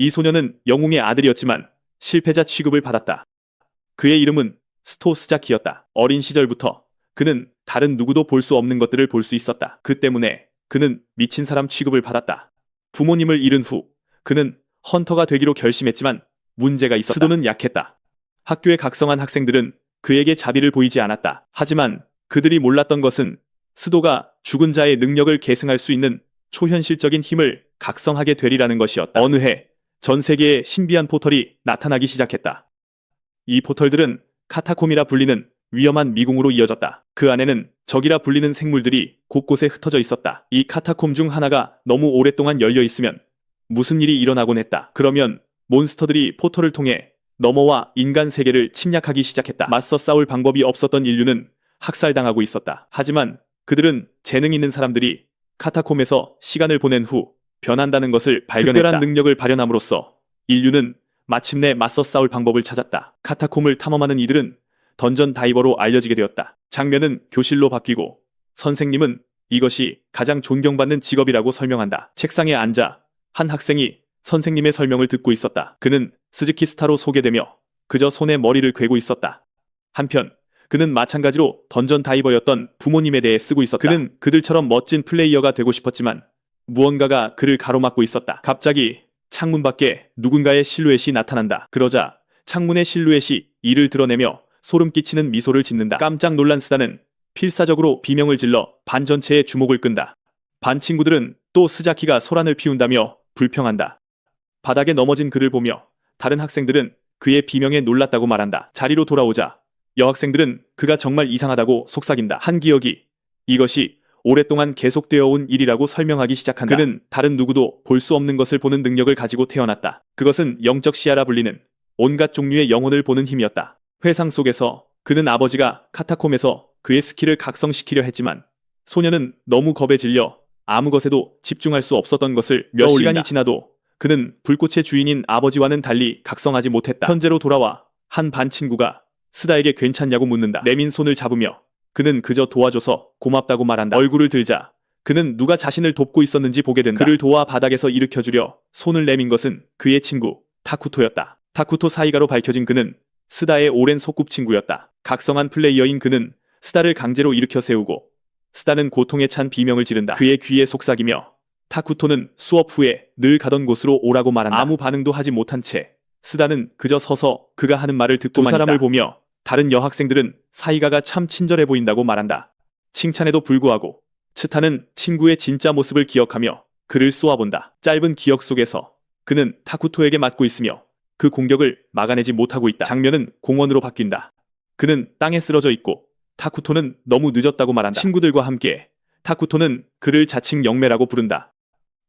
이 소녀는 영웅의 아들이었지만 실패자 취급을 받았다. 그의 이름은 스토 스자키였다. 어린 시절부터 그는 다른 누구도 볼 수 없는 것들을 볼 수 있었다. 그 때문에 그는 미친 사람 취급을 받았다. 부모님을 잃은 후 그는 헌터가 되기로 결심했지만 문제가 있었다. 스도는 약했다. 학교의 각성한 학생들은 그에게 자비를 보이지 않았다. 하지만 그들이 몰랐던 것은 스도가 죽은 자의 능력을 계승할 수 있는 초현실적인 힘을 각성하게 되리라는 것이었다. 어느 해 전 세계에 신비한 포털이 나타나기 시작했다. 이 포털들은 카타콤이라 불리는 위험한 미궁으로 이어졌다. 그 안에는 적이라 불리는 생물들이 곳곳에 흩어져 있었다. 이 카타콤 중 하나가 너무 오랫동안 열려 있으면 무슨 일이 일어나곤 했다. 그러면 몬스터들이 포털을 통해 넘어와 인간 세계를 침략하기 시작했다. 맞서 싸울 방법이 없었던 인류는 학살당하고 있었다. 하지만 그들은 재능 있는 사람들이 카타콤에서 시간을 보낸 후 변한다는 것을 발견했다. 특별한 능력을 발현함으로써 인류는 마침내 맞서 싸울 방법을 찾았다. 카타콤을 탐험하는 이들은 던전 다이버로 알려지게 되었다. 장면은 교실로 바뀌고 선생님은 이것이 가장 존경받는 직업이라고 설명한다. 책상에 앉아 한 학생이 선생님의 설명을 듣고 있었다. 그는 스즈키 스타로 소개되며 그저 손에 머리를 괴고 있었다. 한편 그는 마찬가지로 던전 다이버였던 부모님에 대해 쓰고 있었다. 그는 그들처럼 멋진 플레이어가 되고 싶었지만 무언가가 그를 가로막고 있었다. 갑자기 창문 밖에 누군가의 실루엣이 나타난다. 그러자 창문의 실루엣이 이를 드러내며 소름 끼치는 미소를 짓는다. 깜짝 놀란 스다는 필사적으로 비명을 질러 반 전체의 주목을 끈다. 반 친구들은 또 스자키가 소란을 피운다며 불평한다. 바닥에 넘어진 그를 보며 다른 학생들은 그의 비명에 놀랐다고 말한다. 자리로 돌아오자 여학생들은 그가 정말 이상하다고 속삭인다. 한기혁이 이것이 오랫동안 계속되어 온 일이라고 설명하기 시작한다. 그는 다른 누구도 볼 수 없는 것을 보는 능력을 가지고 태어났다. 그것은 영적 시야라 불리는 온갖 종류의 영혼을 보는 힘이었다. 회상 속에서 그는 아버지가 카타콤에서 그의 스킬을 각성시키려 했지만 소녀는 너무 겁에 질려 아무 것에도 집중할 수 없었던 것을 몇 시간이 지나도 그는 불꽃의 주인인 아버지와는 달리 각성하지 못했다. 현재로 돌아와 한 반 친구가 스다에게 괜찮냐고 묻는다. 내민 손을 잡으며 그는 그저 도와줘서 고맙다고 말한다. 얼굴을 들자 그는 누가 자신을 돕고 있었는지 보게 된다. 그를 도와 바닥에서 일으켜주려 손을 내민 것은 그의 친구 타쿠토였다. 타쿠토 사이가로 밝혀진 그는 스다의 오랜 소꿉친구였다. 각성한 플레이어인 그는 스다를 강제로 일으켜 세우고 스다는 고통에 찬 비명을 지른다. 그의 귀에 속삭이며 타쿠토는 수업 후에 늘 가던 곳으로 오라고 말한다. 아무 반응도 하지 못한 채 스다는 그저 서서 그가 하는 말을 듣고만 있다. 두 사람을 보며 다른 여학생들은 사이가가 참 친절해 보인다고 말한다. 칭찬에도 불구하고 츠타는 친구의 진짜 모습을 기억하며 그를 쏘아본다. 짧은 기억 속에서 그는 타쿠토에게 맞고 있으며 그 공격을 막아내지 못하고 있다. 장면은 공원으로 바뀐다. 그는 땅에 쓰러져 있고 타쿠토는 너무 늦었다고 말한다. 친구들과 함께 타쿠토는 그를 자칭 영매라고 부른다.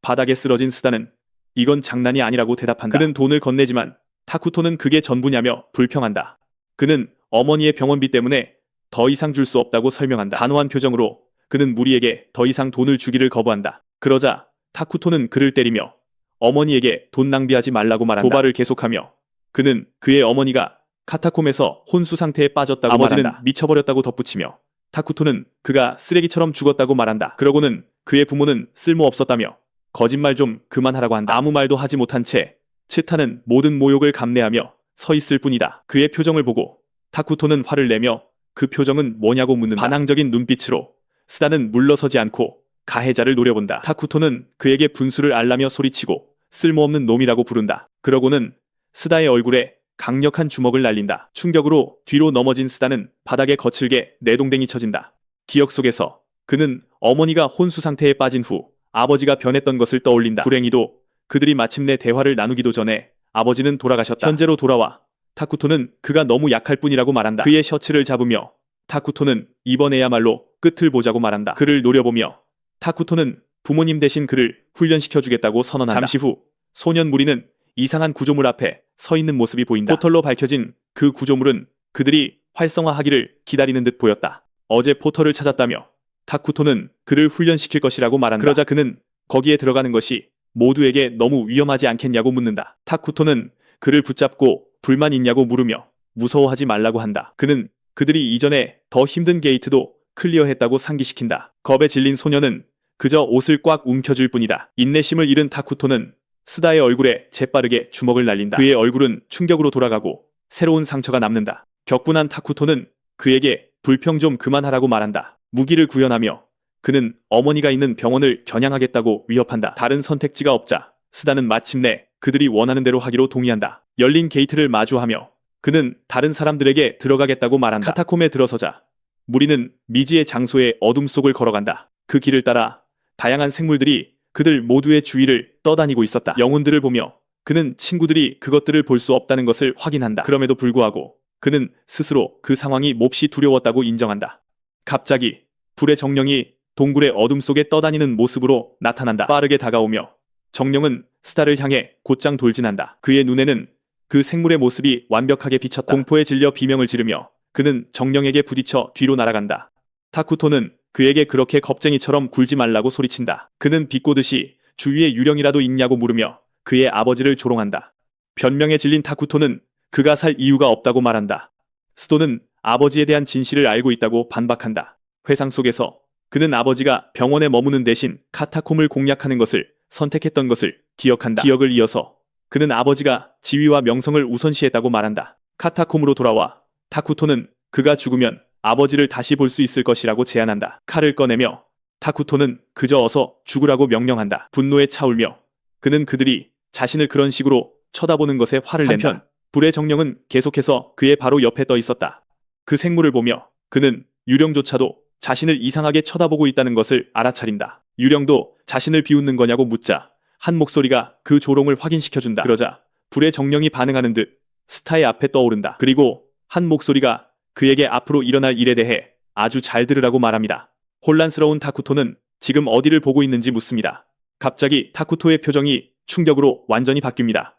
바닥에 쓰러진 스다는 이건 장난이 아니라고 대답한다. 그는 돈을 건네지만 타쿠토는 그게 전부냐며 불평한다. 그는 어머니의 병원비 때문에 더 이상 줄 수 없다고 설명한다. 단호한 표정으로 그는 무리에게 더 이상 돈을 주기를 거부한다. 그러자 타쿠토는 그를 때리며 어머니에게 돈 낭비하지 말라고 말한다. 도발을 계속하며 그는 그의 어머니가 카타콤에서 혼수 상태에 빠졌다고 아버지는 말한다. 미쳐버렸다고 덧붙이며 타쿠토는 그가 쓰레기처럼 죽었다고 말한다. 그러고는 그의 부모는 쓸모없었다며 거짓말 좀 그만하라고 한다. 아무 말도 하지 못한 채 츠타는 모든 모욕을 감내하며 서 있을 뿐이다. 그의 표정을 보고 타쿠토는 화를 내며 그 표정은 뭐냐고 묻는다. 반항적인 눈빛으로 스다는 물러서지 않고 가해자를 노려본다. 타쿠토는 그에게 분수를 알라며 소리치고 쓸모없는 놈이라고 부른다. 그러고는 스다의 얼굴에 강력한 주먹을 날린다. 충격으로 뒤로 넘어진 스다는 바닥에 거칠게 내동댕이 쳐진다. 기억 속에서 그는 어머니가 혼수 상태에 빠진 후 아버지가 변했던 것을 떠올린다. 불행히도 그들이 마침내 대화를 나누기도 전에 아버지는 돌아가셨다. 현재로 돌아와 타쿠토는 그가 너무 약할 뿐이라고 말한다. 그의 셔츠를 잡으며 타쿠토는 이번에야말로 끝을 보자고 말한다. 그를 노려보며 타쿠토는 부모님 대신 그를 훈련시켜주겠다고 선언한다. 잠시 후 소년 무리는 이상한 구조물 앞에 서 있는 모습이 보인다. 포털로 밝혀진 그 구조물은 그들이 활성화하기를 기다리는 듯 보였다. 어제 포털을 찾았다며 타쿠토는 그를 훈련시킬 것이라고 말한다. 그러자 그는 거기에 들어가는 것이 모두에게 너무 위험하지 않겠냐고 묻는다. 타쿠토는 그를 붙잡고 불만 있냐고 물으며 무서워하지 말라고 한다. 그는 그들이 이전에 더 힘든 게이트도 클리어했다고 상기시킨다. 겁에 질린 소녀는 그저 옷을 꽉 움켜쥘 뿐이다. 인내심을 잃은 타쿠토는 스다의 얼굴에 재빠르게 주먹을 날린다. 그의 얼굴은 충격으로 돌아가고 새로운 상처가 남는다. 격분한 타쿠토는 그에게 불평 좀 그만하라고 말한다. 무기를 구현하며 그는 어머니가 있는 병원을 겨냥하겠다고 위협한다. 다른 선택지가 없자 스다는 마침내 그들이 원하는 대로 하기로 동의한다. 열린 게이트를 마주하며 그는 다른 사람들에게 들어가겠다고 말한다. 카타콤에 들어서자 무리는 미지의 장소의 어둠 속을 걸어간다. 그 길을 따라 다양한 생물들이 그들 모두의 주위를 떠다니고 있었다. 영혼들을 보며 그는 친구들이 그것들을 볼 수 없다는 것을 확인한다. 그럼에도 불구하고 그는 스스로 그 상황이 몹시 두려웠다고 인정한다. 갑자기 불의 정령이 동굴의 어둠 속에 떠다니는 모습으로 나타난다. 빠르게 다가오며 정령은 스타를 향해 곧장 돌진한다. 그의 눈에는 그 생물의 모습이 완벽하게 비쳤다. 공포에 질려 비명을 지르며 그는 정령에게 부딪혀 뒤로 날아간다. 타쿠토는 그에게 그렇게 겁쟁이처럼 굴지 말라고 소리친다. 그는 비꼬듯이 주위에 유령이라도 있냐고 물으며 그의 아버지를 조롱한다. 변명에 질린 타쿠토는 그가 살 이유가 없다고 말한다. 스도는 아버지에 대한 진실을 알고 있다고 반박한다. 회상 속에서 그는 아버지가 병원에 머무는 대신 카타콤을 공략하는 것을 선택했던 것을 기억한다. 기억을 이어서 그는 아버지가 지위와 명성을 우선시했다고 말한다. 카타콤으로 돌아와 타쿠토는 그가 죽으면 아버지를 다시 볼 수 있을 것이라고 제안한다. 칼을 꺼내며 타쿠토는 그저 어서 죽으라고 명령한다. 분노에 차올며 그는 그들이 자신을 그런 식으로 쳐다보는 것에 화를 낸다. 한편 불의 정령은 계속해서 그의 바로 옆에 떠 있었다. 그 생물을 보며 그는 유령조차도 자신을 이상하게 쳐다보고 있다는 것을 알아차린다. 유령도 자신을 비웃는 거냐고 묻자 한 목소리가 그 조롱을 확인시켜준다. 그러자 불의 정령이 반응하는 듯 스타의 앞에 떠오른다. 그리고 한 목소리가 그에게 앞으로 일어날 일에 대해 아주 잘 들으라고 말합니다. 혼란스러운 타쿠토는 지금 어디를 보고 있는지 묻습니다. 갑자기 타쿠토의 표정이 충격으로 완전히 바뀝니다.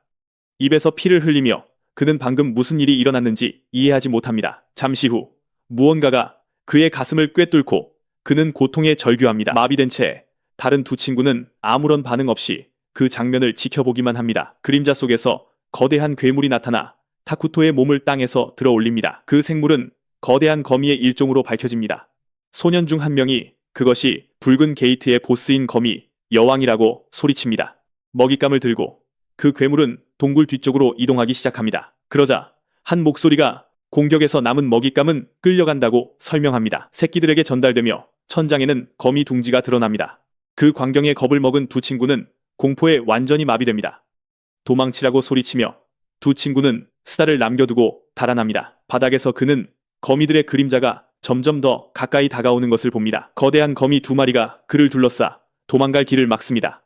입에서 피를 흘리며 그는 방금 무슨 일이 일어났는지 이해하지 못합니다. 잠시 후 무언가가 그의 가슴을 꿰뚫고 그는 고통에 절규합니다. 마비된 채 다른 두 친구는 아무런 반응 없이 그 장면을 지켜보기만 합니다. 그림자 속에서 거대한 괴물이 나타나 타쿠토의 몸을 땅에서 들어 올립니다. 그 생물은 거대한 거미의 일종으로 밝혀집니다. 소년 중 한 명이 그것이 붉은 게이트의 보스인 거미 여왕이라고 소리칩니다. 먹잇감을 들고 그 괴물은 동굴 뒤쪽으로 이동하기 시작합니다. 그러자 한 목소리가 공격에서 남은 먹잇감은 끌려간다고 설명합니다. 새끼들에게 전달되며 천장에는 거미 둥지가 드러납니다. 그 광경에 겁을 먹은 두 친구는 공포에 완전히 마비됩니다. 도망치라고 소리치며 두 친구는 스다를 남겨두고 달아납니다. 바닥에서 그는 거미들의 그림자가 점점 더 가까이 다가오는 것을 봅니다. 거대한 거미 두 마리가 그를 둘러싸 도망갈 길을 막습니다.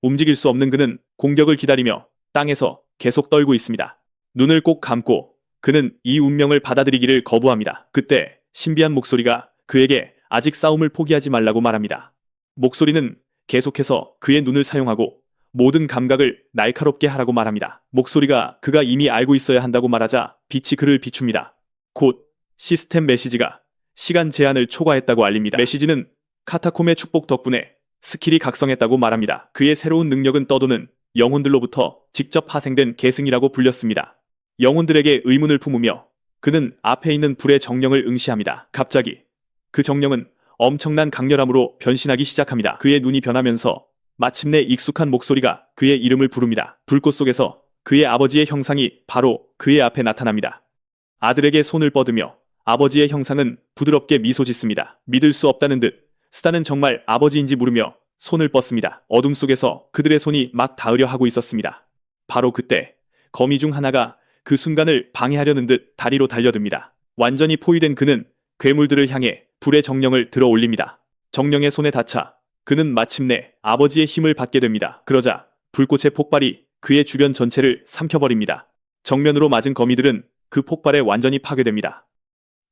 움직일 수 없는 그는 공격을 기다리며 땅에서 계속 떨고 있습니다. 눈을 꼭 감고 그는 이 운명을 받아들이기를 거부합니다. 그때 신비한 목소리가 그에게 아직 싸움을 포기하지 말라고 말합니다. 목소리는 계속해서 그의 눈을 사용하고 모든 감각을 날카롭게 하라고 말합니다. 목소리가 그가 이미 알고 있어야 한다고 말하자 빛이 그를 비춥니다. 곧 시스템 메시지가 시간 제한을 초과했다고 알립니다. 메시지는 카타콤의 축복 덕분에 스킬이 각성했다고 말합니다. 그의 새로운 능력은 떠도는 영혼들로부터 직접 파생된 계승이라고 불렸습니다. 영혼들에게 의문을 품으며 그는 앞에 있는 불의 정령을 응시합니다. 갑자기 그 정령은 엄청난 강렬함으로 변신하기 시작합니다. 그의 눈이 변하면서 마침내 익숙한 목소리가 그의 이름을 부릅니다. 불꽃 속에서 그의 아버지의 형상이 바로 그의 앞에 나타납니다. 아들에게 손을 뻗으며 아버지의 형상은 부드럽게 미소 짓습니다. 믿을 수 없다는 듯 스타는 정말 아버지인지 물으며 손을 뻗습니다. 어둠 속에서 그들의 손이 막 닿으려 하고 있었습니다. 바로 그때 거미 중 하나가 그 순간을 방해하려는 듯 다리로 달려듭니다. 완전히 포위된 그는 괴물들을 향해 불의 정령을 들어 올립니다. 정령의 손에 닿자 그는 마침내 아버지의 힘을 받게 됩니다. 그러자 불꽃의 폭발이 그의 주변 전체를 삼켜버립니다. 정면으로 맞은 거미들은 그 폭발에 완전히 파괴됩니다.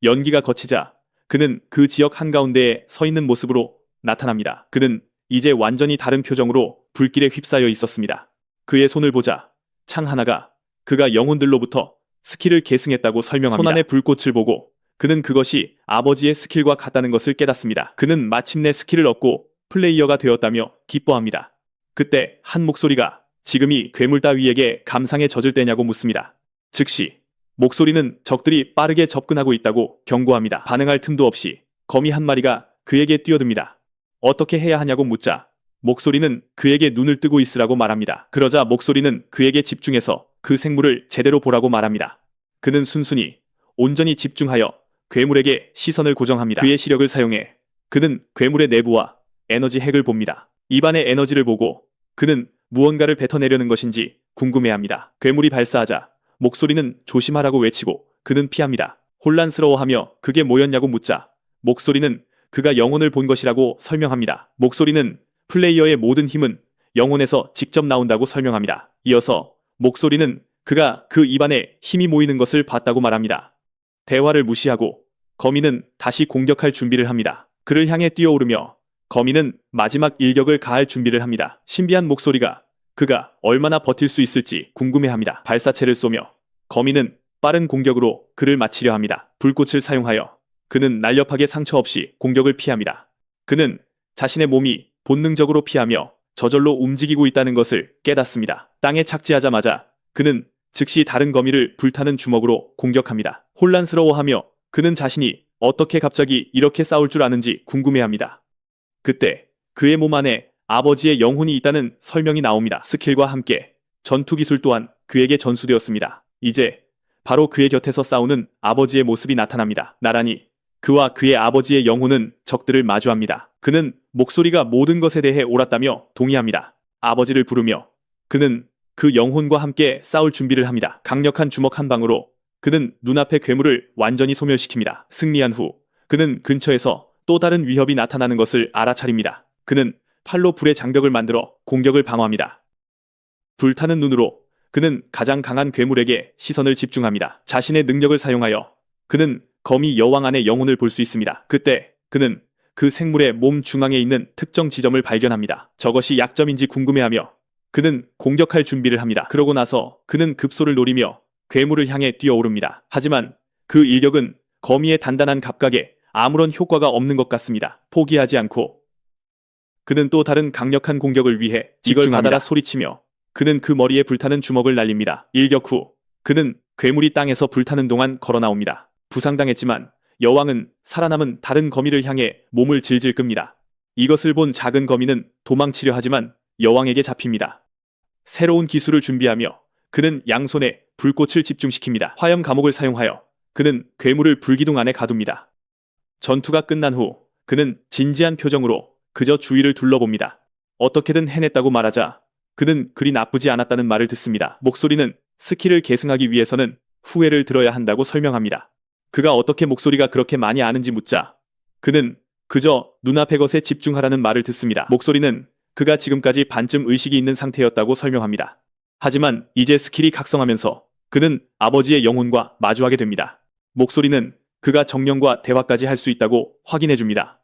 연기가 거치자 그는 그 지역 한가운데에 서 있는 모습으로 나타납니다. 그는 이제 완전히 다른 표정으로 불길에 휩싸여 있었습니다. 그의 손을 보자 창 하나가 그가 영혼들로부터 스킬을 계승했다고 설명합니다. 손안의 불꽃을 보고 그는 그것이 아버지의 스킬과 같다는 것을 깨닫습니다. 그는 마침내 스킬을 얻고 플레이어가 되었다며 기뻐합니다. 그때 한 목소리가 지금이 괴물 따위에게 감상에 젖을 때냐고 묻습니다. 즉시 목소리는 적들이 빠르게 접근하고 있다고 경고합니다. 반응할 틈도 없이 거미 한 마리가 그에게 뛰어듭니다. 어떻게 해야 하냐고 묻자 목소리는 그에게 눈을 뜨고 있으라고 말합니다. 그러자 목소리는 그에게 집중해서 그 생물을 제대로 보라고 말합니다. 그는 순순히 온전히 집중하여 괴물에게 시선을 고정합니다. 그의 시력을 사용해 그는 괴물의 내부와 에너지 핵을 봅니다. 입안의 에너지를 보고 그는 무언가를 뱉어내려는 것인지 궁금해합니다. 괴물이 발사하자 목소리는 조심하라고 외치고 그는 피합니다. 혼란스러워하며 그게 뭐였냐고 묻자 목소리는 그가 영혼을 본 것이라고 설명합니다. 목소리는 플레이어의 모든 힘은 영혼에서 직접 나온다고 설명합니다. 이어서 목소리는 그가 그 입안에 힘이 모이는 것을 봤다고 말합니다. 대화를 무시하고 거미는 다시 공격할 준비를 합니다. 그를 향해 뛰어오르며 거미는 마지막 일격을 가할 준비를 합니다. 신비한 목소리가 그가 얼마나 버틸 수 있을지 궁금해합니다. 발사체를 쏘며 거미는 빠른 공격으로 그를 마치려 합니다. 불꽃을 사용하여 그는 날렵하게 상처 없이 공격을 피합니다. 그는 자신의 몸이 본능적으로 피하며 저절로 움직이고 있다는 것을 깨닫습니다. 땅에 착지하자마자 그는 즉시 다른 거미를 불타는 주먹으로 공격합니다. 혼란스러워하며 그는 자신이 어떻게 갑자기 이렇게 싸울 줄 아는지 궁금해합니다. 그때 그의 몸 안에 아버지의 영혼이 있다는 설명이 나옵니다. 스킬과 함께 전투 기술 또한 그에게 전수되었습니다. 이제 바로 그의 곁에서 싸우는 아버지의 모습이 나타납니다. 나란히 그와 그의 아버지의 영혼은 적들을 마주합니다. 그는 목소리가 모든 것에 대해 옳았다며 동의합니다. 아버지를 부르며 그는 그 영혼과 함께 싸울 준비를 합니다. 강력한 주먹 한 방으로 그는 눈앞의 괴물을 완전히 소멸시킵니다. 승리한 후 그는 근처에서 또 다른 위협이 나타나는 것을 알아차립니다. 그는 팔로 불의 장벽을 만들어 공격을 방어합니다. 불타는 눈으로 그는 가장 강한 괴물에게 시선을 집중합니다. 자신의 능력을 사용하여 그는 거미 여왕 안의 영혼을 볼 수 있습니다. 그때 그는 그 생물의 몸 중앙에 있는 특정 지점을 발견합니다. 저것이 약점인지 궁금해하며 그는 공격할 준비를 합니다. 그러고 나서 그는 급소를 노리며 괴물을 향해 뛰어오릅니다. 하지만 그 일격은 거미의 단단한 갑각에 아무런 효과가 없는 것 같습니다. 포기하지 않고 그는 또 다른 강력한 공격을 위해 이걸 받아라 소리치며 그는 그 머리에 불타는 주먹을 날립니다. 일격 후 그는 괴물이 땅에서 불타는 동안 걸어 나옵니다. 부상당했지만 여왕은 살아남은 다른 거미를 향해 몸을 질질 끕니다. 이것을 본 작은 거미는 도망치려 하지만 여왕에게 잡힙니다. 새로운 기술을 준비하며 그는 양손에 불꽃을 집중시킵니다. 화염 감옥을 사용하여 그는 괴물을 불기둥 안에 가둡니다. 전투가 끝난 후 그는 진지한 표정으로 그저 주위를 둘러봅니다. 어떻게든 해냈다고 말하자 그는 그리 나쁘지 않았다는 말을 듣습니다. 목소리는 스킬을 계승하기 위해서는 후회를 들어야 한다고 설명합니다. 그가 어떻게 목소리가 그렇게 많이 아는지 묻자 그는 그저 눈앞의 것에 집중하라는 말을 듣습니다. 목소리는 그가 지금까지 반쯤 의식이 있는 상태였다고 설명합니다. 하지만 이제 스킬이 각성하면서 그는 아버지의 영혼과 마주하게 됩니다. 목소리는 그가 정령과 대화까지 할 수 있다고 확인해줍니다.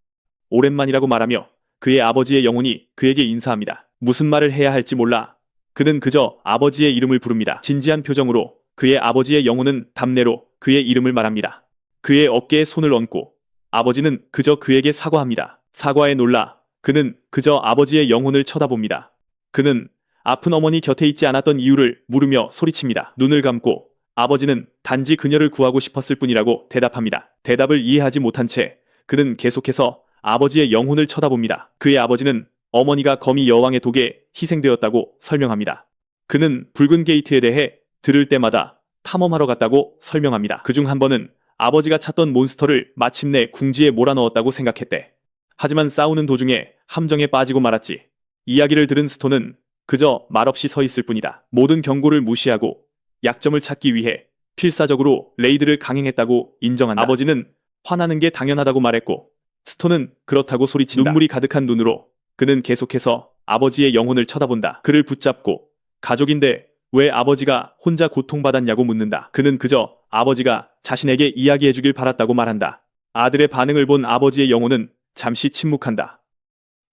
오랜만이라고 말하며 그의 아버지의 영혼이 그에게 인사합니다. 무슨 말을 해야 할지 몰라 그는 그저 아버지의 이름을 부릅니다. 진지한 표정으로 그의 아버지의 영혼은 답례로 그의 이름을 말합니다. 그의 어깨에 손을 얹고 아버지는 그저 그에게 사과합니다. 사과에 놀라 그는 그저 아버지의 영혼을 쳐다봅니다. 그는 아픈 어머니 곁에 있지 않았던 이유를 물으며 소리칩니다. 눈을 감고 아버지는 단지 그녀를 구하고 싶었을 뿐이라고 대답합니다. 대답을 이해하지 못한 채 그는 계속해서 아버지의 영혼을 쳐다봅니다. 그의 아버지는 어머니가 거미 여왕의 독에 희생되었다고 설명합니다. 그는 붉은 게이트에 대해 들을 때마다 탐험하러 갔다고 설명합니다. 그중 한 번은 아버지가 찾던 몬스터를 마침내 궁지에 몰아넣었다고 생각했대. 하지만 싸우는 도중에 함정에 빠지고 말았지. 이야기를 들은 스톤은 그저 말없이 서 있을 뿐이다. 모든 경고를 무시하고 약점을 찾기 위해 필사적으로 레이드를 강행했다고 인정한다. 아버지는 화나는 게 당연하다고 말했고 스톤은 그렇다고 소리친다. 눈물이 가득한 눈으로 그는 계속해서 아버지의 영혼을 쳐다본다. 그를 붙잡고 가족인데 왜 아버지가 혼자 고통받았냐고 묻는다. 그는 그저 아버지가 자신에게 이야기해주길 바랐다고 말한다. 아들의 반응을 본 아버지의 영혼은 잠시 침묵한다.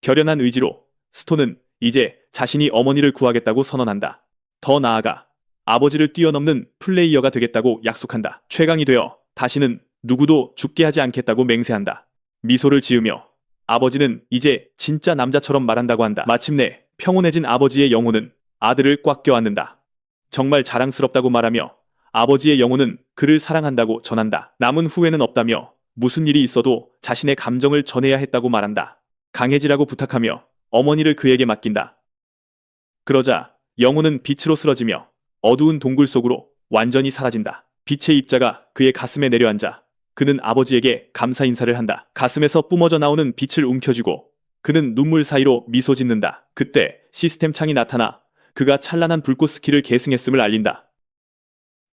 결연한 의지로 스톤은 이제 자신이 어머니를 구하겠다고 선언한다. 더 나아가 아버지를 뛰어넘는 플레이어가 되겠다고 약속한다. 최강이 되어 다시는 누구도 죽게 하지 않겠다고 맹세한다. 미소를 지으며 아버지는 이제 진짜 남자처럼 말한다고 한다. 마침내 평온해진 아버지의 영혼은 아들을 꽉 껴안는다. 정말 자랑스럽다고 말하며 아버지의 영혼은 그를 사랑한다고 전한다. 남은 후회는 없다며 무슨 일이 있어도 자신의 감정을 전해야 했다고 말한다. 강해지라고 부탁하며 어머니를 그에게 맡긴다. 그러자 영혼은 빛으로 쓰러지며 어두운 동굴 속으로 완전히 사라진다. 빛의 입자가 그의 가슴에 내려앉아 그는 아버지에게 감사 인사를 한다. 가슴에서 뿜어져 나오는 빛을 움켜쥐고 그는 눈물 사이로 미소 짓는다. 그때 시스템 창이 나타나 그가 찬란한 불꽃 스킬을 계승했음을 알린다.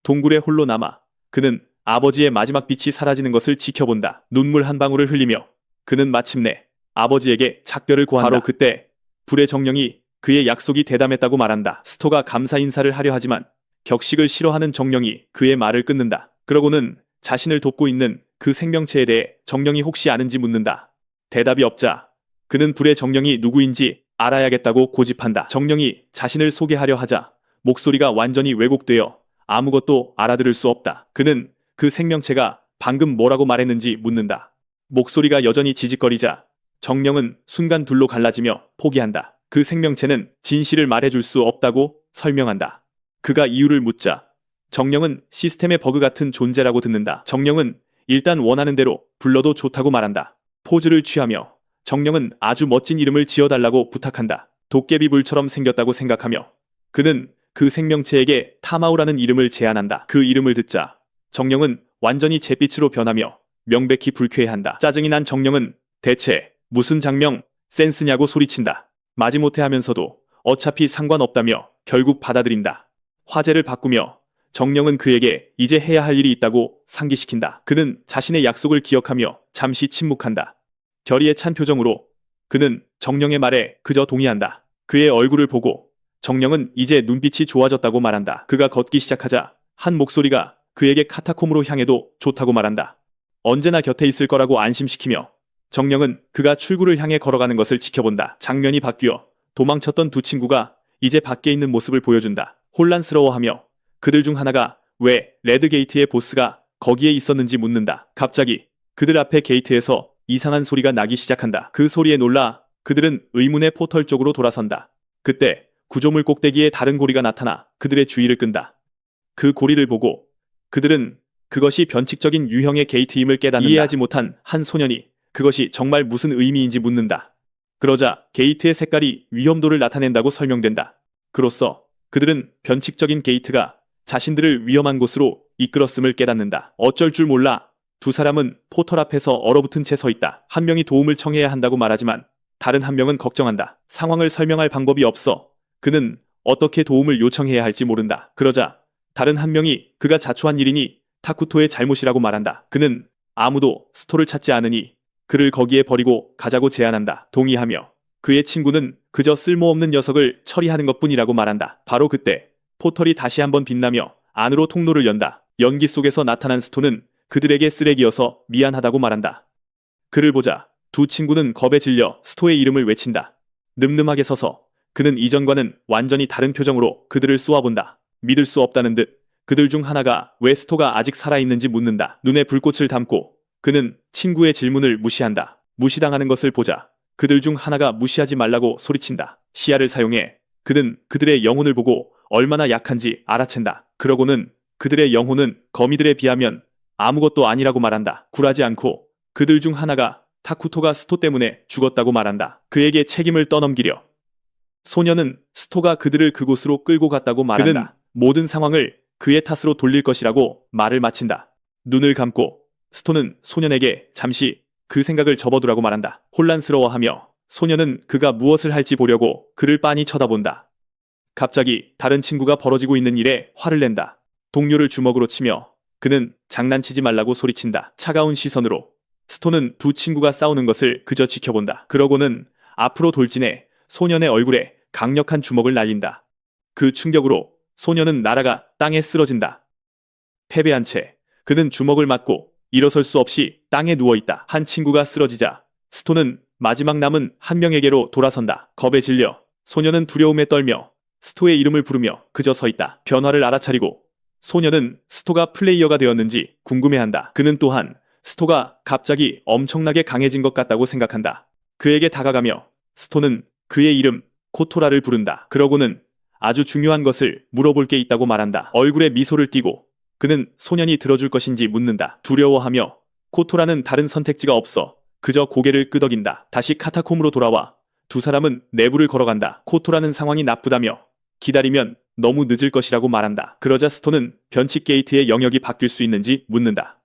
동굴에 홀로 남아 그는 아버지의 마지막 빛이 사라지는 것을 지켜본다. 눈물 한 방울을 흘리며 그는 마침내 아버지에게 작별을 고한다. 바로 그때 불의 정령이 그의 약속이 대담했다고 말한다. 스토가 감사 인사를 하려 하지만 격식을 싫어하는 정령이 그의 말을 끊는다. 그러고는 자신을 돕고 있는 그 생명체에 대해 정령이 혹시 아는지 묻는다. 대답이 없자 그는 불의 정령이 누구인지 알아야겠다고 고집한다. 정령이 자신을 소개하려 하자 목소리가 완전히 왜곡되어 아무것도 알아들을 수 없다. 그는 그 생명체가 방금 뭐라고 말했는지 묻는다. 목소리가 여전히 지직거리자 정령은 순간 둘로 갈라지며 포기한다. 그 생명체는 진실을 말해줄 수 없다고 설명한다. 그가 이유를 묻자 정령은 시스템의 버그 같은 존재라고 듣는다. 정령은 일단 원하는 대로 불러도 좋다고 말한다. 포즈를 취하며 정령은 아주 멋진 이름을 지어달라고 부탁한다. 도깨비 불처럼 생겼다고 생각하며 그는 그 생명체에게 타마우라는 이름을 제안한다. 그 이름을 듣자 정령은 완전히 잿빛으로 변하며 명백히 불쾌해한다. 짜증이 난 정령은 대체 무슨 장명 센스냐고 소리친다. 마지못해 하면서도 어차피 상관없다며 결국 받아들인다. 화제를 바꾸며 정령은 그에게 이제 해야 할 일이 있다고 상기시킨다. 그는 자신의 약속을 기억하며 잠시 침묵한다. 결의에 찬 표정으로 그는 정령의 말에 그저 동의한다. 그의 얼굴을 보고 정령은 이제 눈빛이 좋아졌다고 말한다. 그가 걷기 시작하자 한 목소리가 그에게 카타콤으로 향해도 좋다고 말한다. 언제나 곁에 있을 거라고 안심시키며 정령은 그가 출구를 향해 걸어가는 것을 지켜본다. 장면이 바뀌어 도망쳤던 두 친구가 이제 밖에 있는 모습을 보여준다. 혼란스러워하며 그들 중 하나가 왜 레드게이트의 보스가 거기에 있었는지 묻는다. 갑자기 그들 앞에 게이트에서 이상한 소리가 나기 시작한다. 그 소리에 놀라 그들은 의문의 포털 쪽으로 돌아선다. 그때 구조물 꼭대기에 다른 고리가 나타나 그들의 주의를 끈다. 그 고리를 보고 그들은 그것이 변칙적인 유형의 게이트임을 깨닫는다. 이해하지 못한 한 소년이 그것이 정말 무슨 의미인지 묻는다. 그러자 게이트의 색깔이 위험도를 나타낸다고 설명된다. 그로써 그들은 변칙적인 게이트가 자신들을 위험한 곳으로 이끌었음을 깨닫는다. 어쩔 줄 몰라 두 사람은 포털 앞에서 얼어붙은 채 서 있다. 한 명이 도움을 청해야 한다고 말하지만 다른 한 명은 걱정한다. 상황을 설명할 방법이 없어 그는 어떻게 도움을 요청해야 할지 모른다. 그러자 다른 한 명이 그가 자초한 일이니 타쿠토의 잘못이라고 말한다. 그는 아무도 스토를 찾지 않으니 그를 거기에 버리고 가자고 제안한다. 동의하며 그의 친구는 그저 쓸모없는 녀석을 처리하는 것뿐이라고 말한다. 바로 그때 포털이 다시 한번 빛나며 안으로 통로를 연다. 연기 속에서 나타난 스토는 그들에게 쓰레기여서 미안하다고 말한다. 그를 보자 두 친구는 겁에 질려 스토의 이름을 외친다. 늠름하게 서서 그는 이전과는 완전히 다른 표정으로 그들을 쏘아본다. 믿을 수 없다는 듯 그들 중 하나가 왜 스토가 아직 살아있는지 묻는다. 눈에 불꽃을 담고 그는 친구의 질문을 무시한다. 무시당하는 것을 보자 그들 중 하나가 무시하지 말라고 소리친다. 시야를 사용해 그는 그들의 영혼을 보고 얼마나 약한지 알아챈다. 그러고는 그들의 영혼은 거미들에 비하면 아무것도 아니라고 말한다. 굴하지 않고 그들 중 하나가 타쿠토가 스토 때문에 죽었다고 말한다. 그에게 책임을 떠넘기려 소녀는 스토가 그들을 그곳으로 끌고 갔다고 말한다. 그는 모든 상황을 그의 탓으로 돌릴 것이라고 말을 마친다. 눈을 감고 스토는 소년에게 잠시 그 생각을 접어두라고 말한다. 혼란스러워하며 소년은 그가 무엇을 할지 보려고 그를 빤히 쳐다본다. 갑자기 다른 친구가 벌어지고 있는 일에 화를 낸다. 동료를 주먹으로 치며 그는 장난치지 말라고 소리친다. 차가운 시선으로 스토는 두 친구가 싸우는 것을 그저 지켜본다. 그러고는 앞으로 돌진해 소년의 얼굴에 강력한 주먹을 날린다. 그 충격으로 소년은 날아가 땅에 쓰러진다. 패배한 채 그는 주먹을 맞고 일어설 수 없이 땅에 누워있다. 한 친구가 쓰러지자 스토는 마지막 남은 한 명에게로 돌아선다. 겁에 질려 소년은 두려움에 떨며 스토의 이름을 부르며 그저 서있다. 변화를 알아차리고 소년은 스토가 플레이어가 되었는지 궁금해한다. 그는 또한 스토가 갑자기 엄청나게 강해진 것 같다고 생각한다. 그에게 다가가며 스토는 그의 이름 코토라를 부른다. 그러고는 아주 중요한 것을 물어볼 게 있다고 말한다. 얼굴에 미소를 띠고 그는 소년이 들어줄 것인지 묻는다. 두려워하며 코토라는 다른 선택지가 없어 그저 고개를 끄덕인다. 다시 카타콤으로 돌아와 두 사람은 내부를 걸어간다. 코토라는 상황이 나쁘다며 기다리면 너무 늦을 것이라고 말한다. 그러자 스토는 변칙 게이트의 영역이 바뀔 수 있는지 묻는다.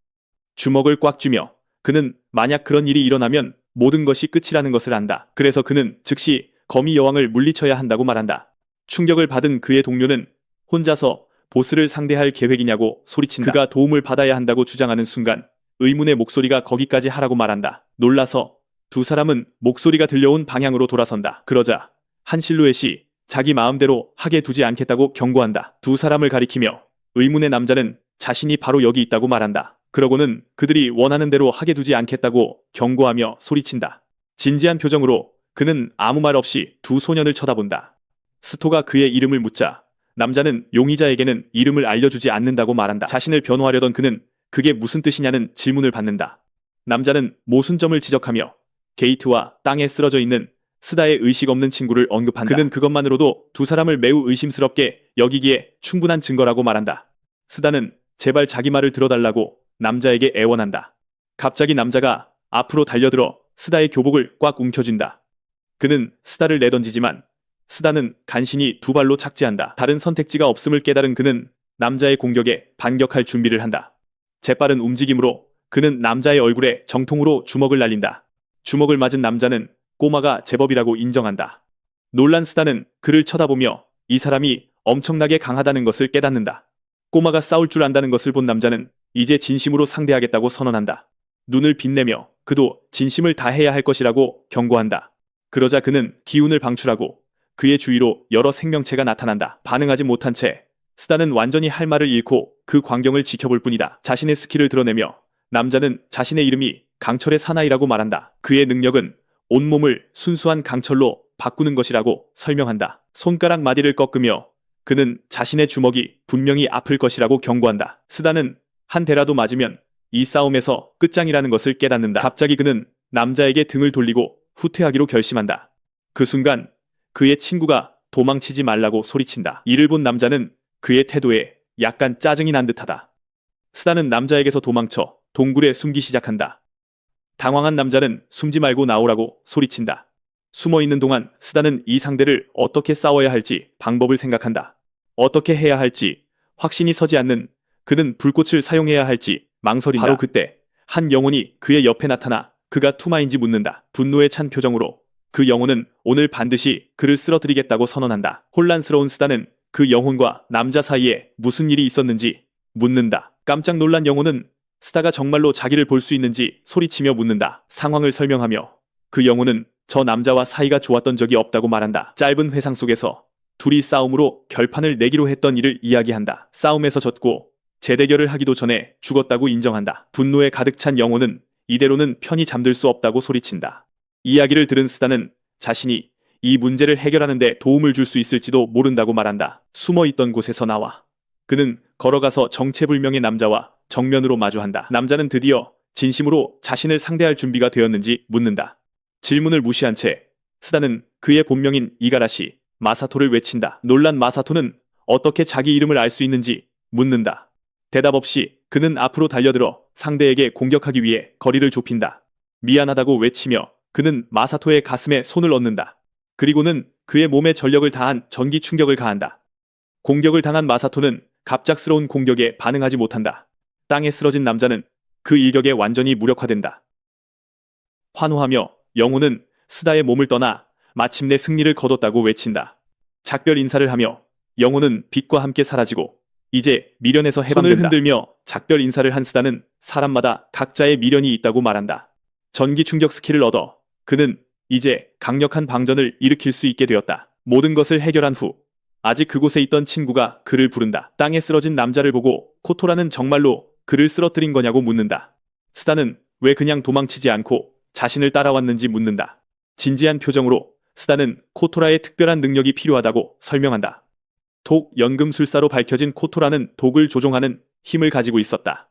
주먹을 꽉 쥐며 그는 만약 그런 일이 일어나면 모든 것이 끝이라는 것을 안다. 그래서 그는 즉시 거미 여왕을 물리쳐야 한다고 말한다. 충격을 받은 그의 동료는 혼자서 보스를 상대할 계획이냐고 소리친다. 그가 도움을 받아야 한다고 주장하는 순간 의문의 목소리가 거기까지 하라고 말한다. 놀라서 두 사람은 목소리가 들려온 방향으로 돌아선다. 그러자 한 실루엣이 자기 마음대로 하게 두지 않겠다고 경고한다. 두 사람을 가리키며 의문의 남자는 자신이 바로 여기 있다고 말한다. 그러고는 그들이 원하는 대로 하게 두지 않겠다고 경고하며 소리친다. 진지한 표정으로 그는 아무 말 없이 두 소년을 쳐다본다. 스토가 그의 이름을 묻자 남자는 용의자에게는 이름을 알려주지 않는다고 말한다. 자신을 변호하려던 그는 그게 무슨 뜻이냐는 질문을 받는다. 남자는 모순점을 지적하며 게이트와 땅에 쓰러져 있는 스다의 의식 없는 친구를 언급한다. 그는 그것만으로도 두 사람을 매우 의심스럽게 여기기에 충분한 증거라고 말한다. 스다는 제발 자기 말을 들어달라고 남자에게 애원한다. 갑자기 남자가 앞으로 달려들어 스다의 교복을 꽉 움켜쥔다. 그는 스다를 내던지지만 스다는 간신히 두 발로 착지한다. 다른 선택지가 없음을 깨달은 그는 남자의 공격에 반격할 준비를 한다. 재빠른 움직임으로 그는 남자의 얼굴에 정통으로 주먹을 날린다. 주먹을 맞은 남자는 꼬마가 제법이라고 인정한다. 놀란 스다는 그를 쳐다보며 이 사람이 엄청나게 강하다는 것을 깨닫는다. 꼬마가 싸울 줄 안다는 것을 본 남자는 이제 진심으로 상대하겠다고 선언한다. 눈을 빛내며 그도 진심을 다해야 할 것이라고 경고한다. 그러자 그는 기운을 방출하고 그의 주위로 여러 생명체가 나타난다. 반응하지 못한 채 스다는 완전히 할 말을 잃고 그 광경을 지켜볼 뿐이다. 자신의 스킬을 드러내며 남자는 자신의 이름이 강철의 사나이라고 말한다. 그의 능력은 온몸을 순수한 강철로 바꾸는 것이라고 설명한다. 손가락 마디를 꺾으며 그는 자신의 주먹이 분명히 아플 것이라고 경고한다. 스다는 한 대라도 맞으면 이 싸움에서 끝장이라는 것을 깨닫는다. 갑자기 그는 남자에게 등을 돌리고 후퇴하기로 결심한다. 그 순간 그의 친구가 도망치지 말라고 소리친다. 이를 본 남자는 그의 태도에 약간 짜증이 난 듯하다. 스다는 남자에게서 도망쳐 동굴에 숨기 시작한다. 당황한 남자는 숨지 말고 나오라고 소리친다. 숨어있는 동안 스다는 이 상대를 어떻게 싸워야 할지 방법을 생각한다. 어떻게 해야 할지 확신이 서지 않는 그는 불꽃을 사용해야 할지 망설인다. 바로 그때 한 영혼이 그의 옆에 나타나 그가 투마인지 묻는다. 분노에 찬 표정으로 그 영혼은 오늘 반드시 그를 쓰러뜨리겠다고 선언한다. 혼란스러운 스다는 그 영혼과 남자 사이에 무슨 일이 있었는지 묻는다. 깜짝 놀란 영혼은 스다가 정말로 자기를 볼 수 있는지 소리치며 묻는다. 상황을 설명하며 그 영혼은 저 남자와 사이가 좋았던 적이 없다고 말한다. 짧은 회상 속에서 둘이 싸움으로 결판을 내기로 했던 일을 이야기한다. 싸움에서 졌고 재대결을 하기도 전에 죽었다고 인정한다. 분노에 가득 찬 영혼은 이대로는 편히 잠들 수 없다고 소리친다. 이야기를 들은 스다는 자신이 이 문제를 해결하는 데 도움을 줄 수 있을지도 모른다고 말한다. 숨어있던 곳에서 나와 그는 걸어가서 정체불명의 남자와 정면으로 마주한다. 남자는 드디어 진심으로 자신을 상대할 준비가 되었는지 묻는다. 질문을 무시한 채 스다는 그의 본명인 이가라시 마사토를 외친다. 놀란 마사토는 어떻게 자기 이름을 알 수 있는지 묻는다. 대답 없이 그는 앞으로 달려들어 상대에게 공격하기 위해 거리를 좁힌다. 미안하다고 외치며 그는 마사토의 가슴에 손을 얹는다. 그리고는 그의 몸에 전력을 다한 전기 충격을 가한다. 공격을 당한 마사토는 갑작스러운 공격에 반응하지 못한다. 땅에 쓰러진 남자는 그 일격에 완전히 무력화된다. 환호하며 영혼은 스다의 몸을 떠나 마침내 승리를 거뒀다고 외친다. 작별 인사를 하며 영혼은 빛과 함께 사라지고 이제 미련에서 해방된다. 손을 흔들며 작별 인사를 한 스다는 사람마다 각자의 미련이 있다고 말한다. 전기 충격 스킬을 얻어 그는 이제 강력한 방전을 일으킬 수 있게 되었다. 모든 것을 해결한 후 아직 그곳에 있던 친구가 그를 부른다. 땅에 쓰러진 남자를 보고 코토라는 정말로 그를 쓰러뜨린 거냐고 묻는다. 스다는 왜 그냥 도망치지 않고 자신을 따라왔는지 묻는다. 진지한 표정으로 스다는 코토라의 특별한 능력이 필요하다고 설명한다. 독 연금술사로 밝혀진 코토라는 독을 조종하는 힘을 가지고 있었다.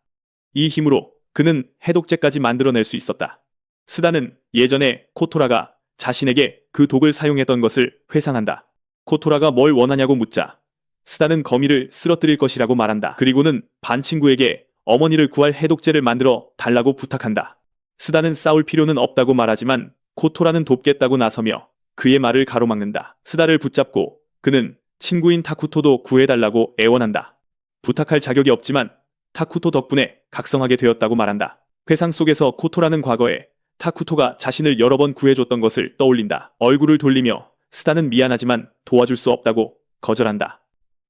이 힘으로 그는 해독제까지 만들어낼 수 있었다. 스다는 예전에 코토라가 자신에게 그 독을 사용했던 것을 회상한다. 코토라가 뭘 원하냐고 묻자 스다는 거미를 쓰러뜨릴 것이라고 말한다. 그리고는 반 친구에게 어머니를 구할 해독제를 만들어 달라고 부탁한다. 스다는 싸울 필요는 없다고 말하지만 코토라는 돕겠다고 나서며 그의 말을 가로막는다. 스다를 붙잡고 그는 친구인 타쿠토도 구해달라고 애원한다. 부탁할 자격이 없지만 타쿠토 덕분에 각성하게 되었다고 말한다. 회상 속에서 코토라는 과거에 타쿠토가 자신을 여러 번 구해줬던 것을 떠올린다. 얼굴을 돌리며 스다는 미안하지만 도와줄 수 없다고 거절한다.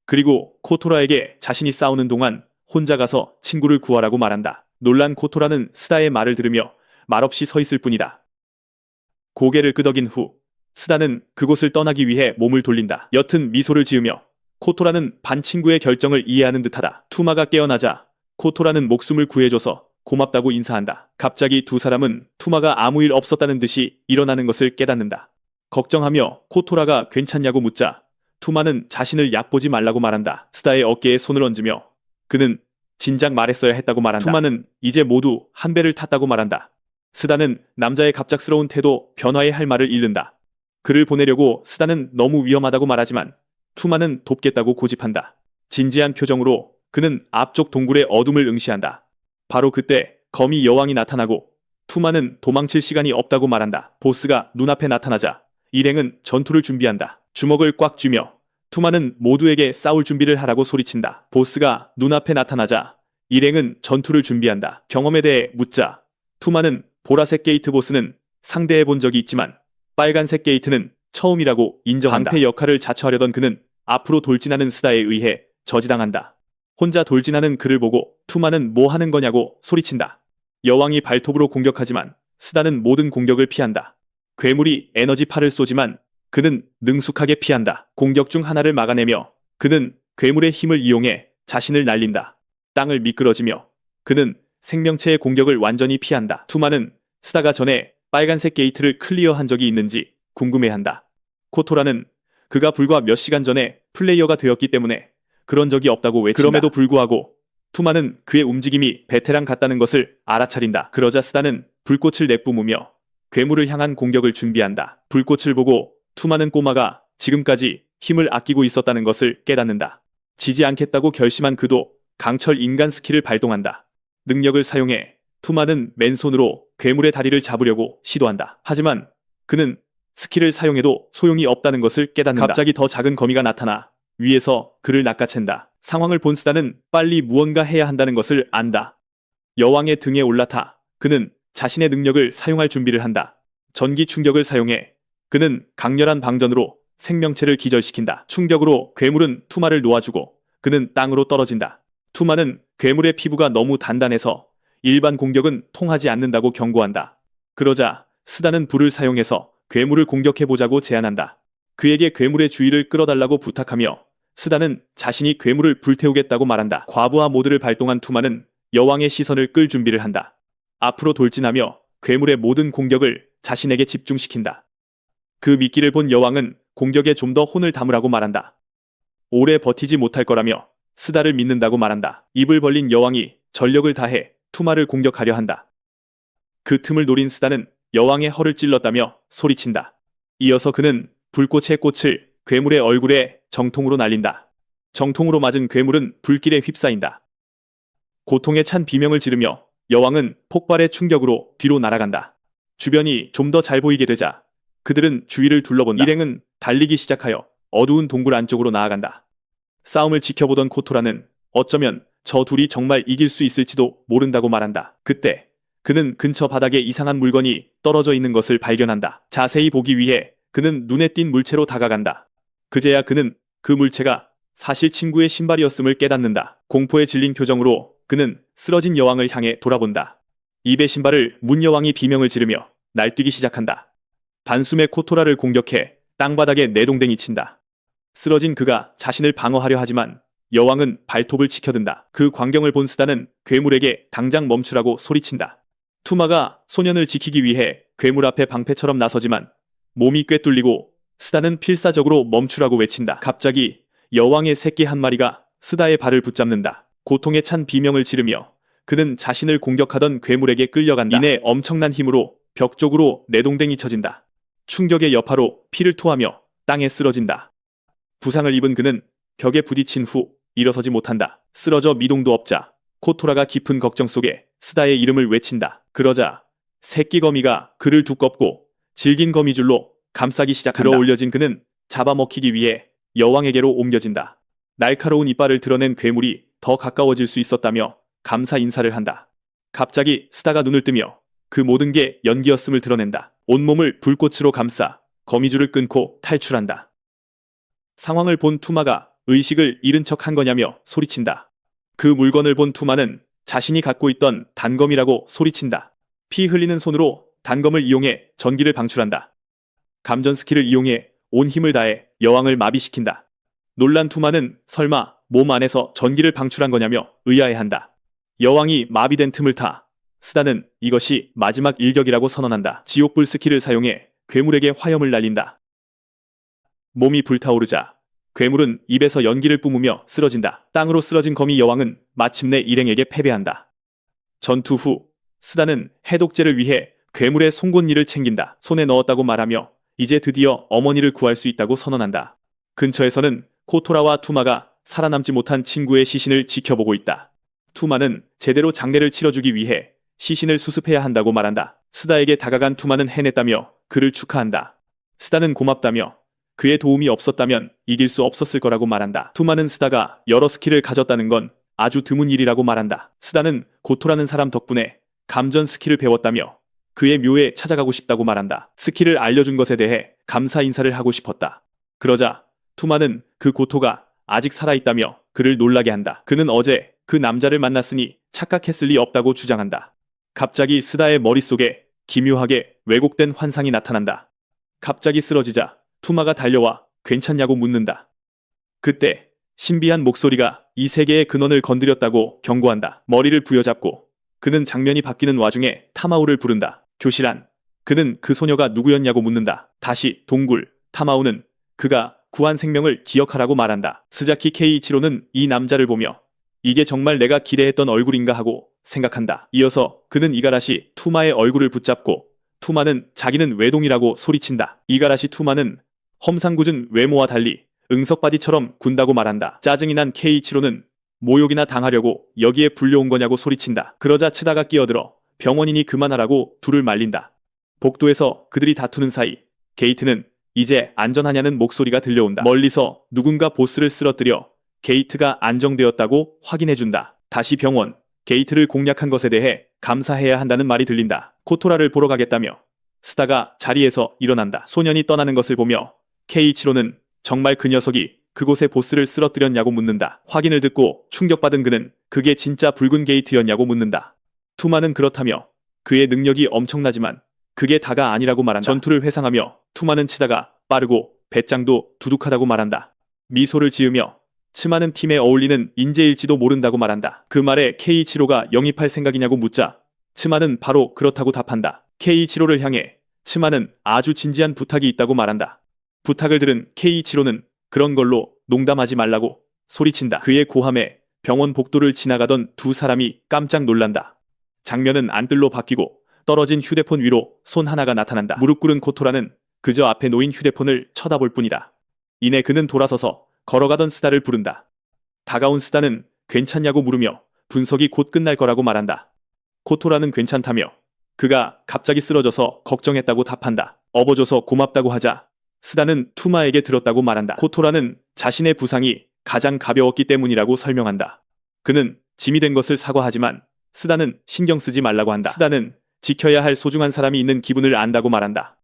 그리고 코토라에게 자신이 싸우는 동안 혼자 가서 친구를 구하라고 말한다. 놀란 코토라는 스다의 말을 들으며 말없이 서 있을 뿐이다. 고개를 끄덕인 후 스다는 그곳을 떠나기 위해 몸을 돌린다. 옅은 미소를 지으며 코토라는 반 친구의 결정을 이해하는 듯하다. 투마가 깨어나자 코토라는 목숨을 구해줘서 고맙다고 인사한다. 갑자기 두 사람은 투마가 아무 일 없었다는 듯이 일어나는 것을 깨닫는다. 걱정하며 코토라가 괜찮냐고 묻자 투마는 자신을 얕보지 말라고 말한다. 스다의 어깨에 손을 얹으며 그는 진작 말했어야 했다고 말한다. 투마는 이제 모두 한 배를 탔다고 말한다. 스다는 남자의 갑작스러운 태도 변화에 할 말을 잃는다. 그를 보내려고 스다는 너무 위험하다고 말하지만 투마는 돕겠다고 고집한다. 진지한 표정으로 그는 앞쪽 동굴의 어둠을 응시한다. 바로 그때 거미 여왕이 나타나고 투마는 도망칠 시간이 없다고 말한다. 보스가 눈앞에 나타나자 일행은 전투를 준비한다. 주먹을 꽉 쥐며 투마는 모두에게 싸울 준비를 하라고 소리친다. 보스가 눈앞에 나타나자 일행은 전투를 준비한다. 경험에 대해 묻자 투마는 보라색 게이트 보스는 상대해 본 적이 있지만 빨간색 게이트는 처음이라고 인정한다. 방패 역할을 자처하려던 그는 앞으로 돌진하는 스다에 의해 저지당한다. 혼자 돌진하는 그를 보고 투마는 뭐 하는 거냐고 소리친다. 여왕이 발톱으로 공격하지만 스다는 모든 공격을 피한다. 괴물이 에너지 팔을 쏘지만 그는 능숙하게 피한다. 공격 중 하나를 막아내며 그는 괴물의 힘을 이용해 자신을 날린다. 땅을 미끄러지며 그는 생명체의 공격을 완전히 피한다. 투마는 스다가 전에 빨간색 게이트를 클리어한 적이 있는지 궁금해한다. 코토라는 그가 불과 몇 시간 전에 플레이어가 되었기 때문에 그런 적이 없다고 외친다. 그럼에도 불구하고 투마는 그의 움직임이 베테랑 같다는 것을 알아차린다. 그러자 스다는 불꽃을 내뿜으며 괴물을 향한 공격을 준비한다. 불꽃을 보고 투마는 꼬마가 지금까지 힘을 아끼고 있었다는 것을 깨닫는다. 지지 않겠다고 결심한 그도 강철 인간 스킬을 발동한다. 능력을 사용해 투마는 맨손으로 괴물의 다리를 잡으려고 시도한다. 하지만 그는 스킬을 사용해도 소용이 없다는 것을 깨닫는다. 갑자기 더 작은 거미가 나타나 위에서 그를 낚아챈다. 상황을 본 스다는 빨리 무언가 해야 한다는 것을 안다. 여왕의 등에 올라타 그는 자신의 능력을 사용할 준비를 한다. 전기 충격을 사용해 그는 강렬한 방전으로 생명체를 기절시킨다. 충격으로 괴물은 투마를 놓아주고 그는 땅으로 떨어진다. 투마는 괴물의 피부가 너무 단단해서 일반 공격은 통하지 않는다고 경고한다. 그러자 스다는 불을 사용해서 괴물을 공격해보자고 제안한다. 그에게 괴물의 주의를 끌어달라고 부탁하며 스다는 자신이 괴물을 불태우겠다고 말한다. 과부하 모드를 발동한 투마는 여왕의 시선을 끌 준비를 한다. 앞으로 돌진하며 괴물의 모든 공격을 자신에게 집중시킨다. 그 미끼를 본 여왕은 공격에 좀 더 혼을 담으라고 말한다. 오래 버티지 못할 거라며 스다를 믿는다고 말한다. 입을 벌린 여왕이 전력을 다해 투마를 공격하려 한다. 그 틈을 노린 스다는 여왕의 허를 찔렀다며 소리친다. 이어서 그는 불꽃의 꽃을 괴물의 얼굴에 정통으로 날린다. 정통으로 맞은 괴물은 불길에 휩싸인다. 고통에 찬 비명을 지르며 여왕은 폭발의 충격으로 뒤로 날아간다. 주변이 좀 더 잘 보이게 되자 그들은 주위를 둘러본다. 일행은 달리기 시작하여 어두운 동굴 안쪽으로 나아간다. 싸움을 지켜보던 코토라는 어쩌면 저 둘이 정말 이길 수 있을지도 모른다고 말한다. 그때 그는 근처 바닥에 이상한 물건이 떨어져 있는 것을 발견한다. 자세히 보기 위해 그는 눈에 띈 물체로 다가간다. 그제야 그는 그 물체가 사실 친구의 신발이었음을 깨닫는다. 공포에 질린 표정으로 그는 쓰러진 여왕을 향해 돌아본다. 입에 신발을 문 여왕이 비명을 지르며 날뛰기 시작한다. 단숨에 코토라를 공격해 땅바닥에 내동댕이 친다. 쓰러진 그가 자신을 방어하려 하지만 여왕은 발톱을 치켜든다. 그 광경을 본 스다는 괴물에게 당장 멈추라고 소리친다. 투마가 소년을 지키기 위해 괴물 앞에 방패처럼 나서지만 몸이 꿰뚫리고 스다는 필사적으로 멈추라고 외친다. 갑자기 여왕의 새끼 한 마리가 스다의 발을 붙잡는다. 고통에 찬 비명을 지르며 그는 자신을 공격하던 괴물에게 끌려간다. 이내 엄청난 힘으로 벽 쪽으로 내동댕이 쳐진다. 충격의 여파로 피를 토하며 땅에 쓰러진다. 부상을 입은 그는 벽에 부딪힌 후 일어서지 못한다. 쓰러져 미동도 없자 코토라가 깊은 걱정 속에 스다의 이름을 외친다. 그러자 새끼 거미가 그를 두껍고 질긴 거미줄로 감싸기 시작한다. 들어올려진 그는 잡아먹히기 위해 여왕에게로 옮겨진다. 날카로운 이빨을 드러낸 괴물이 더 가까워질 수 있었다며 감사 인사를 한다. 갑자기 스다가 눈을 뜨며 그 모든 게 연기였음을 드러낸다. 온몸을 불꽃으로 감싸 거미줄을 끊고 탈출한다. 상황을 본 투마가 의식을 잃은 척 한 거냐며 소리친다. 그 물건을 본 투마는 자신이 갖고 있던 단검이라고 소리친다. 피 흘리는 손으로 단검을 이용해 전기를 방출한다. 감전 스킬을 이용해 온 힘을 다해 여왕을 마비시킨다. 놀란 투마는 설마 몸 안에서 전기를 방출한 거냐며 의아해한다. 여왕이 마비된 틈을 타 스다는 이것이 마지막 일격이라고 선언한다. 지옥불 스킬을 사용해 괴물에게 화염을 날린다. 몸이 불타오르자 괴물은 입에서 연기를 뿜으며 쓰러진다. 땅으로 쓰러진 거미 여왕은 마침내 일행에게 패배한다. 전투 후 스다는 해독제를 위해 괴물의 송곳니를 챙긴다. 손에 넣었다고 말하며 이제 드디어 어머니를 구할 수 있다고 선언한다. 근처에서는 코토라와 투마가 살아남지 못한 친구의 시신을 지켜보고 있다. 투마는 제대로 장례를 치러주기 위해 시신을 수습해야 한다고 말한다. 스다에게 다가간 투마는 해냈다며 그를 축하한다. 스다는 고맙다며 그의 도움이 없었다면 이길 수 없었을 거라고 말한다. 투마는 스다가 여러 스킬을 가졌다는 건 아주 드문 일이라고 말한다. 스다는 고토라는 사람 덕분에 감전 스킬을 배웠다며 그의 묘에 찾아가고 싶다고 말한다. 스킬을 알려준 것에 대해 감사 인사를 하고 싶었다. 그러자 투마는 그 고토가 아직 살아있다며 그를 놀라게 한다. 그는 어제 그 남자를 만났으니 착각했을 리 없다고 주장한다. 갑자기 스다의 머릿속에 기묘하게 왜곡된 환상이 나타난다. 갑자기 쓰러지자 투마가 달려와 괜찮냐고 묻는다. 그때 신비한 목소리가 이 세계의 근원을 건드렸다고 경고한다. 머리를 부여잡고 그는 장면이 바뀌는 와중에 타마우를 부른다. 교실안. 그는 그 소녀가 누구였냐고 묻는다. 다시 동굴. 타마우는 그가 구한 생명을 기억하라고 말한다. 스자키 케이이치로는 이 남자를 보며 이게 정말 내가 기대했던 얼굴인가 하고 생각한다. 이어서 그는 이가라시 투마의 얼굴을 붙잡고 투마는 자기는 외동이라고 소리친다. 이가라시 투마는 험상궂은 외모와 달리 응석바디처럼 군다고 말한다. 짜증이 난 케이이치로는 모욕이나 당하려고 여기에 불려온 거냐고 소리친다. 그러자 치다가 끼어들어 병원이니 그만하라고 둘을 말린다. 복도에서 그들이 다투는 사이 게이트는 이제 안전하냐는 목소리가 들려온다. 멀리서 누군가 보스를 쓰러뜨려 게이트가 안정되었다고 확인해준다. 다시 병원. 게이트를 공략한 것에 대해 감사해야 한다는 말이 들린다. 코토라를 보러 가겠다며 스다가 자리에서 일어난다. 소년이 떠나는 것을 보며 케이치로는 정말 그 녀석이 그곳에 보스를 쓰러뜨렸냐고 묻는다. 확인을 듣고 충격받은 그는 그게 진짜 붉은 게이트였냐고 묻는다. 투마는 그렇다며 그의 능력이 엄청나지만 그게 다가 아니라고 말한다. 전투를 회상하며 투마는 치다가 빠르고 배짱도 두둑하다고 말한다. 미소를 지으며 치마는 팀에 어울리는 인재일지도 모른다고 말한다. 그 말에 케이치로가 영입할 생각이냐고 묻자 치마는 바로 그렇다고 답한다. 케이치로를 향해 치마는 아주 진지한 부탁이 있다고 말한다. 부탁을 들은 케이치로는 그런 걸로 농담하지 말라고 소리친다. 그의 고함에 병원 복도를 지나가던 두 사람이 깜짝 놀란다. 장면은 안뜰로 바뀌고 떨어진 휴대폰 위로 손 하나가 나타난다. 무릎 꿇은 코토라는 그저 앞에 놓인 휴대폰을 쳐다볼 뿐이다. 이내 그는 돌아서서 걸어가던 스다를 부른다. 다가온 스다는 괜찮냐고 물으며 분석이 곧 끝날 거라고 말한다. 코토라는 괜찮다며 그가 갑자기 쓰러져서 걱정했다고 답한다. 업어줘서 고맙다고 하자 스다는 투마에게 들었다고 말한다. 코토라는 자신의 부상이 가장 가벼웠기 때문이라고 설명한다. 그는 짐이 된 것을 사과하지만 스다는 신경 쓰지 말라고 한다. 스다는 지켜야 할 소중한 사람이 있는 기분을 안다고 말한다.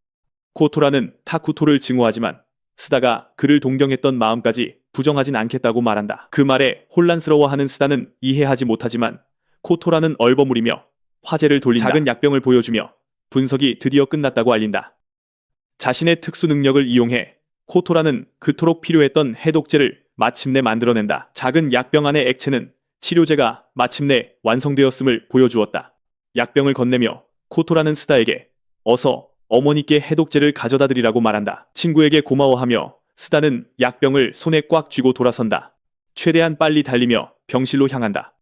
코토라는 타쿠토를 증오하지만 스다가 그를 동경했던 마음까지 부정하진 않겠다고 말한다. 그 말에 혼란스러워하는 스다는 이해하지 못하지만 코토라는 얼버무리며 화제를 돌린다. 작은 약병을 보여주며 분석이 드디어 끝났다고 알린다. 자신의 특수 능력을 이용해 코토라는 그토록 필요했던 해독제를 마침내 만들어낸다. 작은 약병 안의 액체는 치료제가 마침내 완성되었음을 보여주었다. 약병을 건네며 코토라는 스다에게 어서 어머니께 해독제를 가져다 드리라고 말한다. 친구에게 고마워하며 스다는 약병을 손에 꽉 쥐고 돌아선다. 최대한 빨리 달리며 병실로 향한다.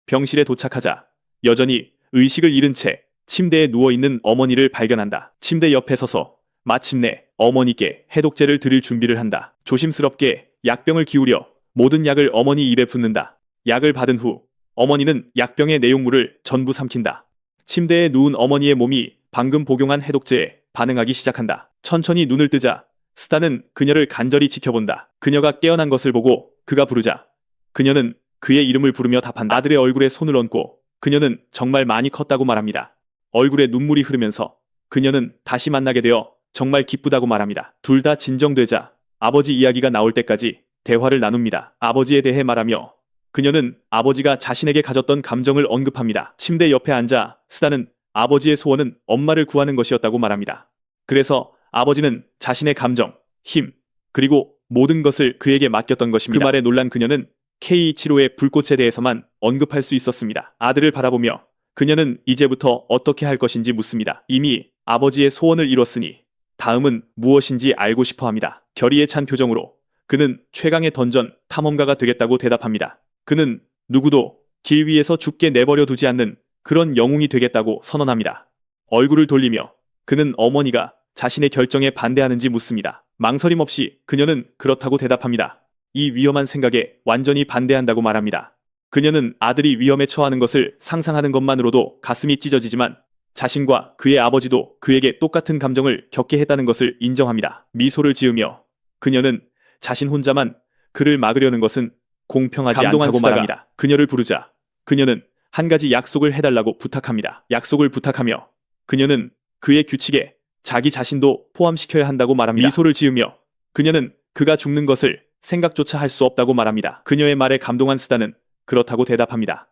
병실에 도착하자 여전히 의식을 잃은 채 침대에 누워있는 어머니를 발견한다. 침대 옆에 서서 마침내 어머니께 해독제를 드릴 준비를 한다. 조심스럽게 약병을 기울여 모든 약을 어머니 입에 붓는다. 약을 받은 후 어머니는 약병의 내용물을 전부 삼킨다. 침대에 누운 어머니의 몸이 방금 복용한 해독제에 반응하기 시작한다. 천천히 눈을 뜨자 스다는 그녀를 간절히 지켜본다. 그녀가 깨어난 것을 보고 그가 부르자 그녀는 그의 이름을 부르며 답한다. 아들의 얼굴에 손을 얹고 그녀는 정말 많이 컸다고 말합니다. 얼굴에 눈물이 흐르면서 그녀는 다시 만나게 되어 정말 기쁘다고 말합니다. 둘 다 진정되자 아버지 이야기가 나올 때까지 대화를 나눕니다. 아버지에 대해 말하며 그녀는 아버지가 자신에게 가졌던 감정을 언급합니다. 침대 옆에 앉아 스다는 아버지의 소원은 엄마를 구하는 것이었다고 말합니다. 그래서 아버지는 자신의 감정, 힘, 그리고 모든 것을 그에게 맡겼던 것입니다. 그 말에 놀란 그녀는 K-이치로의 불꽃에 대해서만 언급할 수 있었습니다. 아들을 바라보며 그녀는 이제부터 어떻게 할 것인지 묻습니다. 이미 아버지의 소원을 이뤘으니 다음은 무엇인지 알고 싶어 합니다. 결의에 찬 표정으로 그는 최강의 던전 탐험가가 되겠다고 대답합니다. 그는 누구도 길 위에서 죽게 내버려 두지 않는 그런 영웅이 되겠다고 선언합니다. 얼굴을 돌리며 그는 어머니가 자신의 결정에 반대하는지 묻습니다. 망설임 없이 그녀는 그렇다고 대답합니다. 이 위험한 생각에 완전히 반대한다고 말합니다. 그녀는 아들이 위험에 처하는 것을 상상하는 것만으로도 가슴이 찢어지지만 자신과 그의 아버지도 그에게 똑같은 감정을 겪게 했다는 것을 인정합니다. 미소를 지으며 그녀는 자신 혼자만 그를 막으려는 것은 공평하지 않다고 말합니다. 그녀를 부르자 그녀는 한 가지 약속을 해달라고 부탁합니다. 약속을 부탁하며 그녀는 그의 규칙에 자기 자신도 포함시켜야 한다고 말합니다. 미소를 지으며 그녀는 그가 죽는 것을 생각조차 할 수 없다고 말합니다. 그녀의 말에 감동한 스다는 그렇다고 대답합니다.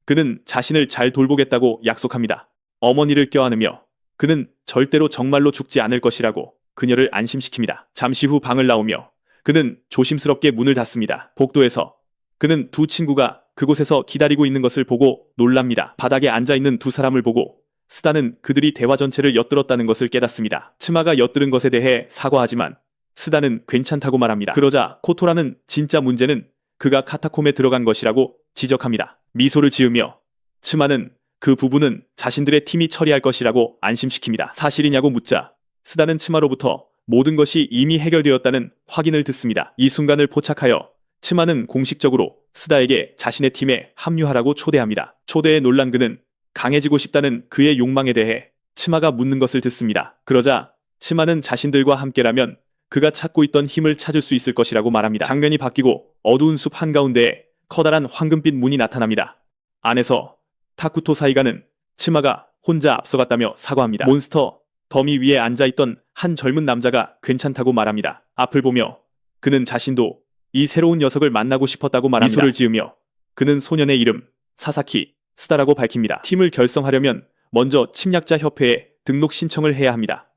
그는 자신을 잘 돌보겠다고 약속합니다. 어머니를 껴안으며 그는 절대로 정말로 죽지 않을 것이라고 그녀를 안심시킵니다. 잠시 후 방을 나오며 그는 조심스럽게 문을 닫습니다. 복도에서 그는 두 친구가 그곳에서 기다리고 있는 것을 보고 놀랍니다. 바닥에 앉아있는 두 사람을 보고 스다는 그들이 대화 전체를 엿들었다는 것을 깨닫습니다. 치마가 엿들은 것에 대해 사과하지만 스다는 괜찮다고 말합니다. 그러자 코토라는 진짜 문제는 그가 카타콤에 들어간 것이라고 지적합니다. 미소를 지으며 치마는 그 부분은 자신들의 팀이 처리할 것이라고 안심시킵니다. 사실이냐고 묻자 스다는 치마로부터 모든 것이 이미 해결되었다는 확인을 듣습니다. 이 순간을 포착하여 치마는 공식적으로 스다에게 자신의 팀에 합류하라고 초대합니다. 초대에 놀란 그는 강해지고 싶다는 그의 욕망에 대해 치마가 묻는 것을 듣습니다. 그러자 치마는 자신들과 함께라면 그가 찾고 있던 힘을 찾을 수 있을 것이라고 말합니다. 장면이 바뀌고 어두운 숲 한가운데에 커다란 황금빛 문이 나타납니다. 안에서 타쿠토 사이가는 치마가 혼자 앞서갔다며 사과합니다. 몬스터 더미 위에 앉아있던 한 젊은 남자가 괜찮다고 말합니다. 앞을 보며 그는 자신도 이 새로운 녀석을 만나고 싶었다고 말합니다. 미소를 지으며 그는 소년의 이름 사사키 스다라고 밝힙니다. 팀을 결성하려면 먼저 침략자 협회에 등록 신청을 해야 합니다.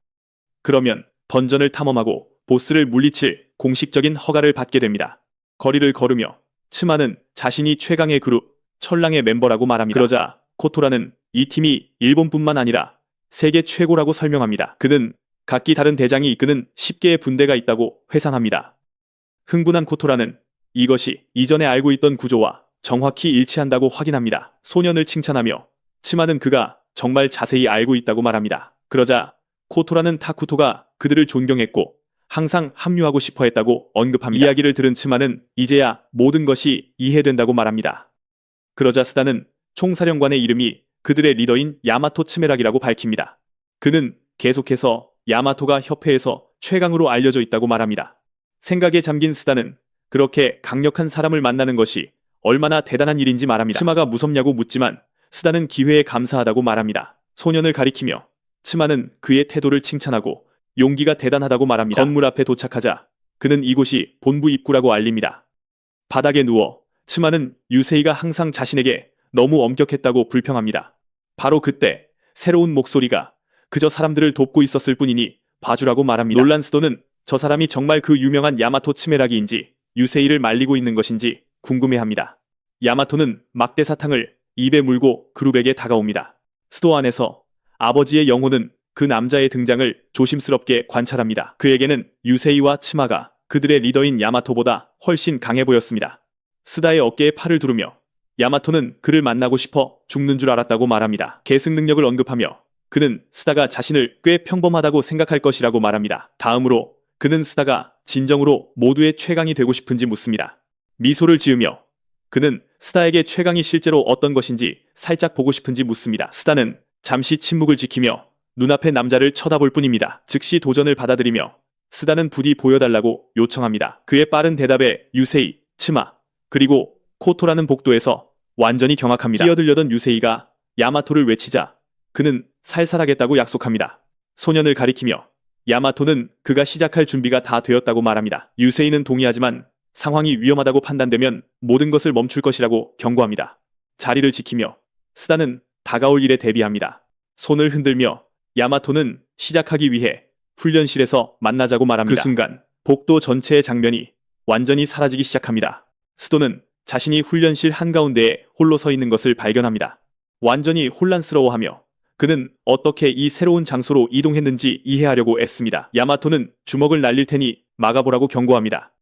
그러면 던전을 탐험하고 보스를 물리칠 공식적인 허가를 받게 됩니다. 거리를 걸으며 치마는 자신이 최강의 그룹 철랑의 멤버라고 말합니다. 그러자 코토라는 이 팀이 일본뿐만 아니라 세계 최고라고 설명합니다. 그는 각기 다른 대장이 이끄는 10개의 분대가 있다고 회상합니다. 흥분한 코토라는 이것이 이전에 알고 있던 구조와 정확히 일치한다고 확인합니다. 소년을 칭찬하며 치마는 그가 정말 자세히 알고 있다고 말합니다. 그러자 코토라는 타쿠토가 그들을 존경했고 항상 합류하고 싶어 했다고 언급합니다. 이야기를 들은 치마는 이제야 모든 것이 이해된다고 말합니다. 그러자 스다는 총사령관의 이름이 그들의 리더인 야마토 츠메락이라고 밝힙니다. 그는 계속해서 야마토가 협회에서 최강으로 알려져 있다고 말합니다. 생각에 잠긴 스다는 그렇게 강력한 사람을 만나는 것이 얼마나 대단한 일인지 말합니다. 치마가 무섭냐고 묻지만 스다는 기회에 감사하다고 말합니다. 소년을 가리키며 치마는 그의 태도를 칭찬하고 용기가 대단하다고 말합니다. 건물 앞에 도착하자 그는 이곳이 본부 입구라고 알립니다. 바닥에 누워 치마는 유세이가 항상 자신에게 너무 엄격했다고 불평합니다. 바로 그때 새로운 목소리가 그저 사람들을 돕고 있었을 뿐이니 봐주라고 말합니다. 놀란 스도는 저 사람이 정말 그 유명한 야마토 츠메라기인지 유세이를 말리고 있는 것인지 궁금해합니다. 야마토는 막대 사탕을 입에 물고 그룹에게 다가옵니다. 스도 안에서 아버지의 영혼은 그 남자의 등장을 조심스럽게 관찰합니다. 그에게는 유세이와 치마가 그들의 리더인 야마토보다 훨씬 강해 보였습니다. 스다의 어깨에 팔을 두르며 야마토는 그를 만나고 싶어 죽는 줄 알았다고 말합니다. 계승 능력을 언급하며 그는 스다가 자신을 꽤 평범하다고 생각할 것이라고 말합니다. 다음으로 그는 스다가 진정으로 모두의 최강이 되고 싶은지 묻습니다. 미소를 지으며 그는 스다에게 최강이 실제로 어떤 것인지 살짝 보고 싶은지 묻습니다. 스다는 잠시 침묵을 지키며 눈앞의 남자를 쳐다볼 뿐입니다. 즉시 도전을 받아들이며 스다는 부디 보여달라고 요청합니다. 그의 빠른 대답에 유세이, 치마, 그리고 코토라는 복도에서 완전히 경악합니다. 뛰어들려던 유세이가 야마토를 외치자 그는 살살하겠다고 약속합니다. 소년을 가리키며 야마토는 그가 시작할 준비가 다 되었다고 말합니다. 유세이는 동의하지만 상황이 위험하다고 판단되면 모든 것을 멈출 것이라고 경고합니다. 자리를 지키며 스다는 다가올 일에 대비합니다. 손을 흔들며 야마토는 시작하기 위해 훈련실에서 만나자고 말합니다. 그 순간 복도 전체의 장면이 완전히 사라지기 시작합니다. 스도는 자신이 훈련실 한가운데에 홀로 서 있는 것을 발견합니다. 완전히 혼란스러워하며 그는 어떻게 이 새로운 장소로 이동했는지 이해하려고 애씁니다. 야마토는 주먹을 날릴 테니 막아보라고 경고합니다.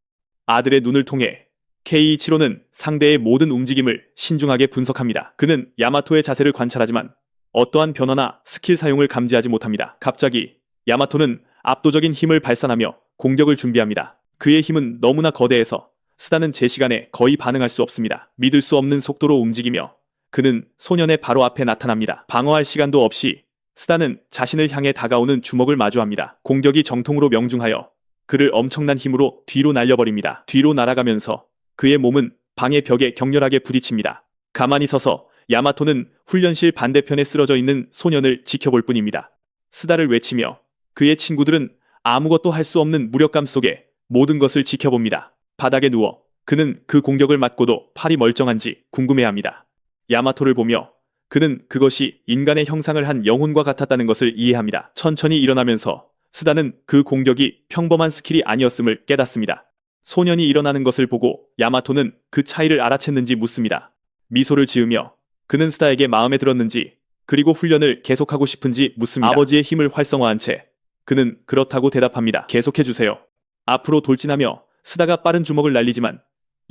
아들의 눈을 통해 케이이치로는 상대의 모든 움직임을 신중하게 분석합니다. 그는 야마토의 자세를 관찰하지만 어떠한 변화나 스킬 사용을 감지하지 못합니다. 갑자기 야마토는 압도적인 힘을 발산하며 공격을 준비합니다. 그의 힘은 너무나 거대해서 스다는 제 시간에 거의 반응할 수 없습니다. 믿을 수 없는 속도로 움직이며 그는 소년의 바로 앞에 나타납니다. 방어할 시간도 없이 스다는 자신을 향해 다가오는 주먹을 마주합니다. 공격이 정통으로 명중하여 그를 엄청난 힘으로 뒤로 날려버립니다. 뒤로 날아가면서 그의 몸은 방의 벽에 격렬하게 부딪힙니다. 가만히 서서 야마토는 훈련실 반대편에 쓰러져 있는 소년을 지켜볼 뿐입니다. 스다를 외치며 그의 친구들은 아무것도 할 수 없는 무력감 속에 모든 것을 지켜봅니다. 바닥에 누워 그는 그 공격을 맞고도 팔이 멀쩡한지 궁금해합니다. 야마토를 보며 그는 그것이 인간의 형상을 한 영혼과 같았다는 것을 이해합니다. 천천히 일어나면서 스다는 그 공격이 평범한 스킬이 아니었음을 깨닫습니다. 소년이 일어나는 것을 보고 야마토는 그 차이를 알아챘는지 묻습니다. 미소를 지으며 그는 스다에게 마음에 들었는지 그리고 훈련을 계속하고 싶은지 묻습니다. 아버지의 힘을 활성화한 채 그는 그렇다고 대답합니다. 계속해주세요. 앞으로 돌진하며 스다가 빠른 주먹을 날리지만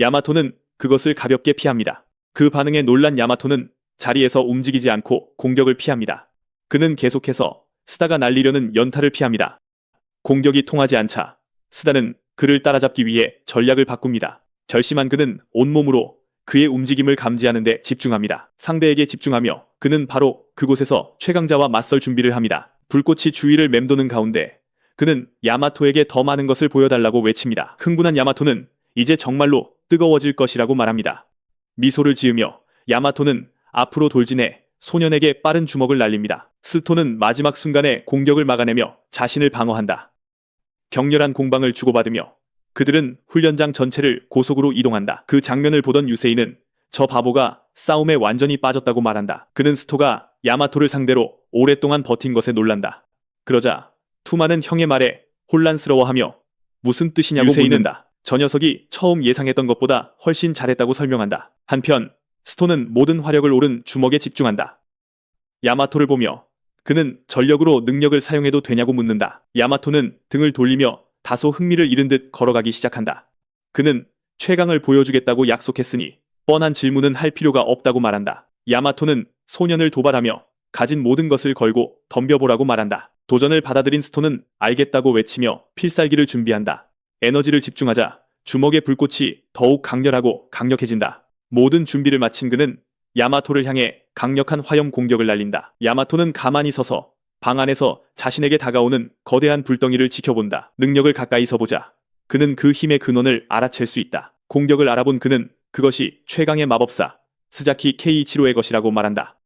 야마토는 그것을 가볍게 피합니다. 그 반응에 놀란 야마토는 자리에서 움직이지 않고 공격을 피합니다. 그는 계속해서 스다가 날리려는 연타를 피합니다. 공격이 통하지 않자 스다는 그를 따라잡기 위해 전략을 바꿉니다. 결심한 그는 온몸으로 그의 움직임을 감지하는 데 집중합니다. 상대에게 집중하며 그는 바로 그곳에서 최강자와 맞설 준비를 합니다. 불꽃이 주위를 맴도는 가운데 그는 야마토에게 더 많은 것을 보여달라고 외칩니다. 흥분한 야마토는 이제 정말로 뜨거워질 것이라고 말합니다. 미소를 지으며 야마토는 앞으로 돌진해 소년에게 빠른 주먹을 날립니다. 스토는 마지막 순간에 공격을 막아내며 자신을 방어한다. 격렬한 공방을 주고받으며 그들은 훈련장 전체를 고속으로 이동한다. 그 장면을 보던 유세이는 저 바보가 싸움에 완전히 빠졌다고 말한다. 그는 스토가 야마토를 상대로 오랫동안 버틴 것에 놀란다. 그러자 투마는 형의 말에 혼란스러워하며 무슨 뜻이냐고 묻는다. 저 녀석이 처음 예상했던 것보다 훨씬 잘했다고 설명한다. 한편 스토는 모든 화력을 오른 주먹에 집중한다. 야마토를 보며 그는 전력으로 능력을 사용해도 되냐고 묻는다. 야마토는 등을 돌리며 다소 흥미를 잃은 듯 걸어가기 시작한다. 그는 최강을 보여주겠다고 약속했으니 뻔한 질문은 할 필요가 없다고 말한다. 야마토는 소년을 도발하며 가진 모든 것을 걸고 덤벼보라고 말한다. 도전을 받아들인 스토는 알겠다고 외치며 필살기를 준비한다. 에너지를 집중하자 주먹의 불꽃이 더욱 강렬하고 강력해진다. 모든 준비를 마친 그는 야마토를 향해 강력한 화염 공격을 날린다. 야마토는 가만히 서서 방 안에서 자신에게 다가오는 거대한 불덩이를 지켜본다. 능력을 가까이서 보자 그는 그 힘의 근원을 알아챌 수 있다. 공격을 알아본 그는 그것이 최강의 마법사 스자키 케이이치로의 것이라고 말한다.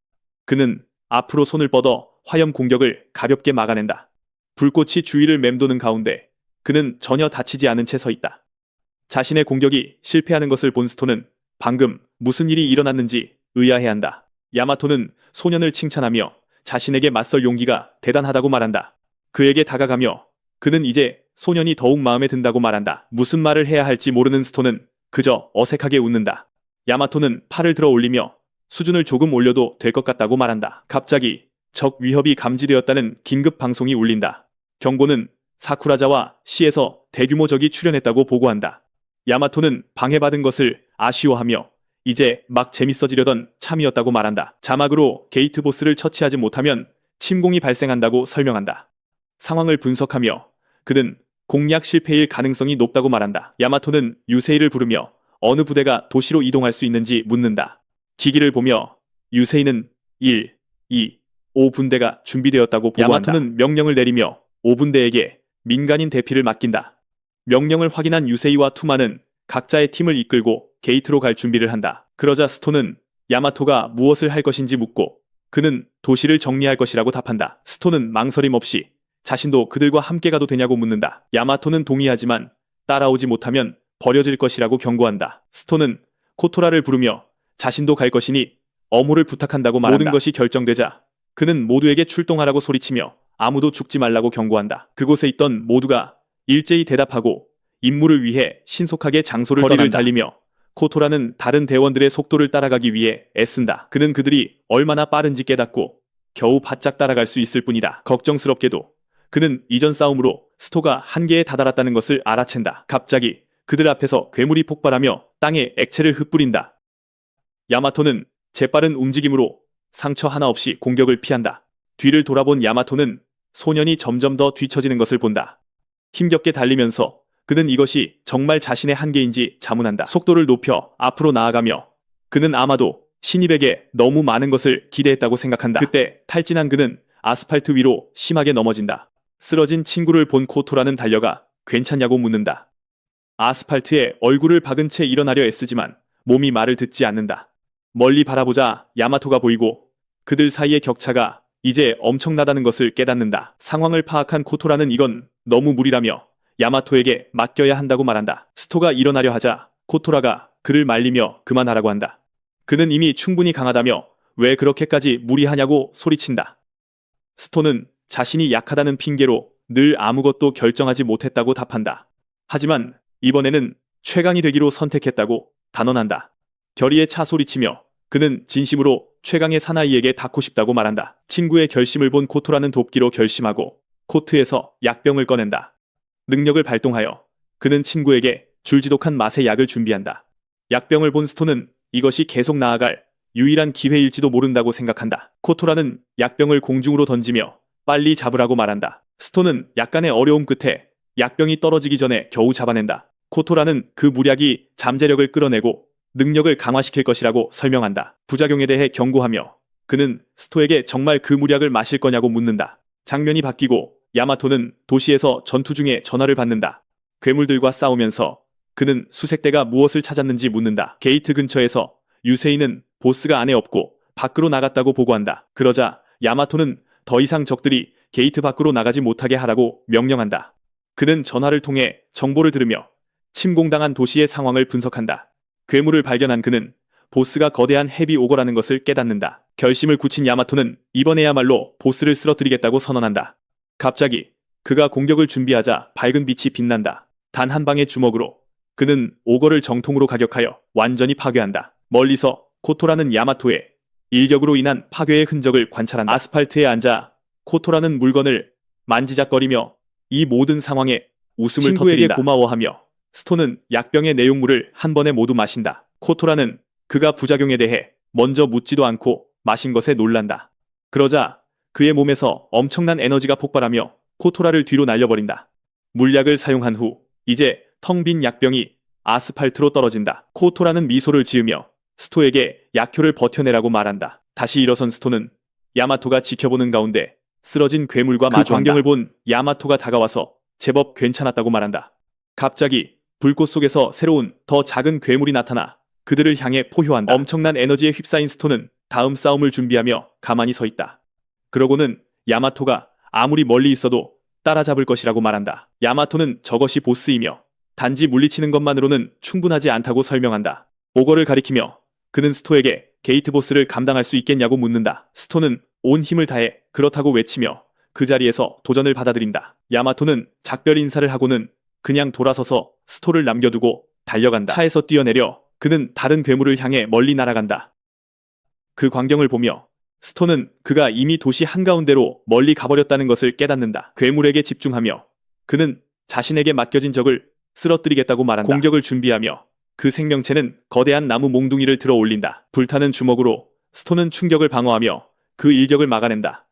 그는 앞으로 손을 뻗어 화염 공격을 가볍게 막아낸다. 불꽃이 주위를 맴도는 가운데 그는 전혀 다치지 않은 채 서 있다. 자신의 공격이 실패하는 것을 본 스토는 방금 무슨 일이 일어났는지 의아해한다. 야마토는 소년을 칭찬하며 자신에게 맞설 용기가 대단하다고 말한다. 그에게 다가가며 그는 이제 소년이 더욱 마음에 든다고 말한다. 무슨 말을 해야 할지 모르는 스토는 그저 어색하게 웃는다. 야마토는 팔을 들어 올리며 수준을 조금 올려도 될 것 같다고 말한다. 갑자기 적 위협이 감지되었다는 긴급 방송이 울린다. 경고는 사쿠라자와 시에서 대규모 적이 출현했다고 보고한다. 야마토는 방해받은 것을 아쉬워하며 이제 막 재밌어지려던 참이었다고 말한다. 자막으로 게이트 보스를 처치하지 못하면 침공이 발생한다고 설명한다. 상황을 분석하며 그는 공략 실패일 가능성이 높다고 말한다. 야마토는 유세이를 부르며 어느 부대가 도시로 이동할 수 있는지 묻는다. 기기를 보며 유세이는 1, 2, 5분대가 준비되었다고 보고한다. 야마토는 명령을 내리며 5분대에게 민간인 대피를 맡긴다. 명령을 확인한 유세이와 투마는 각자의 팀을 이끌고 게이트로 갈 준비를 한다. 그러자 스톤은 야마토가 무엇을 할 것인지 묻고 그는 도시를 정리할 것이라고 답한다. 스톤은 망설임 없이 자신도 그들과 함께 가도 되냐고 묻는다. 야마토는 동의하지만 따라오지 못하면 버려질 것이라고 경고한다. 스톤은 코토라를 부르며 자신도 갈 것이니 어무를 부탁한다고 말한다. 모든 것이 결정되자 그는 모두에게 출동하라고 소리치며 아무도 죽지 말라고 경고한다. 그곳에 있던 모두가 일제히 대답하고 임무를 위해 신속하게 장소를 거리를 달리며 코토라는 다른 대원들의 속도를 따라가기 위해 애쓴다. 그는 그들이 얼마나 빠른지 깨닫고 겨우 바짝 따라갈 수 있을 뿐이다. 걱정스럽게도 그는 이전 싸움으로 스토가 한계에 다다랐다는 것을 알아챈다. 갑자기 그들 앞에서 괴물이 폭발하며 땅에 액체를 흩뿌린다. 야마토는 재빠른 움직임으로 상처 하나 없이 공격을 피한다. 뒤를 돌아본 야마토는 소년이 점점 더 뒤처지는 것을 본다. 힘겹게 달리면서 그는 이것이 정말 자신의 한계인지 자문한다. 속도를 높여 앞으로 나아가며 그는 아마도 신입에게 너무 많은 것을 기대했다고 생각한다. 그때 탈진한 그는 아스팔트 위로 심하게 넘어진다. 쓰러진 친구를 본 코토라는 달려가 괜찮냐고 묻는다. 아스팔트에 얼굴을 박은 채 일어나려 애쓰지만 몸이 말을 듣지 않는다. 멀리 바라보자 야마토가 보이고 그들 사이의 격차가 이제 엄청나다는 것을 깨닫는다. 상황을 파악한 코토라는 이건 너무 무리라며 야마토에게 맡겨야 한다고 말한다. 스토가 일어나려 하자 코토라가 그를 말리며 그만하라고 한다. 그는 이미 충분히 강하다며 왜 그렇게까지 무리하냐고 소리친다. 스토는 자신이 약하다는 핑계로 늘 아무것도 결정하지 못했다고 답한다. 하지만 이번에는 최강이 되기로 선택했다고 단언한다. 결의에 차 소리치며 그는 진심으로 최강의 사나이에게 닿고 싶다고 말한다. 친구의 결심을 본 코토라는 돕기로 결심하고 코트에서 약병을 꺼낸다. 능력을 발동하여 그는 친구에게 줄지독한 맛의 약을 준비한다. 약병을 본 스톤은 이것이 계속 나아갈 유일한 기회일지도 모른다고 생각한다. 코토라는 약병을 공중으로 던지며 빨리 잡으라고 말한다. 스톤은 약간의 어려움 끝에 약병이 떨어지기 전에 겨우 잡아낸다. 코토라는 그 무략이 잠재력을 끌어내고 능력을 강화시킬 것이라고 설명한다. 부작용에 대해 경고하며 그는 스토에게 정말 그 무략을 마실 거냐고 묻는다. 장면이 바뀌고 야마토는 도시에서 전투 중에 전화를 받는다. 괴물들과 싸우면서 그는 수색대가 무엇을 찾았는지 묻는다. 게이트 근처에서 유세이는 보스가 안에 없고 밖으로 나갔다고 보고한다. 그러자 야마토는 더 이상 적들이 게이트 밖으로 나가지 못하게 하라고 명령한다. 그는 전화를 통해 정보를 들으며 침공당한 도시의 상황을 분석한다. 괴물을 발견한 그는 보스가 거대한 헤비 오거라는 것을 깨닫는다. 결심을 굳힌 야마토는 이번에야말로 보스를 쓰러뜨리겠다고 선언한다. 갑자기 그가 공격을 준비하자 밝은 빛이 빛난다. 단 한 방의 주먹으로 그는 오거를 정통으로 가격하여 완전히 파괴한다. 멀리서 코토라는 야마토의 일격으로 인한 파괴의 흔적을 관찰한다. 아스팔트에 앉아 코토라는 물건을 만지작거리며 이 모든 상황에 웃음을 터뜨린다. 고마워하며 스톤은 약병의 내용물을 한 번에 모두 마신다. 코토라는 그가 부작용에 대해 먼저 묻지도 않고 마신 것에 놀란다. 그러자 그의 몸에서 엄청난 에너지가 폭발하며 코토라를 뒤로 날려버린다. 물약을 사용한 후 이제 텅 빈 약병이 아스팔트로 떨어진다. 코토라는 미소를 지으며 스토에게 약효를 버텨내라고 말한다. 다시 일어선 스토는 야마토가 지켜보는 가운데 쓰러진 괴물과 마주한다. 그 광경을 본 야마토가 다가와서 제법 괜찮았다고 말한다. 갑자기 불꽃 속에서 새로운 더 작은 괴물이 나타나 그들을 향해 포효한다. 엄청난 에너지에 휩싸인 스토는 다음 싸움을 준비하며 가만히 서 있다. 그러고는 야마토가 아무리 멀리 있어도 따라잡을 것이라고 말한다. 야마토는 저것이 보스이며 단지 물리치는 것만으로는 충분하지 않다고 설명한다. 오거를 가리키며 그는 스토에게 게이트 보스를 감당할 수 있겠냐고 묻는다. 스토는 온 힘을 다해 그렇다고 외치며 그 자리에서 도전을 받아들인다. 야마토는 작별 인사를 하고는 그냥 돌아서서 스토를 남겨두고 달려간다. 차에서 뛰어내려 그는 다른 괴물을 향해 멀리 날아간다. 그 광경을 보며 스톤은 그가 이미 도시 한가운데로 멀리 가버렸다는 것을 깨닫는다. 괴물에게 집중하며 그는 자신에게 맡겨진 적을 쓰러뜨리겠다고 말한다. 공격을 준비하며 그 생명체는 거대한 나무 몽둥이를 들어 올린다. 불타는 주먹으로 스톤은 충격을 방어하며 그 일격을 막아낸다.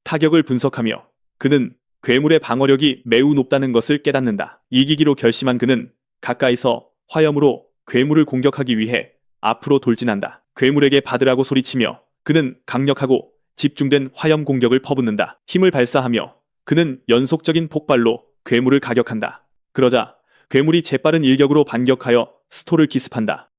타격을 분석하며 그는 괴물의 방어력이 매우 높다는 것을 깨닫는다. 이기기로 결심한 그는 가까이서 화염으로 괴물을 공격하기 위해 앞으로 돌진한다. 괴물에게 받으라고 소리치며 그는 강력하고 집중된 화염 공격을 퍼붓는다. 힘을 발사하며 그는 연속적인 폭발로 괴물을 가격한다. 그러자 괴물이 재빠른 일격으로 반격하여 스토를 기습한다.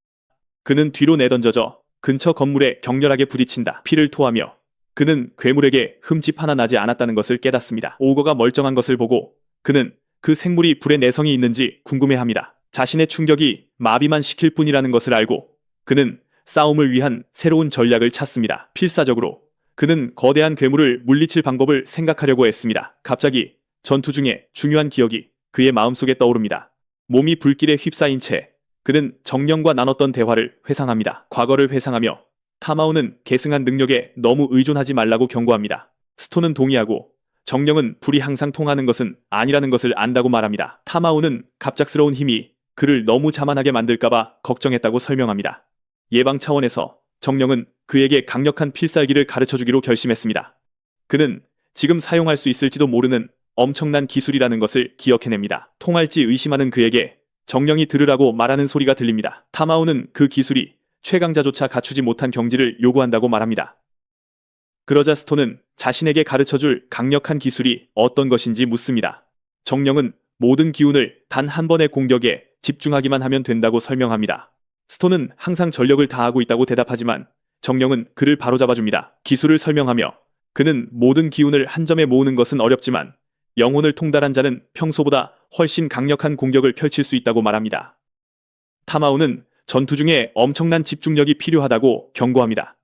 그는 뒤로 내던져져 근처 건물에 격렬하게 부딪힌다. 피를 토하며 그는 괴물에게 흠집 하나 나지 않았다는 것을 깨닫습니다. 오거가 멀쩡한 것을 보고 그는 그 생물이 불에 내성이 있는지 궁금해합니다. 자신의 충격이 마비만 시킬 뿐이라는 것을 알고 그는 싸움을 위한 새로운 전략을 찾습니다. 필사적으로 그는 거대한 괴물을 물리칠 방법을 생각하려고 했습니다. 갑자기 전투 중에 중요한 기억이 그의 마음속에 떠오릅니다. 몸이 불길에 휩싸인 채 그는 정령과 나눴던 대화를 회상합니다. 과거를 회상하며 타마오는 계승한 능력에 너무 의존하지 말라고 경고합니다. 스톤은 동의하고 정령은 불이 항상 통하는 것은 아니라는 것을 안다고 말합니다. 타마오는 갑작스러운 힘이 그를 너무 자만하게 만들까봐 걱정했다고 설명합니다. 예방 차원에서 정령은 그에게 강력한 필살기를 가르쳐주기로 결심했습니다. 그는 지금 사용할 수 있을지도 모르는 엄청난 기술이라는 것을 기억해냅니다. 통할지 의심하는 그에게 정령이 들으라고 말하는 소리가 들립니다. 타마오는 그 기술이 최강자조차 갖추지 못한 경지를 요구한다고 말합니다. 그러자 스톤은 자신에게 가르쳐줄 강력한 기술이 어떤 것인지 묻습니다. 정령은 모든 기운을 단 한 번의 공격에 집중하기만 하면 된다고 설명합니다. 스톤은 항상 전력을 다하고 있다고 대답하지만 정령은 그를 바로잡아줍니다. 기술을 설명하며 그는 모든 기운을 한 점에 모으는 것은 어렵지만 영혼을 통달한 자는 평소보다 훨씬 강력한 공격을 펼칠 수 있다고 말합니다. 타마오는 전투 중에 엄청난 집중력이 필요하다고 경고합니다.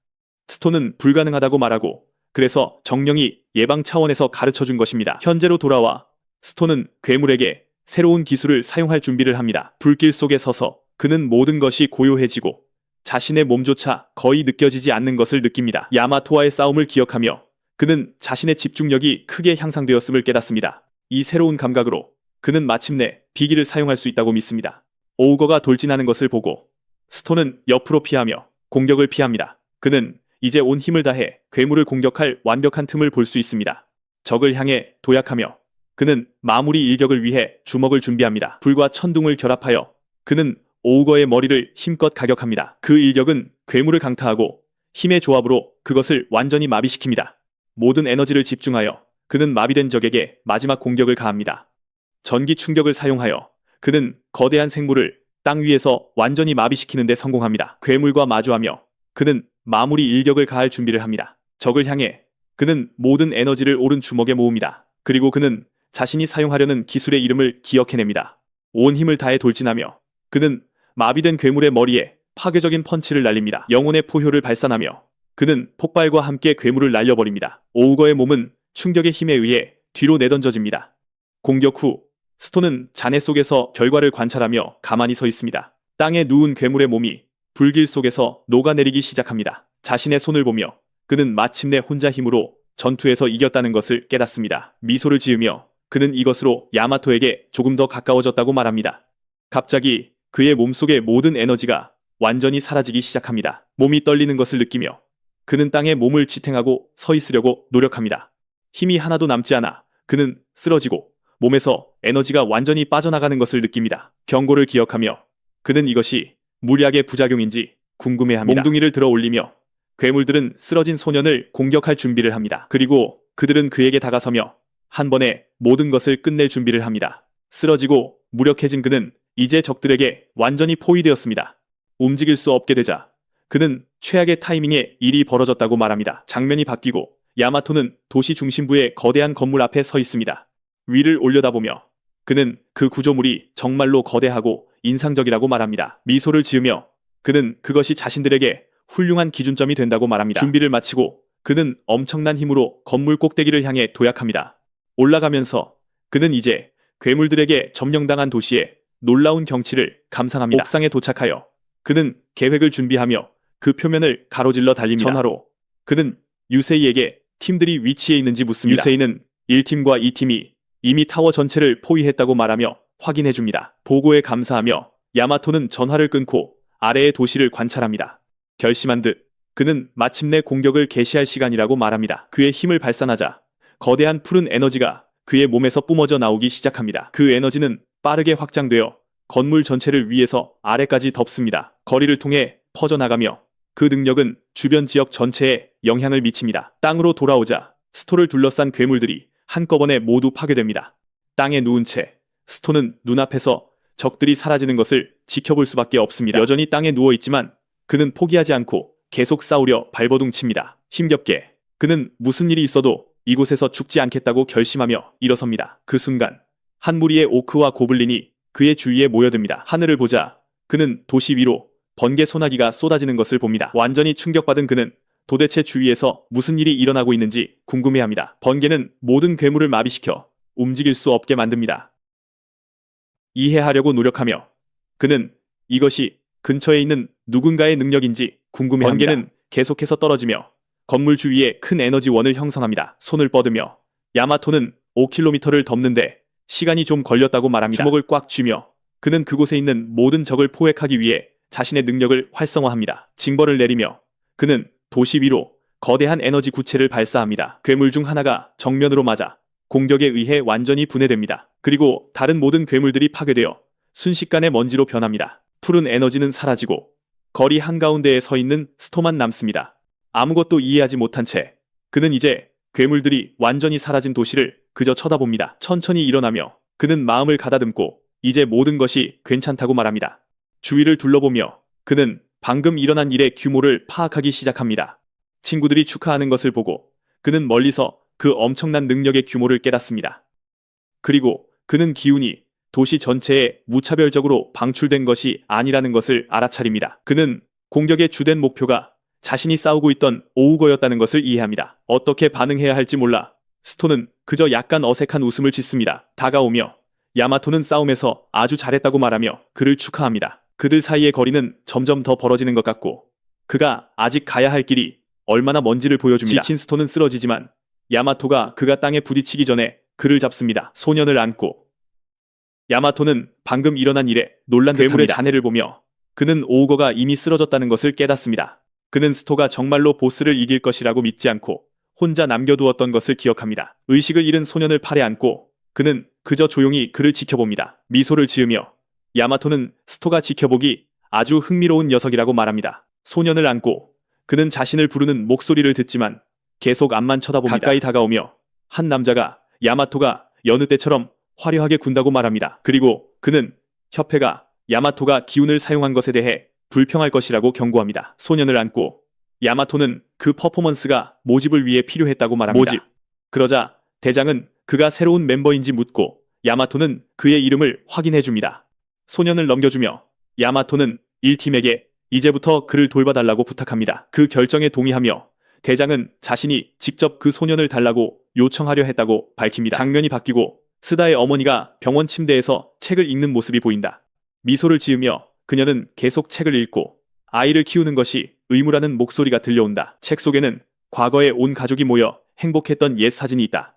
스톤은 불가능하다고 말하고 그래서 정령이 예방 차원에서 가르쳐준 것입니다. 현재로 돌아와 스톤은 괴물에게 새로운 기술을 사용할 준비를 합니다. 불길 속에 서서 그는 모든 것이 고요해지고 자신의 몸조차 거의 느껴지지 않는 것을 느낍니다. 야마토와의 싸움을 기억하며 그는 자신의 집중력이 크게 향상되었음을 깨닫습니다. 이 새로운 감각으로 그는 마침내 비기를 사용할 수 있다고 믿습니다. 오우거가 돌진하는 것을 보고 스톤은 옆으로 피하며 공격을 피합니다. 그는 이제 온 힘을 다해 괴물을 공격할 완벽한 틈을 볼 수 있습니다. 적을 향해 도약하며 그는 마무리 일격을 위해 주먹을 준비합니다. 불과 천둥을 결합하여 그는 오우거의 머리를 힘껏 가격합니다. 그 일격은 괴물을 강타하고 힘의 조합으로 그것을 완전히 마비시킵니다. 모든 에너지를 집중하여 그는 마비된 적에게 마지막 공격을 가합니다. 전기 충격을 사용하여 그는 거대한 생물을 땅 위에서 완전히 마비시키는 데 성공합니다. 괴물과 마주하며 그는 마무리 일격을 가할 준비를 합니다. 적을 향해 그는 모든 에너지를 오른 주먹에 모읍니다. 그리고 그는 자신이 사용하려는 기술의 이름을 기억해냅니다. 온 힘을 다해 돌진하며 그는 마비된 괴물의 머리에 파괴적인 펀치를 날립니다. 영혼의 포효를 발산하며 그는 폭발과 함께 괴물을 날려버립니다. 오우거의 몸은 충격의 힘에 의해 뒤로 내던져집니다. 공격 후 스톤은 잔해 속에서 결과를 관찰하며 가만히 서 있습니다. 땅에 누운 괴물의 몸이 불길 속에서 녹아내리기 시작합니다. 자신의 손을 보며 그는 마침내 혼자 힘으로 전투에서 이겼다는 것을 깨닫습니다. 미소를 지으며 그는 이것으로 야마토에게 조금 더 가까워졌다고 말합니다. 갑자기 그의 몸속의 모든 에너지가 완전히 사라지기 시작합니다. 몸이 떨리는 것을 느끼며 그는 땅에 몸을 지탱하고 서 있으려고 노력합니다. 힘이 하나도 남지 않아 그는 쓰러지고 몸에서 에너지가 완전히 빠져나가는 것을 느낍니다. 경고를 기억하며 그는 이것이 무리학의 부작용인지 궁금해합니다. 몽둥이를 들어 올리며 괴물들은 쓰러진 소년을 공격할 준비를 합니다. 그리고 그들은 그에게 다가서며 한 번에 모든 것을 끝낼 준비를 합니다. 쓰러지고 무력해진 그는 이제 적들에게 완전히 포위되었습니다. 움직일 수 없게 되자 그는 최악의 타이밍에 일이 벌어졌다고 말합니다. 장면이 바뀌고 야마토는 도시 중심부의 거대한 건물 앞에 서 있습니다. 위를 올려다보며 그는 그 구조물이 정말로 거대하고 인상적이라고 말합니다. 미소를 지으며 그는 그것이 자신들에게 훌륭한 기준점이 된다고 말합니다. 준비를 마치고 그는 엄청난 힘으로 건물 꼭대기를 향해 도약합니다. 올라가면서 그는 이제 괴물들에게 점령당한 도시의 놀라운 경치를 감상합니다. 옥상에 도착하여 그는 계획을 준비하며 그 표면을 가로질러 달립니다. 전화로 그는 유세이에게 팀들이 위치해 있는지 묻습니다. 유세이는 1팀과 2팀이 이미 타워 전체를 포위했다고 말하며 확인해줍니다. 보고에 감사하며 야마토는 전화를 끊고 아래의 도시를 관찰합니다. 결심한 듯 그는 마침내 공격을 개시할 시간이라고 말합니다. 그의 힘을 발산하자 거대한 푸른 에너지가 그의 몸에서 뿜어져 나오기 시작합니다. 그 에너지는 빠르게 확장되어 건물 전체를 위에서 아래까지 덮습니다. 거리를 통해 퍼져나가며 그 능력은 주변 지역 전체에 영향을 미칩니다. 땅으로 돌아오자 스토를 둘러싼 괴물들이 한꺼번에 모두 파괴됩니다. 땅에 누운 채 스토는 눈앞에서 적들이 사라지는 것을 지켜볼 수밖에 없습니다. 여전히 땅에 누워 있지만 그는 포기하지 않고 계속 싸우려 발버둥칩니다. 힘겹게 그는 무슨 일이 있어도 이곳에서 죽지 않겠다고 결심하며 일어섭니다. 그 순간 한 무리의 오크와 고블린이 그의 주위에 모여듭니다. 하늘을 보자 그는 도시 위로 번개 소나기가 쏟아지는 것을 봅니다. 완전히 충격받은 그는 도대체 주위에서 무슨 일이 일어나고 있는지 궁금해합니다. 번개는 모든 괴물을 마비시켜 움직일 수 없게 만듭니다. 이해하려고 노력하며 그는 이것이 근처에 있는 누군가의 능력인지 궁금해합니다. 번개는 계속해서 떨어지며 건물 주위에 큰 에너지원을 형성합니다. 손을 뻗으며 야마토는 5km를 덮는데 시간이 좀 걸렸다고 말합니다. 주먹을 꽉 쥐며 그는 그곳에 있는 모든 적을 포획하기 위해 자신의 능력을 활성화합니다. 징벌을 내리며 그는 도시 위로 거대한 에너지 구체를 발사합니다. 괴물 중 하나가 정면으로 맞아 공격에 의해 완전히 분해됩니다. 그리고 다른 모든 괴물들이 파괴되어 순식간에 먼지로 변합니다. 푸른 에너지는 사라지고 거리 한가운데에 서 있는 스토만 남습니다. 아무것도 이해하지 못한 채 그는 이제 괴물들이 완전히 사라진 도시를 그저 쳐다봅니다. 천천히 일어나며 그는 마음을 가다듬고 이제 모든 것이 괜찮다고 말합니다. 주위를 둘러보며 그는 방금 일어난 일의 규모를 파악하기 시작합니다. 친구들이 축하하는 것을 보고 그는 멀리서 그 엄청난 능력의 규모를 깨닫습니다. 그리고 그는 기운이 도시 전체에 무차별적으로 방출된 것이 아니라는 것을 알아차립니다. 그는 공격의 주된 목표가 자신이 싸우고 있던 오우거였다는 것을 이해합니다. 어떻게 반응해야 할지 몰라 스토는 그저 약간 어색한 웃음을 짓습니다. 다가오며 야마토는 싸움에서 아주 잘했다고 말하며 그를 축하합니다. 그들 사이의 거리는 점점 더 벌어지는 것 같고 그가 아직 가야 할 길이 얼마나 먼지를 보여줍니다. 지친 스토는 쓰러지지만 야마토가 그가 땅에 부딪히기 전에 그를 잡습니다. 소년을 안고 야마토는 방금 일어난 일에 놀란 괴물의 잔해를 보며 그는 오우거가 이미 쓰러졌다는 것을 깨닫습니다. 그는 스토가 정말로 보스를 이길 것이라고 믿지 않고 혼자 남겨두었던 것을 기억합니다. 의식을 잃은 소년을 팔에 안고 그는 그저 조용히 그를 지켜봅니다. 미소를 지으며 야마토는 스토가 지켜보기 아주 흥미로운 녀석이라고 말합니다. 소년을 안고 그는 자신을 부르는 목소리를 듣지만 계속 앞만 쳐다봅니다. 가까이 다가오며 한 남자가 야마토가 여느 때처럼 화려하게 군다고 말합니다. 그리고 그는 협회가 야마토가 기운을 사용한 것에 대해 불평할 것이라고 경고합니다. 소년을 안고 야마토는 그 퍼포먼스가 모집을 위해 필요했다고 말합니다. 모집. 그러자 대장은 그가 새로운 멤버인지 묻고 야마토는 그의 이름을 확인해줍니다. 소년을 넘겨주며 야마토는 1팀에게 이제부터 그를 돌봐달라고 부탁합니다. 그 결정에 동의하며 대장은 자신이 직접 그 소년을 달라고 요청하려 했다고 밝힙니다. 장면이 바뀌고 스다의 어머니가 병원 침대에서 책을 읽는 모습이 보인다. 미소를 지으며 그녀는 계속 책을 읽고 아이를 키우는 것이 의무라는 목소리가 들려온다. 책 속에는 과거에 온 가족이 모여 행복했던 옛 사진이 있다.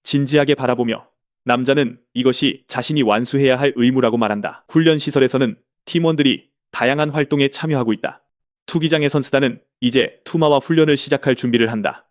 진지하게 바라보며 남자는 이것이 자신이 완수해야 할 의무라고 말한다. 훈련 시설에서는 팀원들이 다양한 활동에 참여하고 있다. 투기장에선 스다는 이제 투마와 훈련을 시작할 준비를 한다.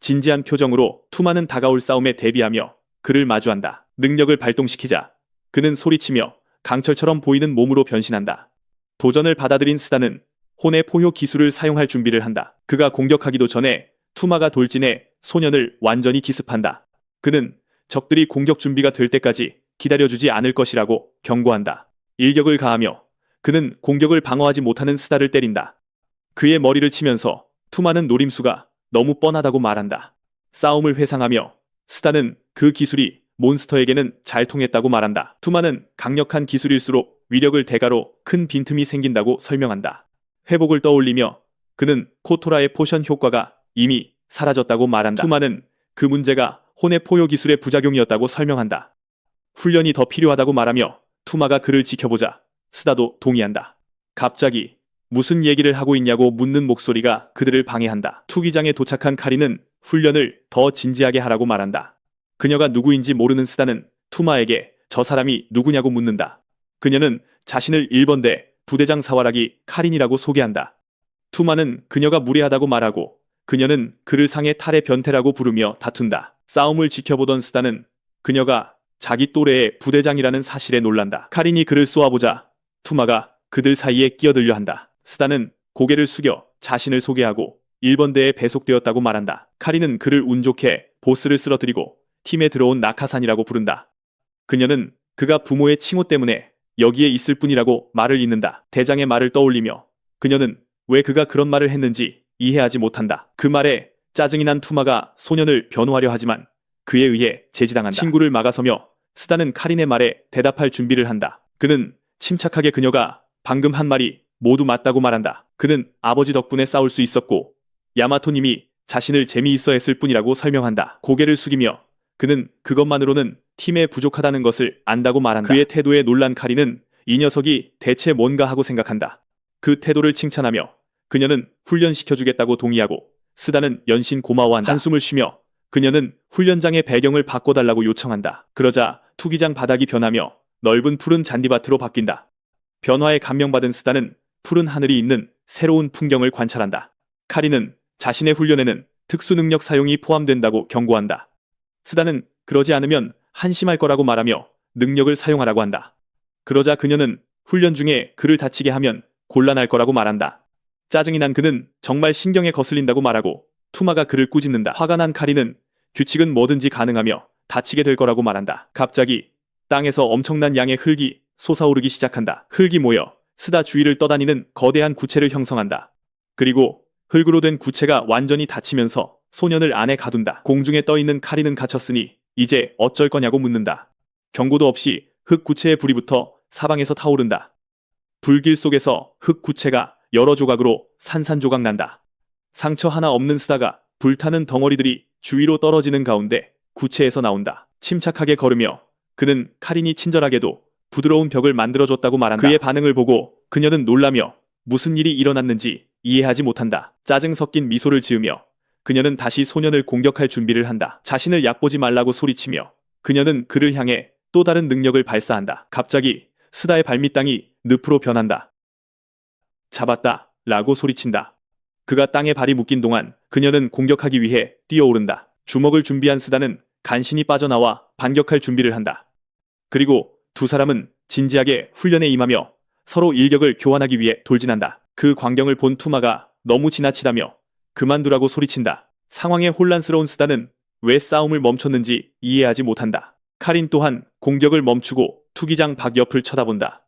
진지한 표정으로 투마는 다가올 싸움에 대비하며 그를 마주한다. 능력을 발동시키자 그는 소리치며 강철처럼 보이는 몸으로 변신한다. 도전을 받아들인 스다는 혼의 포효 기술을 사용할 준비를 한다. 그가 공격하기도 전에 투마가 돌진해 소년을 완전히 기습한다. 그는 적들이 공격 준비가 될 때까지 기다려주지 않을 것이라고 경고한다. 일격을 가하며 그는 공격을 방어하지 못하는 스다를 때린다. 그의 머리를 치면서 투마는 노림수가 너무 뻔하다고 말한다. 싸움을 회상하며 스다는 그 기술이 몬스터에게는 잘 통했다고 말한다. 투마는 강력한 기술일수록 위력을 대가로 큰 빈틈이 생긴다고 설명한다. 회복을 떠올리며 그는 코토라의 포션 효과가 이미 사라졌다고 말한다. 투마는 그 문제가 혼의 포효 기술의 부작용이었다고 설명한다. 훈련이 더 필요하다고 말하며 투마가 그를 지켜보자 스다도 동의한다. 갑자기 무슨 얘기를 하고 있냐고 묻는 목소리가 그들을 방해한다. 투기장에 도착한 카리는 훈련을 더 진지하게 하라고 말한다. 그녀가 누구인지 모르는 스다는 투마에게 저 사람이 누구냐고 묻는다. 그녀는 자신을 1번대 부대장 사와라기 카린이라고 소개한다. 투마는 그녀가 무례하다고 말하고 그녀는 그를 상의 탈의 변태라고 부르며 다툰다. 싸움을 지켜보던 스다는 그녀가 자기 또래의 부대장이라는 사실에 놀란다. 카린이 그를 쏘아보자 투마가 그들 사이에 끼어들려 한다. 스다는 고개를 숙여 자신을 소개하고 1번대에 배속되었다고 말한다. 카린은 그를 운 좋게 보스를 쓰러뜨리고 팀에 들어온 나카산이라고 부른다. 그녀는 그가 부모의 칭호 때문에 여기에 있을 뿐이라고 말을 잇는다. 대장의 말을 떠올리며 그녀는 왜 그가 그런 말을 했는지 이해하지 못한다. 그 말에 짜증이 난 투마가 소년을 변호하려 하지만 그에 의해 제지당한다. 친구를 막아서며 스다는 카린의 말에 대답할 준비를 한다. 그는 침착하게 그녀가 방금 한 말이 모두 맞다고 말한다. 그는 아버지 덕분에 싸울 수 있었고 야마토님이 자신을 재미있어 했을 뿐이라고 설명한다. 고개를 숙이며 그는 그것만으로는 팀에 부족하다는 것을 안다고 말한다. 그의 태도에 놀란 카린은 이 녀석이 대체 뭔가 하고 생각한다. 그 태도를 칭찬하며 그녀는 훈련시켜주겠다고 동의하고 스다는 연신 고마워한다. 한숨을 쉬며 그녀는 훈련장의 배경을 바꿔달라고 요청한다. 그러자 투기장 바닥이 변하며 넓은 푸른 잔디밭으로 바뀐다. 변화에 감명받은 스다는 푸른 하늘이 있는 새로운 풍경을 관찰한다. 카린은 자신의 훈련에는 특수능력 사용이 포함된다고 경고한다. 스다는 그러지 않으면 한심할 거라고 말하며 능력을 사용하라고 한다. 그러자 그녀는 훈련 중에 그를 다치게 하면 곤란할 거라고 말한다. 짜증이 난 그는 정말 신경에 거슬린다고 말하고 투마가 그를 꾸짖는다. 화가 난 카린은 규칙은 뭐든지 가능하며 다치게 될 거라고 말한다. 갑자기 땅에서 엄청난 양의 흙이 솟아오르기 시작한다. 흙이 모여 스다 주위를 떠다니는 거대한 구체를 형성한다. 그리고 흙으로 된 구체가 완전히 닫히면서 소년을 안에 가둔다. 공중에 떠있는 카린은 갇혔으니 이제 어쩔 거냐고 묻는다. 경고도 없이 흙 구체에 불이 붙어 사방에서 타오른다. 불길 속에서 흙 구체가 여러 조각으로 산산조각 난다. 상처 하나 없는 스다가 불타는 덩어리들이 주위로 떨어지는 가운데 구체에서 나온다. 침착하게 걸으며 그는 카린이 친절하게도 부드러운 벽을 만들어줬다고 말한다. 그의 반응을 보고 그녀는 놀라며 무슨 일이 일어났는지 이해하지 못한다. 짜증 섞인 미소를 지으며 그녀는 다시 소년을 공격할 준비를 한다. 자신을 얕보지 말라고 소리치며 그녀는 그를 향해 또 다른 능력을 발사한다. 갑자기 스다의 발밑땅이 늪으로 변한다. 잡았다 라고 소리친다. 그가 땅에 발이 묶인 동안 그녀는 공격하기 위해 뛰어오른다. 주먹을 준비한 스다는 간신히 빠져나와 반격할 준비를 한다. 그리고 두 사람은 진지하게 훈련에 임하며 서로 일격을 교환하기 위해 돌진한다. 그 광경을 본 투마가 너무 지나치다며 그만두라고 소리친다. 상황에 혼란스러운 스다는 왜 싸움을 멈췄는지 이해하지 못한다. 카린 또한 공격을 멈추고 투기장 밖 옆을 쳐다본다.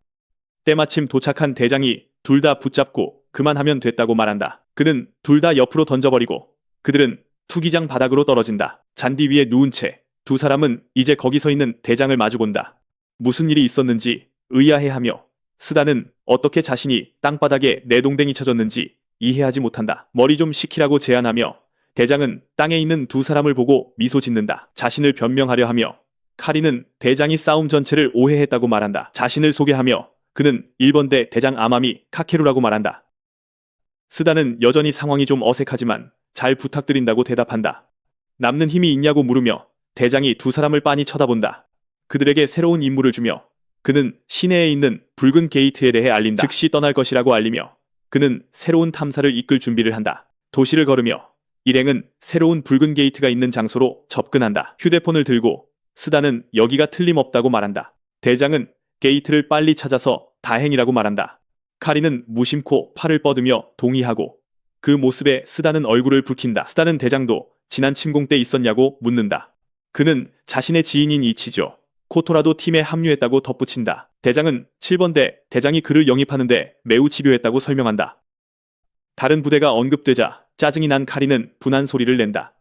때마침 도착한 대장이 둘 다 붙잡고 그만하면 됐다고 말한다. 그는 둘 다 옆으로 던져버리고 그들은 투기장 바닥으로 떨어진다. 잔디 위에 누운 채 두 사람은 이제 거기 서 있는 대장을 마주본다. 무슨 일이 있었는지 의아해하며 스다는 어떻게 자신이 땅바닥에 내동댕이 쳐졌는지 이해하지 못한다. 머리 좀 식히라고 제안하며 대장은 땅에 있는 두 사람을 보고 미소 짓는다. 자신을 변명하려 하며 카린은 대장이 싸움 전체를 오해했다고 말한다. 자신을 소개하며 그는 1번대 대장 아마미 카케루라고 말한다. 스다는 여전히 상황이 좀 어색하지만 잘 부탁드린다고 대답한다. 남는 힘이 있냐고 물으며 대장이 두 사람을 빤히 쳐다본다. 그들에게 새로운 임무를 주며 그는 시내에 있는 붉은 게이트에 대해 알린다. 즉시 떠날 것이라고 알리며 그는 새로운 탐사를 이끌 준비를 한다. 도시를 걸으며 일행은 새로운 붉은 게이트가 있는 장소로 접근한다. 휴대폰을 들고 스다는 여기가 틀림없다고 말한다. 대장은 게이트를 빨리 찾아서 다행이라고 말한다. 카린은 무심코 팔을 뻗으며 동의하고 그 모습에 스다는 얼굴을 붉힌다. 스다는 대장도 지난 침공 때 있었냐고 묻는다. 그는 자신의 지인인 이치조 코토라도 팀에 합류했다고 덧붙인다. 대장은 7번대 대장이 그를 영입하는데 매우 집요했다고 설명한다. 다른 부대가 언급되자 짜증이 난 카린은 분한 소리를 낸다.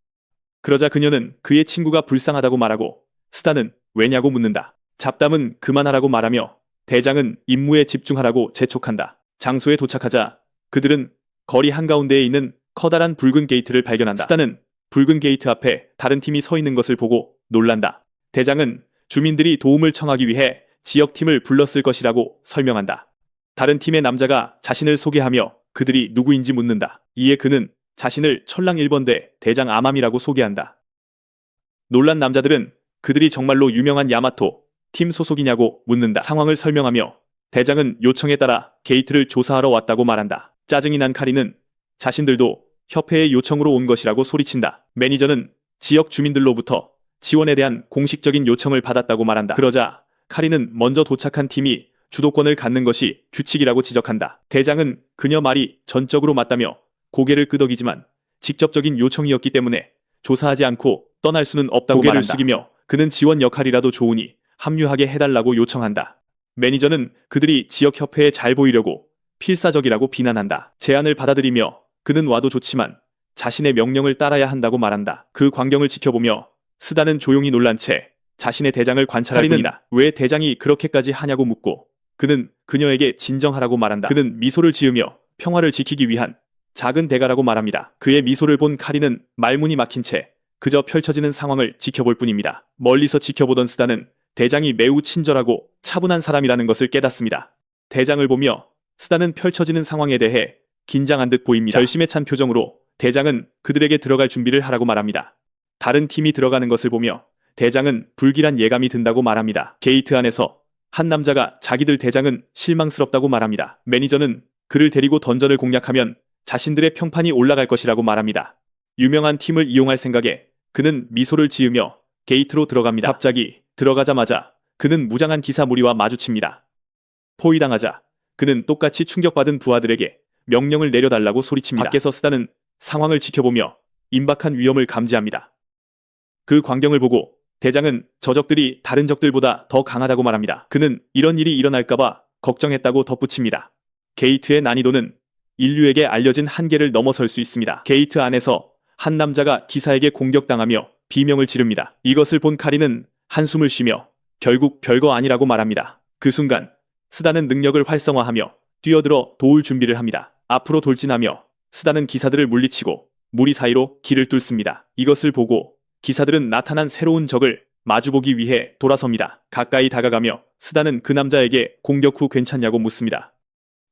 그러자 그녀는 그의 친구가 불쌍하다고 말하고 스다는 왜냐고 묻는다. 잡담은 그만하라고 말하며 대장은 임무에 집중하라고 재촉한다. 장소에 도착하자 그들은 거리 한가운데에 있는 커다란 붉은 게이트를 발견한다. 스다는 붉은 게이트 앞에 다른 팀이 서 있는 것을 보고 놀란다. 대장은 주민들이 도움을 청하기 위해 지역팀을 불렀을 것이라고 설명한다. 다른 팀의 남자가 자신을 소개하며 그들이 누구인지 묻는다. 이에 그는 자신을 철랑 1번대 대장 아맘이라고 소개한다. 놀란 남자들은 그들이 정말로 유명한 야마토 팀 소속이냐고 묻는다. 상황을 설명하며 대장은 요청에 따라 게이트를 조사하러 왔다고 말한다. 짜증이 난 카린은 자신들도 협회의 요청으로 온 것이라고 소리친다. 매니저는 지역 주민들로부터 지원에 대한 공식적인 요청을 받았다고 말한다. 그러자 카린은 먼저 도착한 팀이 주도권을 갖는 것이 규칙이라고 지적한다. 대장은 그녀 말이 전적으로 맞다며 고개를 끄덕이지만 직접적인 요청이었기 때문에 조사하지 않고 떠날 수는 없다고 고개를 말한다. 숙이며 그는 지원 역할이라도 좋으니 합류하게 해달라고 요청한다. 매니저는 그들이 지역협회에 잘 보이려고 필사적이라고 비난한다. 제안을 받아들이며 그는 와도 좋지만 자신의 명령을 따라야 한다고 말한다. 그 광경을 지켜보며 스다는 조용히 놀란 채 자신의 대장을 관찰할 뿐이다. 왜 대장이 그렇게까지 하냐고 묻고 그는 그녀에게 진정하라고 말한다. 그는 미소를 지으며 평화를 지키기 위한 작은 대가라고 말합니다. 그의 미소를 본 카린은 말문이 막힌 채 그저 펼쳐지는 상황을 지켜볼 뿐입니다. 멀리서 지켜보던 스다는 대장이 매우 친절하고 차분한 사람이라는 것을 깨닫습니다. 대장을 보며 스다는 펼쳐지는 상황에 대해 긴장한 듯 보입니다. 결심에 찬 표정으로 대장은 그들에게 들어갈 준비를 하라고 말합니다. 다른 팀이 들어가는 것을 보며 대장은 불길한 예감이 든다고 말합니다. 게이트 안에서 한 남자가 자기들 대장은 실망스럽다고 말합니다. 매니저는 그를 데리고 던전을 공략하면 자신들의 평판이 올라갈 것이라고 말합니다. 유명한 팀을 이용할 생각에 그는 미소를 지으며 게이트로 들어갑니다. 갑자기 들어가자마자 그는 무장한 기사 무리와 마주칩니다. 포위당하자 그는 똑같이 충격받은 부하들에게 명령을 내려달라고 소리칩니다. 밖에서 스다는 상황을 지켜보며 임박한 위험을 감지합니다. 그 광경을 보고 대장은 저적들이 다른 적들보다 더 강하다고 말합니다. 그는 이런 일이 일어날까봐 걱정했다고 덧붙입니다. 게이트의 난이도는 인류에게 알려진 한계를 넘어설 수 있습니다. 게이트 안에서 한 남자가 기사에게 공격당하며 비명을 지릅니다. 이것을 본 카린은 한숨을 쉬며 결국 별거 아니라고 말합니다. 그 순간 스다는 능력을 활성화하며 뛰어들어 도울 준비를 합니다. 앞으로 돌진하며 스다는 기사들을 물리치고 무리 사이로 길을 뚫습니다. 이것을 보고 기사들은 나타난 새로운 적을 마주보기 위해 돌아섭니다. 가까이 다가가며 스다는 그 남자에게 공격 후 괜찮냐고 묻습니다.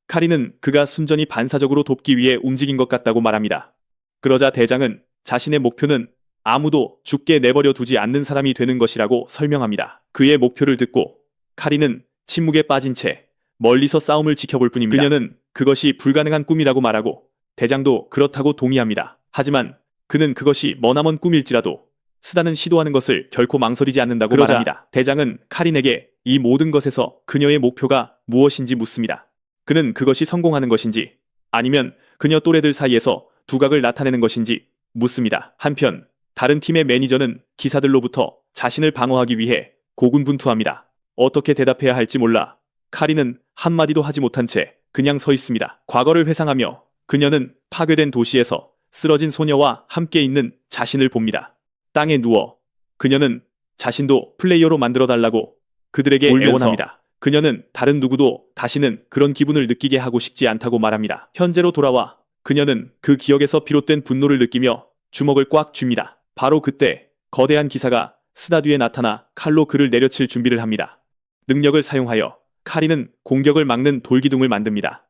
카린은 그가 순전히 반사적으로 돕기 위해 움직인 것 같다고 말합니다. 그러자 대장은 자신의 목표는 아무도 죽게 내버려 두지 않는 사람이 되는 것이라고 설명합니다. 그의 목표를 듣고 카린은 침묵에 빠진 채 멀리서 싸움을 지켜볼 뿐입니다. 그녀는 그것이 불가능한 꿈이라고 말하고 대장도 그렇다고 동의합니다. 하지만 그는 그것이 머나먼 꿈일지라도 스다는 시도하는 것을 결코 망설이지 않는다고 말합니다. 대장은 카린에게 이 모든 것에서 그녀의 목표가 무엇인지 묻습니다. 그는 그것이 성공하는 것인지 아니면 그녀 또래들 사이에서 두각을 나타내는 것인지 묻습니다. 한편 다른 팀의 매니저는 기사들로부터 자신을 방어하기 위해 고군분투합니다. 어떻게 대답해야 할지 몰라 카린은 한마디도 하지 못한 채 그냥 서 있습니다. 과거를 회상하며 그녀는 파괴된 도시에서 쓰러진 소녀와 함께 있는 자신을 봅니다. 땅에 누워 그녀는 자신도 플레이어로 만들어달라고 그들에게 애원합니다. 그녀는 다른 누구도 다시는 그런 기분을 느끼게 하고 싶지 않다고 말합니다. 현재로 돌아와 그녀는 그 기억에서 비롯된 분노를 느끼며 주먹을 꽉 쥡니다. 바로 그때 거대한 기사가 스다 뒤에 나타나 칼로 그를 내려칠 준비를 합니다. 능력을 사용하여 카린은 공격을 막는 돌기둥을 만듭니다.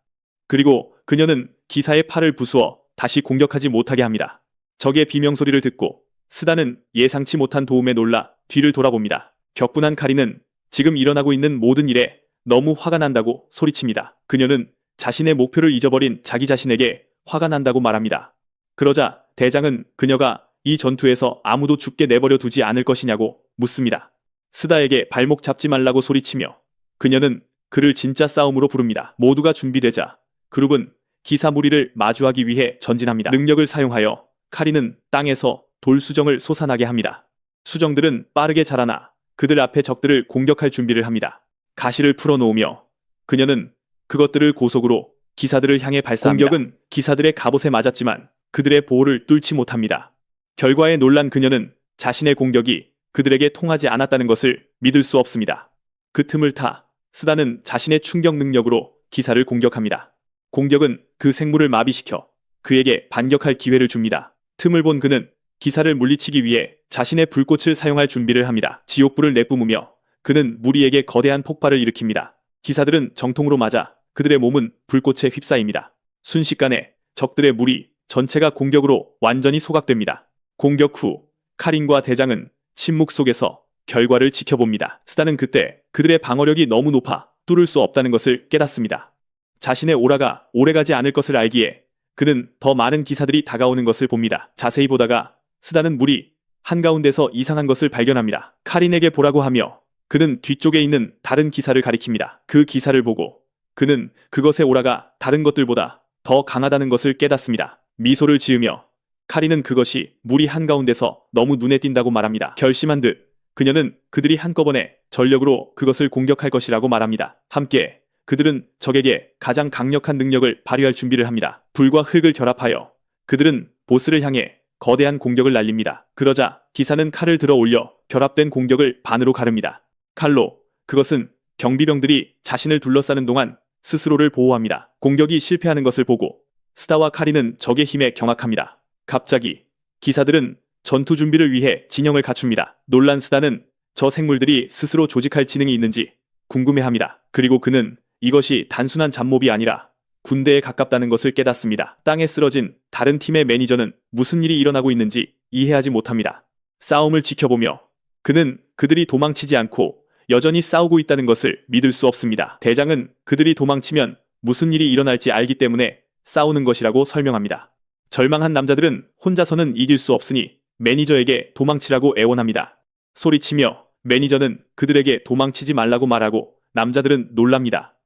그리고 그녀는 기사의 팔을 부수어 다시 공격하지 못하게 합니다. 적의 비명소리를 듣고 스다는 예상치 못한 도움에 놀라 뒤를 돌아봅니다. 격분한 카린은 지금 일어나고 있는 모든 일에 너무 화가 난다고 소리칩니다. 그녀는 자신의 목표를 잊어버린 자기 자신에게 화가 난다고 말합니다. 그러자 대장은 그녀가 이 전투에서 아무도 죽게 내버려 두지 않을 것이냐고 묻습니다. 스다에게 발목 잡지 말라고 소리치며 그녀는 그를 진짜 싸움으로 부릅니다. 모두가 준비되자 그룹은 기사 무리를 마주하기 위해 전진합니다. 능력을 사용하여 카린은 땅에서 돌수정을 솟아나게 합니다. 수정들은 빠르게 자라나 그들 앞에 적들을 공격할 준비를 합니다. 가시를 풀어놓으며 그녀는 그것들을 고속으로 기사들을 향해 발사합니다. 공격은 기사들의 갑옷에 맞았지만 그들의 보호를 뚫지 못합니다. 결과에 놀란 그녀는 자신의 공격이 그들에게 통하지 않았다는 것을 믿을 수 없습니다. 그 틈을 타 스다는 자신의 충격 능력으로 기사를 공격합니다. 공격은 그 생물을 마비시켜 그에게 반격할 기회를 줍니다. 틈을 본 그는 기사를 물리치기 위해 자신의 불꽃을 사용할 준비를 합니다. 지옥불을 내뿜으며 그는 무리에게 거대한 폭발을 일으킵니다. 기사들은 정통으로 맞아 그들의 몸은 불꽃에 휩싸입니다. 순식간에 적들의 무리 전체가 공격으로 완전히 소각됩니다. 공격 후 카린과 대장은 침묵 속에서 결과를 지켜봅니다. 스다는 그때 그들의 방어력이 너무 높아 뚫을 수 없다는 것을 깨닫습니다. 자신의 오라가 오래가지 않을 것을 알기에 그는 더 많은 기사들이 다가오는 것을 봅니다. 자세히 보다가 스다는 무리 한가운데서 이상한 것을 발견합니다. 카린에게 보라고 하며 그는 뒤쪽에 있는 다른 기사를 가리킵니다. 그 기사를 보고 그는 그것의 오라가 다른 것들보다 더 강하다는 것을 깨닫습니다. 미소를 지으며 카린은 그것이 물이 한가운데서 너무 눈에 띈다고 말합니다. 결심한 듯 그녀는 그들이 한꺼번에 전력으로 그것을 공격할 것이라고 말합니다. 함께 그들은 적에게 가장 강력한 능력을 발휘할 준비를 합니다. 불과 흙을 결합하여 그들은 보스를 향해 거대한 공격을 날립니다. 그러자 기사는 칼을 들어 올려 결합된 공격을 반으로 가릅니다. 칼로 그것은 경비병들이 자신을 둘러싸는 동안 스스로를 보호합니다. 공격이 실패하는 것을 보고 스타와 카린은 적의 힘에 경악합니다. 갑자기 기사들은 전투 준비를 위해 진영을 갖춥니다. 놀란 스타는 저 생물들이 스스로 조직할 지능이 있는지 궁금해합니다. 그리고 그는 이것이 단순한 잡몹이 아니라 군대에 가깝다는 것을 깨닫습니다. 땅에 쓰러진 다른 팀의 매니저는 무슨 일이 일어나고 있는지 이해하지 못합니다. 싸움을 지켜보며 그는 그들이 도망치지 않고 여전히 싸우고 있다는 것을 믿을 수 없습니다. 대장은 그들이 도망치면 무슨 일이 일어날지 알기 때문에 싸우는 것이라고 설명합니다. 절망한 남자들은 혼자서는 이길 수 없으니 매니저에게 도망치라고 애원합니다. 소리치며 매니저는 그들에게 도망치지 말라고 말하고 남자들은 놀랍니다.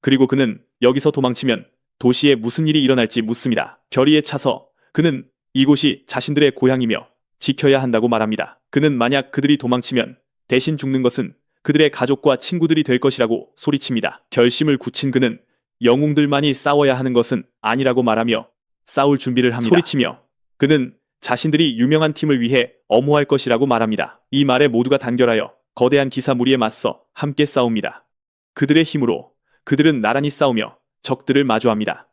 그리고 그는 여기서 도망치면 도시에 무슨 일이 일어날지 묻습니다. 결의에 차서 그는 이곳이 자신들의 고향이며 지켜야 한다고 말합니다. 그는 만약 그들이 도망치면 대신 죽는 것은 그들의 가족과 친구들이 될 것이라고 소리칩니다. 결심을 굳힌 그는 영웅들만이 싸워야 하는 것은 아니라고 말하며 싸울 준비를 합니다. 소리치며 그는 자신들이 유명한 팀을 위해 엄호할 것이라고 말합니다. 이 말에 모두가 단결하여 거대한 기사 무리에 맞서 함께 싸웁니다. 그들의 힘으로 그들은 나란히 싸우며 적들을 마주합니다.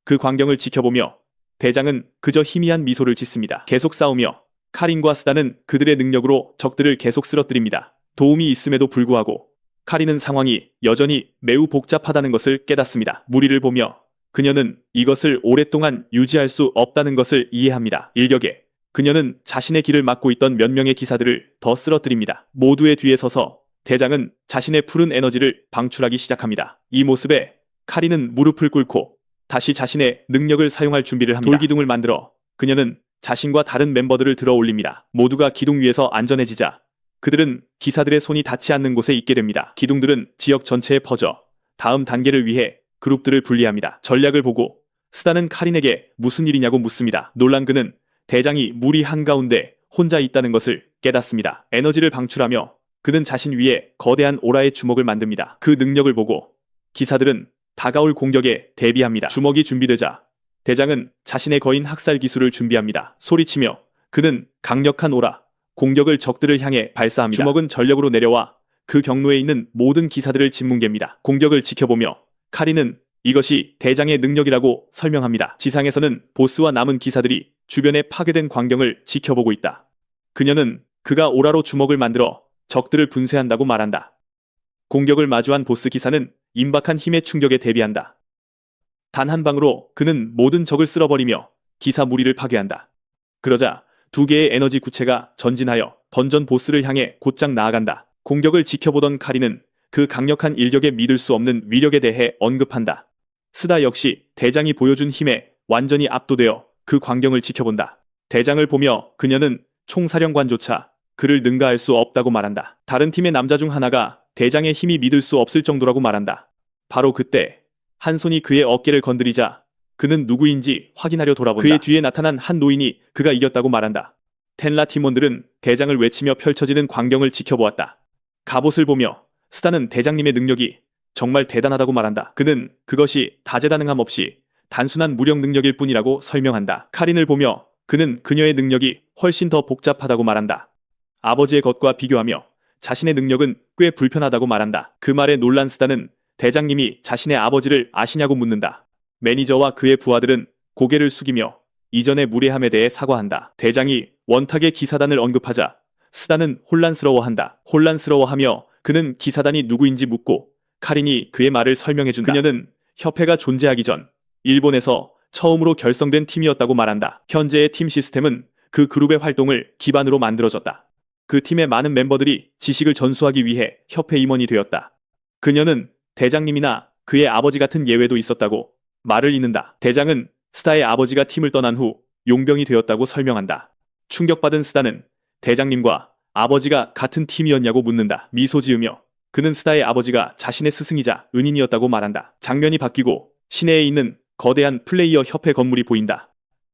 그 광경을 지켜보며 대장은 그저 희미한 미소를 짓습니다. 계속 싸우며 카린과 스다는 그들의 능력으로 적들을 계속 쓰러뜨립니다. 도움이 있음에도 불구하고 카린은 상황이 여전히 매우 복잡하다는 것을 깨닫습니다. 무리를 보며 그녀는 이것을 오랫동안 유지할 수 없다는 것을 이해합니다. 일격에 그녀는 자신의 길을 막고 있던 몇 명의 기사들을 더 쓰러뜨립니다. 모두의 뒤에 서서 대장은 자신의 푸른 에너지를 방출하기 시작합니다. 이 모습에 카린은 무릎을 꿇고 다시 자신의 능력을 사용할 준비를 합니다. 돌기둥을 만들어 그녀는 자신과 다른 멤버들을 들어 올립니다. 모두가 기둥 위에서 안전해지자 그들은 기사들의 손이 닿지 않는 곳에 있게 됩니다. 기둥들은 지역 전체에 퍼져 다음 단계를 위해 그룹들을 분리합니다. 전략을 보고 스다는 카린에게 무슨 일이냐고 묻습니다. 놀란 그는 대장이 무리 한가운데 혼자 있다는 것을 깨닫습니다. 에너지를 방출하며 그는 자신 위에 거대한 오라의 주먹을 만듭니다. 그 능력을 보고 기사들은 다가올 공격에 대비합니다. 주먹이 준비되자 대장은 자신의 거인 학살 기술을 준비합니다. 소리치며 그는 강력한 오라, 공격을 적들을 향해 발사합니다. 주먹은 전력으로 내려와 그 경로에 있는 모든 기사들을 짓뭉갭니다. 공격을 지켜보며 카린은 이것이 대장의 능력이라고 설명합니다. 지상에서는 보스와 남은 기사들이 주변의 파괴된 광경을 지켜보고 있다. 그녀는 그가 오라로 주먹을 만들어 적들을 분쇄한다고 말한다. 공격을 마주한 보스 기사는 임박한 힘의 충격에 대비한다. 단 한 방으로 그는 모든 적을 쓸어버리며 기사 무리를 파괴한다. 그러자 두 개의 에너지 구체가 전진하여 던전 보스를 향해 곧장 나아간다. 공격을 지켜보던 카린은 그 강력한 일격에 믿을 수 없는 위력에 대해 언급한다. 스다 역시 대장이 보여준 힘에 완전히 압도되어 그 광경을 지켜본다. 대장을 보며 그녀는 총사령관조차 그를 능가할 수 없다고 말한다. 다른 팀의 남자 중 하나가 대장의 힘이 믿을 수 없을 정도라고 말한다. 바로 그때 한 손이 그의 어깨를 건드리자 그는 누구인지 확인하려 돌아본다. 그의 뒤에 나타난 한 노인이 그가 이겼다고 말한다. 텐라 팀원들은 대장을 외치며 펼쳐지는 광경을 지켜보았다. 갑옷을 보며 스다는 대장님의 능력이 정말 대단하다고 말한다. 그는 그것이 다재다능함 없이 단순한 무력 능력일 뿐이라고 설명한다. 카린을 보며 그는 그녀의 능력이 훨씬 더 복잡하다고 말한다. 아버지의 것과 비교하며 자신의 능력은 꽤 불편하다고 말한다. 그 말에 놀란 스다는 대장님이 자신의 아버지를 아시냐고 묻는다. 매니저와 그의 부하들은 고개를 숙이며 이전의 무례함에 대해 사과한다. 대장이 원탁의 기사단을 언급하자 스다는 혼란스러워한다. 혼란스러워하며 그는 기사단이 누구인지 묻고 카린이 그의 말을 설명해준다. 그녀는 협회가 존재하기 전 일본에서 처음으로 결성된 팀이었다고 말한다. 현재의 팀 시스템은 그 그룹의 활동을 기반으로 만들어졌다. 그 팀의 많은 멤버들이 지식을 전수하기 위해 협회 임원이 되었다. 그녀는 대장님이나 그의 아버지 같은 예외도 있었다고 말을 잇는다. 대장은 스다의 아버지가 팀을 떠난 후 용병이 되었다고 설명한다. 충격받은 스다는 대장님과 아버지가 같은 팀이었냐고 묻는다. 미소 지으며 그는 스다의 아버지가 자신의 스승이자 은인이었다고 말한다. 장면이 바뀌고 시내에 있는 거대한 플레이어 협회 건물이 보인다.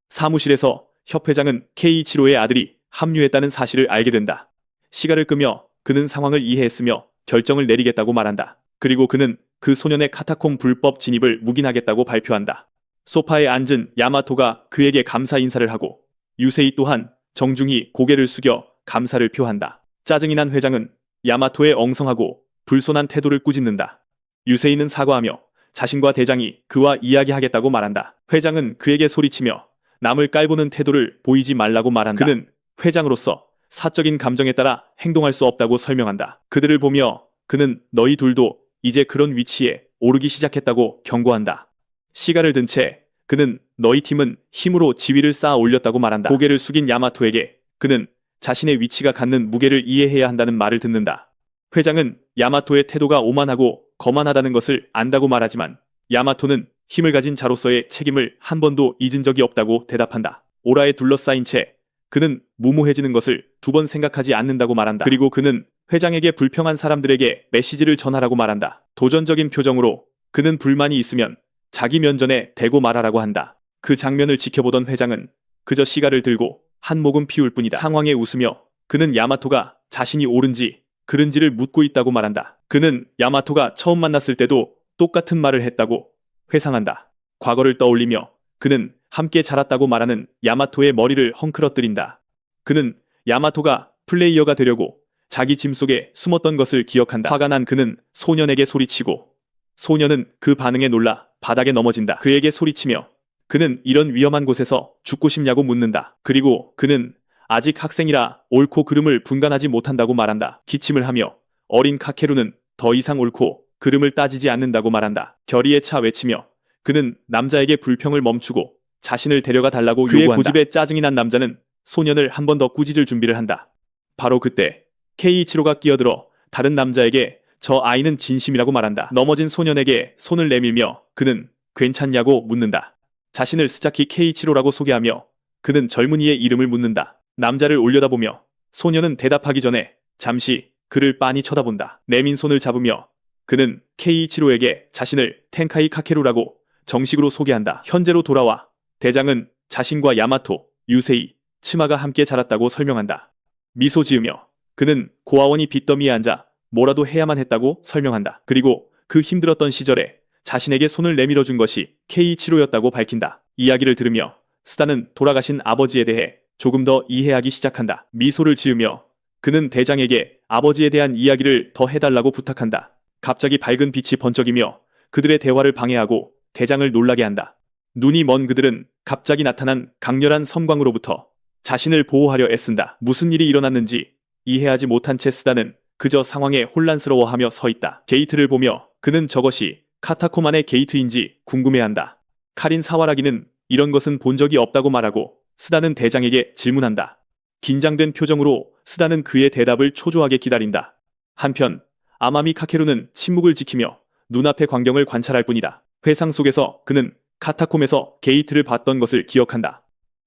사무실에서 협회장은 K-이치로의 아들이 합류했다는 사실을 알게 된다. 시간을 끄며 그는 상황을 이해했으며 결정을 내리겠다고 말한다. 그리고 그는 그 소년의 카타콤 불법 진입을 묵인하겠다고 발표한다. 소파에 앉은 야마토가 그에게 감사 인사를 하고 유세이 또한 정중히 고개를 숙여 감사를 표한다. 짜증이 난 회장은 야마토의 엉성하고 불손한 태도를 꾸짖는다. 유세이는 사과하며 자신과 대장이 그와 이야기하겠다고 말한다. 회장은 그에게 소리치며 남을 깔보는 태도를 보이지 말라고 말한다. 그는 회장으로서 사적인 감정에 따라 행동할 수 없다고 설명한다. 그들을 보며 그는 너희 둘도 이제 그런 위치에 오르기 시작했다고 경고한다. 시가를 든 채 그는 너희 팀은 힘으로 지위를 쌓아 올렸다고 말한다. 고개를 숙인 야마토에게 그는 자신의 위치가 갖는 무게를 이해해야 한다는 말을 듣는다. 회장은 야마토의 태도가 오만하고 거만하다는 것을 안다고 말하지만 야마토는 힘을 가진 자로서의 책임을 한 번도 잊은 적이 없다고 대답한다. 오라에 둘러싸인 채 그는 무모해지는 것을 두 번 생각하지 않는다고 말한다. 그리고 그는 회장에게 불평한 사람들에게 메시지를 전하라고 말한다. 도전적인 표정으로 그는 불만이 있으면 자기 면전에 대고 말하라고 한다. 그 장면을 지켜보던 회장은 그저 시가를 들고 한 모금 피울 뿐이다. 상황에 웃으며 그는 야마토가 자신이 옳은지 그른지를 묻고 있다고 말한다. 그는 야마토가 처음 만났을 때도 똑같은 말을 했다고 회상한다. 과거를 떠올리며 그는 함께 자랐다고 말하는 야마토의 머리를 헝클어뜨린다. 그는 야마토가 플레이어가 되려고 자기 짐 속에 숨었던 것을 기억한다. 화가 난 그는 소년에게 소리치고 소년은 그 반응에 놀라 바닥에 넘어진다. 그에게 소리치며 그는 이런 위험한 곳에서 죽고 싶냐고 묻는다. 그리고 그는 아직 학생이라 옳고 그름을 분간하지 못한다고 말한다. 기침을 하며 어린 카케루는 더 이상 옳고 그름을 따지지 않는다고 말한다. 결의에 차 외치며 그는 남자에게 불평을 멈추고 자신을 데려가 달라고 요구한다. 그의 고집에 짜증이 난 남자는 소년을 한 번 더 꾸짖을 준비를 한다. 바로 그때 케이이치로가 끼어들어 다른 남자에게 저 아이는 진심이라고 말한다. 넘어진 소년에게 손을 내밀며 그는 괜찮냐고 묻는다. 자신을 스자키 케이이치로라고 소개하며 그는 젊은이의 이름을 묻는다. 남자를 올려다보며 소년은 대답하기 전에 잠시 그를 빤히 쳐다본다. 내민 손을 잡으며 그는 케이이치로에게 자신을 텐카이 카케루라고 정식으로 소개한다. 현재로 돌아와 대장은 자신과 야마토, 유세이, 치마가 함께 자랐다고 설명한다. 미소 지으며 그는 고아원이 빚더미에 앉아 뭐라도 해야만 했다고 설명한다. 그리고 그 힘들었던 시절에 자신에게 손을 내밀어준 것이 케이이치로였다고 밝힌다. 이야기를 들으며 스다는 돌아가신 아버지에 대해 조금 더 이해하기 시작한다. 미소를 지으며 그는 대장에게 아버지에 대한 이야기를 더 해달라고 부탁한다. 갑자기 밝은 빛이 번쩍이며 그들의 대화를 방해하고 대장을 놀라게 한다. 눈이 먼 그들은 갑자기 나타난 강렬한 섬광으로부터 자신을 보호하려 애쓴다. 무슨 일이 일어났는지 이해하지 못한 채 스다는 그저 상황에 혼란스러워하며 서 있다. 게이트를 보며 그는 저것이 카타콤 안의 게이트인지 궁금해한다. 카린 사와라기는 이런 것은 본 적이 없다고 말하고 스다는 대장에게 질문한다. 긴장된 표정으로 스다는 그의 대답을 초조하게 기다린다. 한편 아마미 카케루는 침묵을 지키며 눈앞의 광경을 관찰할 뿐이다. 회상 속에서 그는 카타콤에서 게이트를 봤던 것을 기억한다.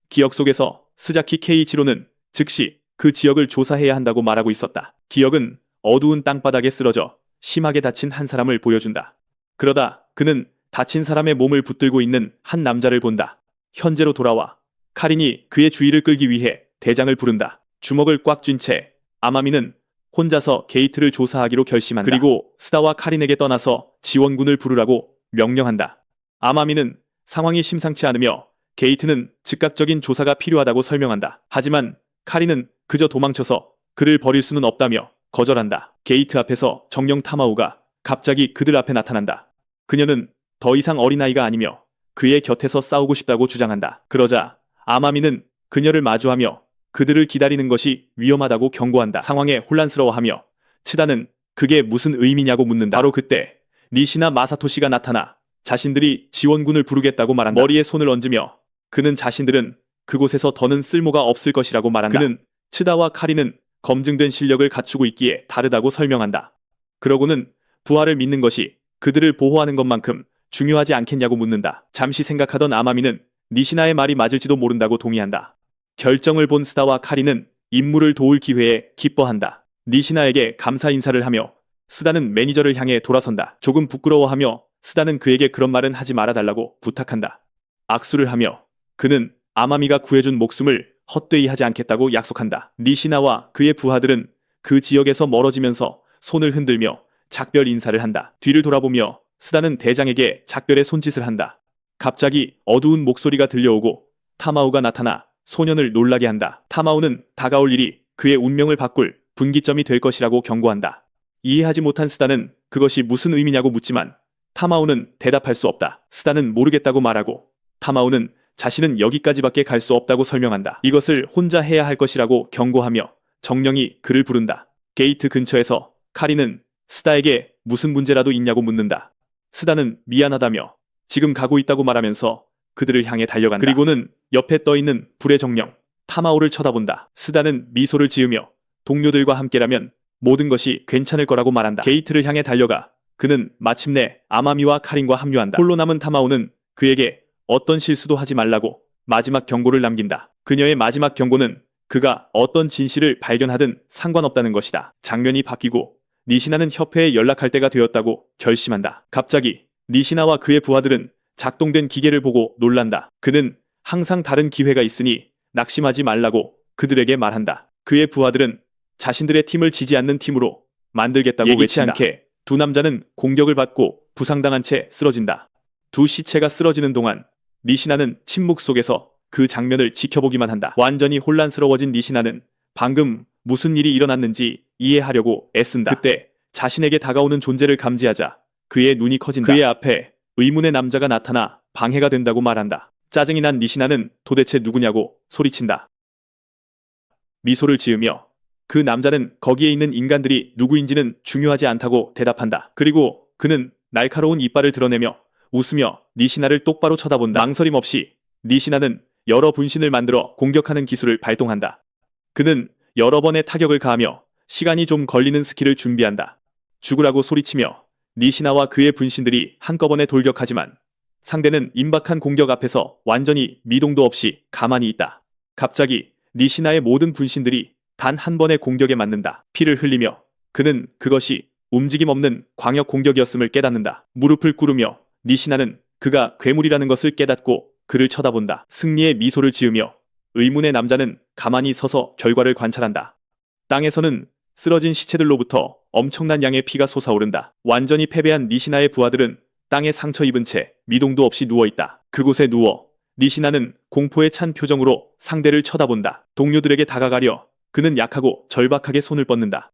기억 속에서 스자키 케이이치로는 즉시 그 지역을 조사해야 한다고 말하고 있었다. 기억은 어두운 땅바닥에 쓰러져 심하게 다친 한 사람을 보여준다. 그러다 그는 다친 사람의 몸을 붙들고 있는 한 남자를 본다. 현재로 돌아와 카린이 그의 주의를 끌기 위해 대장을 부른다. 주먹을 꽉 쥔 채 아마미는 혼자서 게이트를 조사하기로 결심한다. 그리고 스다와 카린에게 떠나서 지원군을 부르라고 명령한다. 아마미는 상황이 심상치 않으며 게이트는 즉각적인 조사가 필요하다고 설명한다. 하지만 카린은 그저 도망쳐서 그를 버릴 수는 없다며 거절한다. 게이트 앞에서 정령 타마오가 갑자기 그들 앞에 나타난다. 그녀는 더 이상 어린아이가 아니며 그의 곁에서 싸우고 싶다고 주장한다. 그러자 아마미는 그녀를 마주하며 그들을 기다리는 것이 위험하다고 경고한다. 상황에 혼란스러워하며 치다는 그게 무슨 의미냐고 묻는다. 바로 그때 니시나 마사토시가 나타나 자신들이 지원군을 부르겠다고 말한다. 머리에 손을 얹으며 그는 자신들은 그곳에서 더는 쓸모가 없을 것이라고 말한다. 그는 치다와 카리는 검증된 실력을 갖추고 있기에 다르다고 설명한다. 그러고는 부하를 믿는 것이 그들을 보호하는 것만큼 중요하지 않겠냐고 묻는다. 잠시 생각하던 아마미는 니시나의 말이 맞을지도 모른다고 동의한다. 결정을 본 스다와 카리는 임무를 도울 기회에 기뻐한다. 니시나에게 감사 인사를 하며 스다는 매니저를 향해 돌아선다. 조금 부끄러워하며 스다는 그에게 그런 말은 하지 말아달라고 부탁한다. 악수를 하며 그는 아마미가 구해준 목숨을 헛되이 하지 않겠다고 약속한다. 니시나와 그의 부하들은 그 지역에서 멀어지면서 손을 흔들며 작별 인사를 한다. 뒤를 돌아보며 스다는 대장에게 작별의 손짓을 한다. 갑자기 어두운 목소리가 들려오고 타마우가 나타나 소년을 놀라게 한다. 타마우는 다가올 일이 그의 운명을 바꿀 분기점이 될 것이라고 경고한다. 이해하지 못한 스다는 그것이 무슨 의미냐고 묻지만 타마우는 대답할 수 없다. 스다는 모르겠다고 말하고 타마우는 자신은 여기까지밖에 갈 수 없다고 설명한다. 이것을 혼자 해야 할 것이라고 경고하며 정령이 그를 부른다. 게이트 근처에서 카리는 스다에게 무슨 문제라도 있냐고 묻는다. 스다는 미안하다며 지금 가고 있다고 말하면서 그들을 향해 달려간다. 그리고는 옆에 떠있는 불의 정령 타마오를 쳐다본다. 스다는 미소를 지으며 동료들과 함께라면 모든 것이 괜찮을 거라고 말한다. 게이트를 향해 달려가 그는 마침내 아마미와 카린과 합류한다. 홀로 남은 타마오는 그에게 어떤 실수도 하지 말라고 마지막 경고를 남긴다. 그녀의 마지막 경고는 그가 어떤 진실을 발견하든 상관없다는 것이다. 장면이 바뀌고 니시나는 협회에 연락할 때가 되었다고 결심한다. 갑자기 니시나와 그의 부하들은 작동된 기계를 보고 놀란다. 그는 항상 다른 기회가 있으니 낙심하지 말라고 그들에게 말한다. 그의 부하들은 자신들의 팀을 지지 않는 팀으로 만들겠다고 예기치 않게 두 남자는 공격을 받고 부상당한 채 쓰러진다. 두 시체가 쓰러지는 동안 니시나는 침묵 속에서 그 장면을 지켜보기만 한다. 완전히 혼란스러워진 니시나는 방금 무슨 일이 일어났는지 이해하려고 애쓴다. 그때 자신에게 다가오는 존재를 감지하자 그의 눈이 커진다. 그의 앞에 의문의 남자가 나타나 방해가 된다고 말한다. 짜증이 난 니시나는 도대체 누구냐고 소리친다. 미소를 지으며 그 남자는 거기에 있는 인간들이 누구인지는 중요하지 않다고 대답한다. 그리고 그는 날카로운 이빨을 드러내며 웃으며 니시나를 똑바로 쳐다본다. 망설임 없이 니시나는 여러 분신을 만들어 공격하는 기술을 발동한다. 그는 여러 번의 타격을 가하며 시간이 좀 걸리는 스킬을 준비한다. 죽으라고 소리치며 니시나와 그의 분신들이 한꺼번에 돌격하지만 상대는 임박한 공격 앞에서 완전히 미동도 없이 가만히 있다. 갑자기 니시나의 모든 분신들이 단 한 번의 공격에 맞는다. 피를 흘리며 그는 그것이 움직임 없는 광역 공격이었음을 깨닫는다. 무릎을 꿇으며 니시나는 그가 괴물이라는 것을 깨닫고 그를 쳐다본다. 승리의 미소를 지으며 의문의 남자는 가만히 서서 결과를 관찰한다. 땅에서는 쓰러진 시체들로부터 엄청난 양의 피가 솟아오른다. 완전히 패배한 니시나의 부하들은 땅에 상처 입은 채 미동도 없이 누워있다. 그곳에 누워 니시나는 공포에 찬 표정으로 상대를 쳐다본다. 동료들에게 다가가려 그는 약하고 절박하게 손을 뻗는다.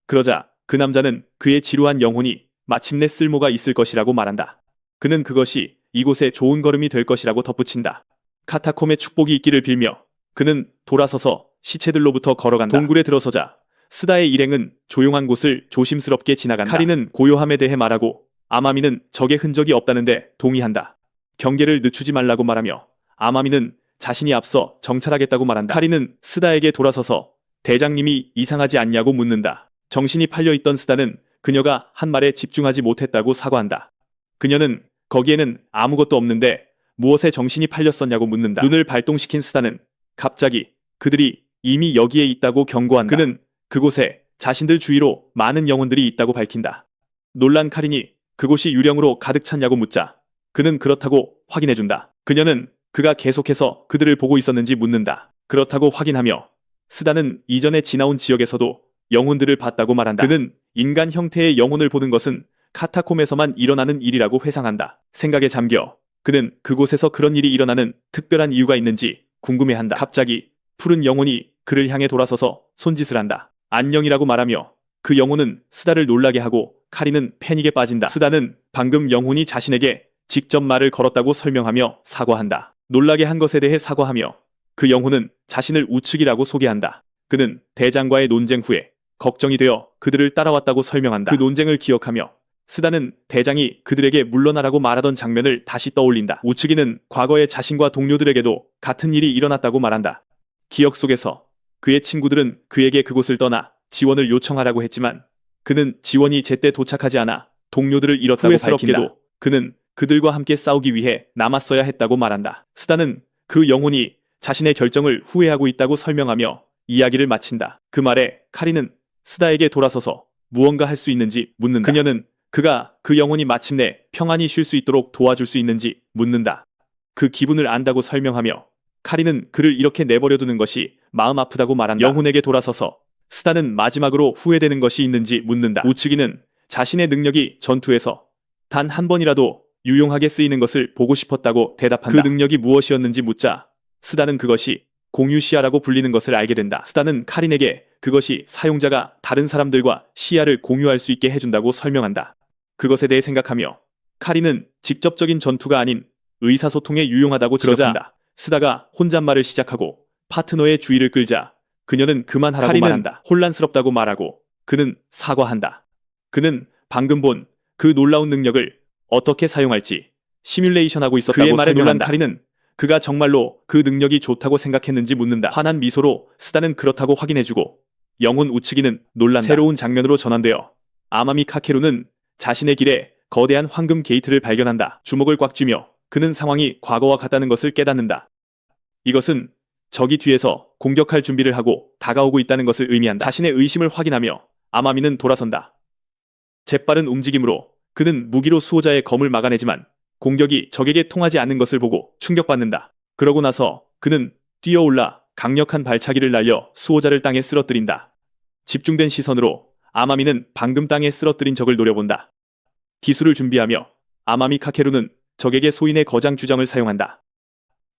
그러자 그 남자는 그의 지루한 영혼이 마침내 쓸모가 있을 것이라고 말한다. 그는 그것이 이곳에 좋은 걸음이 될 것이라고 덧붙인다. 카타콤의 축복이 있기를 빌며 그는 돌아서서 시체들로부터 걸어간다. 동굴에 들어서자 스다의 일행은 조용한 곳을 조심스럽게 지나간다. 카리는 고요함에 대해 말하고 아마미는 적의 흔적이 없다는데 동의한다. 경계를 늦추지 말라고 말하며 아마미는 자신이 앞서 정찰하겠다고 말한다. 카리는 스다에게 돌아서서 대장님이 이상하지 않냐고 묻는다. 정신이 팔려있던 스다는 그녀가 한 말에 집중하지 못했다고 사과한다. 그녀는 거기에는 아무것도 없는데 무엇에 정신이 팔렸었냐고 묻는다. 눈을 발동시킨 스다는 갑자기 그들이 이미 여기에 있다고 경고한다. 그는 그곳에 자신들 주위로 많은 영혼들이 있다고 밝힌다. 놀란 카린이 그곳이 유령으로 가득 찼냐고 묻자 그는 그렇다고 확인해준다. 그녀는 그가 계속해서 그들을 보고 있었는지 묻는다. 그렇다고 확인하며 스다는 이전에 지나온 지역에서도 영혼들을 봤다고 말한다. 그는 인간 형태의 영혼을 보는 것은 카타콤에서만 일어나는 일이라고 회상한다. 생각에 잠겨 그는 그곳에서 그런 일이 일어나는 특별한 이유가 있는지 궁금해한다. 갑자기 푸른 영혼이 그를 향해 돌아서서 손짓을 한다. 안녕이라고 말하며 그 영혼은 스다를 놀라게 하고 카리는 패닉에 빠진다. 스다는 방금 영혼이 자신에게 직접 말을 걸었다고 설명하며 사과한다. 놀라게 한 것에 대해 사과하며 그 영혼은 자신을 우측이라고 소개한다. 그는 대장과의 논쟁 후에 걱정이 되어 그들을 따라왔다고 설명한다. 그 논쟁을 기억하며 스다는 대장이 그들에게 물러나라고 말하던 장면을 다시 떠올린다. 우측이는 과거에 자신과 동료들에게도 같은 일이 일어났다고 말한다. 기억 속에서 그의 친구들은 그에게 그곳을 떠나 지원을 요청하라고 했지만 그는 지원이 제때 도착하지 않아 동료들을 잃었다고 밝힌다. 그는 그들과 함께 싸우기 위해 남았어야 했다고 말한다. 스다는 그 영혼이 자신의 결정을 후회하고 있다고 설명하며 이야기를 마친다. 그 말에 카린은 스다에게 돌아서서 무언가 할 수 있는지 묻는다. 그녀는 그가 그 영혼이 마침내 평안히 쉴 수 있도록 도와줄 수 있는지 묻는다. 그 기분을 안다고 설명하며 카린은 그를 이렇게 내버려두는 것이 마음 아프다고 말한다. 영혼에게 돌아서서 스다는 마지막으로 후회되는 것이 있는지 묻는다. 우츠기는 자신의 능력이 전투에서 단 한 번이라도 유용하게 쓰이는 것을 보고 싶었다고 대답한다. 그 능력이 무엇이었는지 묻자 스다는 그것이 공유 시야라고 불리는 것을 알게 된다. 스다는 카린에게 그것이 사용자가 다른 사람들과 시야를 공유할 수 있게 해준다고 설명한다. 그것에 대해 생각하며 카린은 직접적인 전투가 아닌 의사소통에 유용하다고 지적한다. 스다가 혼잣말을 시작하고 파트너의 주의를 끌자 그녀는 그만하라고 카린은 말한다. 혼란스럽다고 말하고 그는 사과한다. 그는 방금 본 그 놀라운 능력을 어떻게 사용할지 시뮬레이션하고 있었다고 그의 말에 놀란 카린은 그가 정말로 그 능력이 좋다고 생각했는지 묻는다. 환한 미소로 스다는 그렇다고 확인해주고 영혼 우츠기는 놀란다. 새로운 장면으로 전환되어 아마미 카케루는 자신의 길에 거대한 황금 게이트를 발견한다. 주먹을 꽉 쥐며 그는 상황이 과거와 같다는 것을 깨닫는다. 이것은 적이 뒤에서 공격할 준비를 하고 다가오고 있다는 것을 의미한다. 자신의 의심을 확인하며 아마미는 돌아선다. 재빠른 움직임으로 그는 무기로 수호자의 검을 막아내지만 공격이 적에게 통하지 않는 것을 보고 충격받는다. 그러고 나서 그는 뛰어올라 강력한 발차기를 날려 수호자를 땅에 쓰러뜨린다. 집중된 시선으로 아마미는 방금 땅에 쓰러뜨린 적을 노려본다. 기술을 준비하며 아마미 카케루는 적에게 소인의 거장 주정을 사용한다.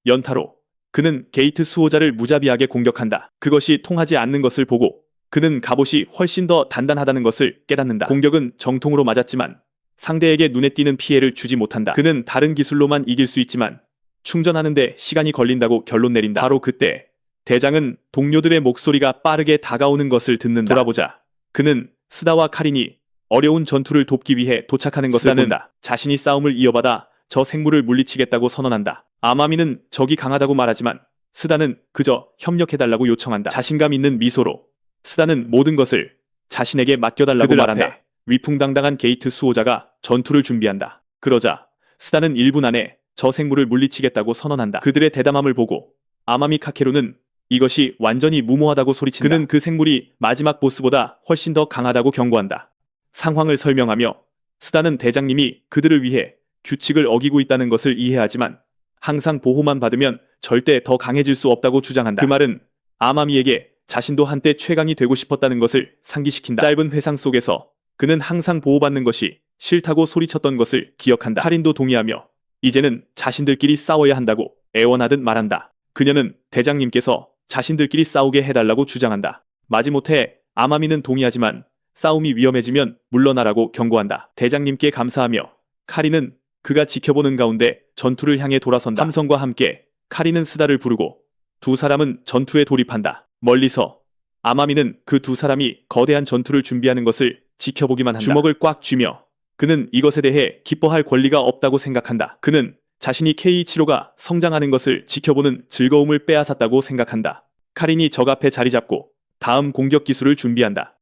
연타로 그는 게이트 수호자를 무자비하게 공격한다. 그것이 통하지 않는 것을 보고 그는 갑옷이 훨씬 더 단단하다는 것을 깨닫는다. 공격은 정통으로 맞았지만 상대에게 눈에 띄는 피해를 주지 못한다. 그는 다른 기술로만 이길 수 있지만 충전하는데 시간이 걸린다고 결론 내린다. 바로 그때 대장은 동료들의 목소리가 빠르게 다가오는 것을 듣는다. 돌아보자 그는 스다와 카린이 어려운 전투를 돕기 위해 도착하는 것을 본다. 자신이 싸움을 이어받아 저 생물을 물리치겠다고 선언한다. 아마미는 적이 강하다고 말하지만 스다는 그저 협력해달라고 요청한다. 자신감 있는 미소로 스다는 모든 것을 자신에게 맡겨달라고 말한다. 위풍당당한 게이트 수호자가 전투를 준비한다. 그러자 스다는 1분 안에 저 생물을 물리치겠다고 선언한다. 그들의 대담함을 보고 아마미 카케루는 이것이 완전히 무모하다고 소리친다. 그는 그 생물이 마지막 보스보다 훨씬 더 강하다고 경고한다. 상황을 설명하며 스다는 대장님이 그들을 위해 규칙을 어기고 있다는 것을 이해하지만 항상 보호만 받으면 절대 더 강해질 수 없다고 주장한다. 그 말은 아마미에게 자신도 한때 최강이 되고 싶었다는 것을 상기시킨다. 짧은 회상 속에서 그는 항상 보호받는 것이 싫다고 소리쳤던 것을 기억한다. 카린도 동의하며 이제는 자신들끼리 싸워야 한다고 애원하듯 말한다. 그녀는 대장님께서 자신들끼리 싸우게 해달라고 주장한다. 마지못해 아마미는 동의하지만 싸움이 위험해지면 물러나라고 경고한다. 대장님께 감사하며 카린은 그가 지켜보는 가운데 전투를 향해 돌아선다. 함성과 함께 카린은 스다를 부르고 두 사람은 전투에 돌입한다. 멀리서 아마미는 그 두 사람이 거대한 전투를 준비하는 것을 지켜보기만 한다. 주먹을 꽉 쥐며 그는 이것에 대해 기뻐할 권리가 없다고 생각한다. 그는 자신이 K-175가 성장하는 것을 지켜보는 즐거움을 빼앗았다고 생각한다. 카린이 적 앞에 자리 잡고 다음 공격 기술을 준비한다.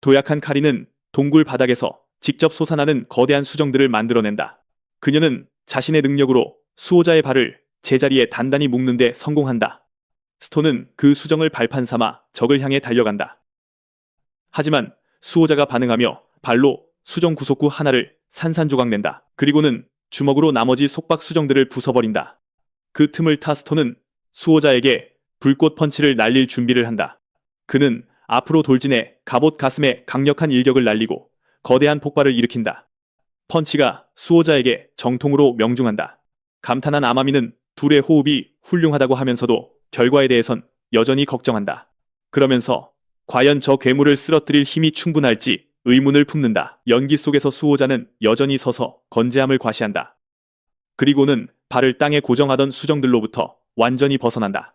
도약한 카린은 동굴 바닥에서 직접 솟아나는 거대한 수정들을 만들어낸다. 그녀는 자신의 능력으로 수호자의 발을 제자리에 단단히 묶는 데 성공한다. 스톤은 그 수정을 발판 삼아 적을 향해 달려간다. 하지만 수호자가 반응하며 발로 수정 구속구 하나를 산산조각낸다. 그리고는 주먹으로 나머지 속박 수정들을 부숴버린다. 그 틈을 타 스톤은 수호자에게 불꽃 펀치를 날릴 준비를 한다. 그는 앞으로 돌진해 갑옷 가슴에 강력한 일격을 날리고 거대한 폭발을 일으킨다. 펀치가 수호자에게 정통으로 명중한다. 감탄한 아마미는 둘의 호흡이 훌륭하다고 하면서도 결과에 대해선 여전히 걱정한다. 그러면서 과연 저 괴물을 쓰러뜨릴 힘이 충분할지 의문을 품는다. 연기 속에서 수호자는 여전히 서서 건재함을 과시한다. 그리고는 발을 땅에 고정하던 수정들로부터 완전히 벗어난다.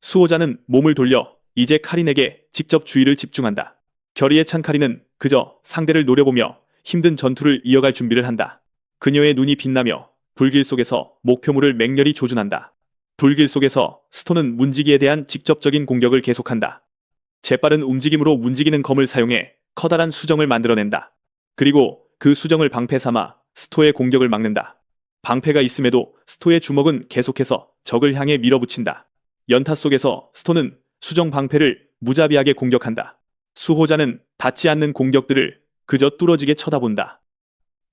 수호자는 몸을 돌려 이제 카린에게 직접 주의를 집중한다. 결의에 찬 카린은 그저 상대를 노려보며 힘든 전투를 이어갈 준비를 한다. 그녀의 눈이 빛나며 불길 속에서 목표물을 맹렬히 조준한다. 불길 속에서 스톤은 문지기에 대한 직접적인 공격을 계속한다. 재빠른 움직임으로 문지기는 검을 사용해 커다란 수정을 만들어낸다. 그리고 그 수정을 방패 삼아 스토의 공격을 막는다. 방패가 있음에도 스토의 주먹은 계속해서 적을 향해 밀어붙인다. 연타 속에서 스톤은 수정 방패를 무자비하게 공격한다. 수호자는 닿지 않는 공격들을 그저 뚫어지게 쳐다본다.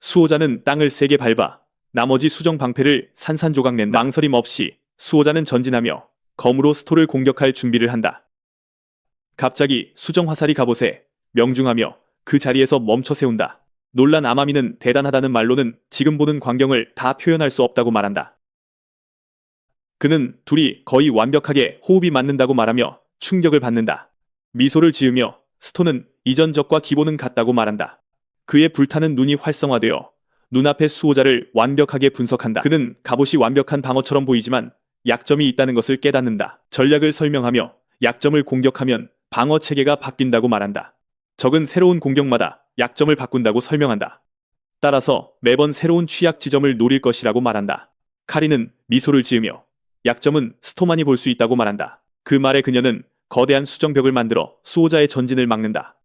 수호자는 땅을 세게 밟아 나머지 수정 방패를 산산조각 낸다. 망설임 없이 수호자는 전진하며 검으로 스토를 공격할 준비를 한다. 갑자기 수정 화살이 갑옷에 명중하며 그 자리에서 멈춰 세운다. 놀란 아마미는 대단하다는 말로는 지금 보는 광경을 다 표현할 수 없다고 말한다. 그는 둘이 거의 완벽하게 호흡이 맞는다고 말하며 충격을 받는다. 미소를 지으며 스톤은 이전 적과 기본은 같다고 말한다. 그의 불타는 눈이 활성화되어 눈앞의 수호자를 완벽하게 분석한다. 그는 갑옷이 완벽한 방어처럼 보이지만 약점이 있다는 것을 깨닫는다. 전략을 설명하며 약점을 공격하면 방어 체계가 바뀐다고 말한다. 적은 새로운 공격마다 약점을 바꾼다고 설명한다. 따라서 매번 새로운 취약 지점을 노릴 것이라고 말한다. 카린은 미소를 지으며 약점은 스토만이 볼 수 있다고 말한다. 그 말에 그녀는 거대한 수정벽을 만들어 수호자의 전진을 막는다.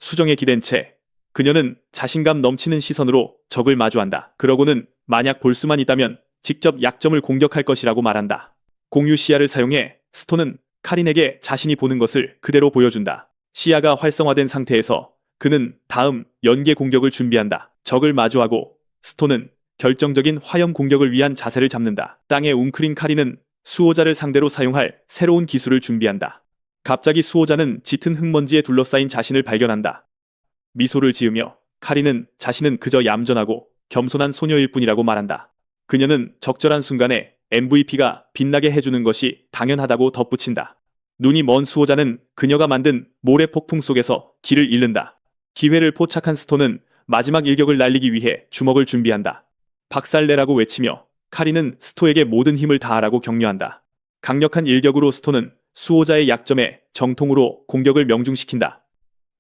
수정에 기댄 채 그녀는 자신감 넘치는 시선으로 적을 마주한다. 그러고는 만약 볼 수만 있다면 직접 약점을 공격할 것이라고 말한다. 공유 시야를 사용해 스톤은 카린에게 자신이 보는 것을 그대로 보여준다. 시야가 활성화된 상태에서 그는 다음 연계 공격을 준비한다. 적을 마주하고 스톤은 결정적인 화염 공격을 위한 자세를 잡는다. 땅에 웅크린 카린은 수호자를 상대로 사용할 새로운 기술을 준비한다. 갑자기 수호자는 짙은 흙먼지에 둘러싸인 자신을 발견한다. 미소를 지으며 카린은 자신은 그저 얌전하고 겸손한 소녀일 뿐이라고 말한다. 그녀는 적절한 순간에 MVP가 빛나게 해주는 것이 당연하다고 덧붙인다. 눈이 먼 수호자는 그녀가 만든 모래 폭풍 속에서 길을 잃는다. 기회를 포착한 스톤은 마지막 일격을 날리기 위해 주먹을 준비한다. 박살내라고 외치며 카린은 스토에게 모든 힘을 다하라고 격려한다. 강력한 일격으로 스톤은 수호자의 약점에 정통으로 공격을 명중시킨다.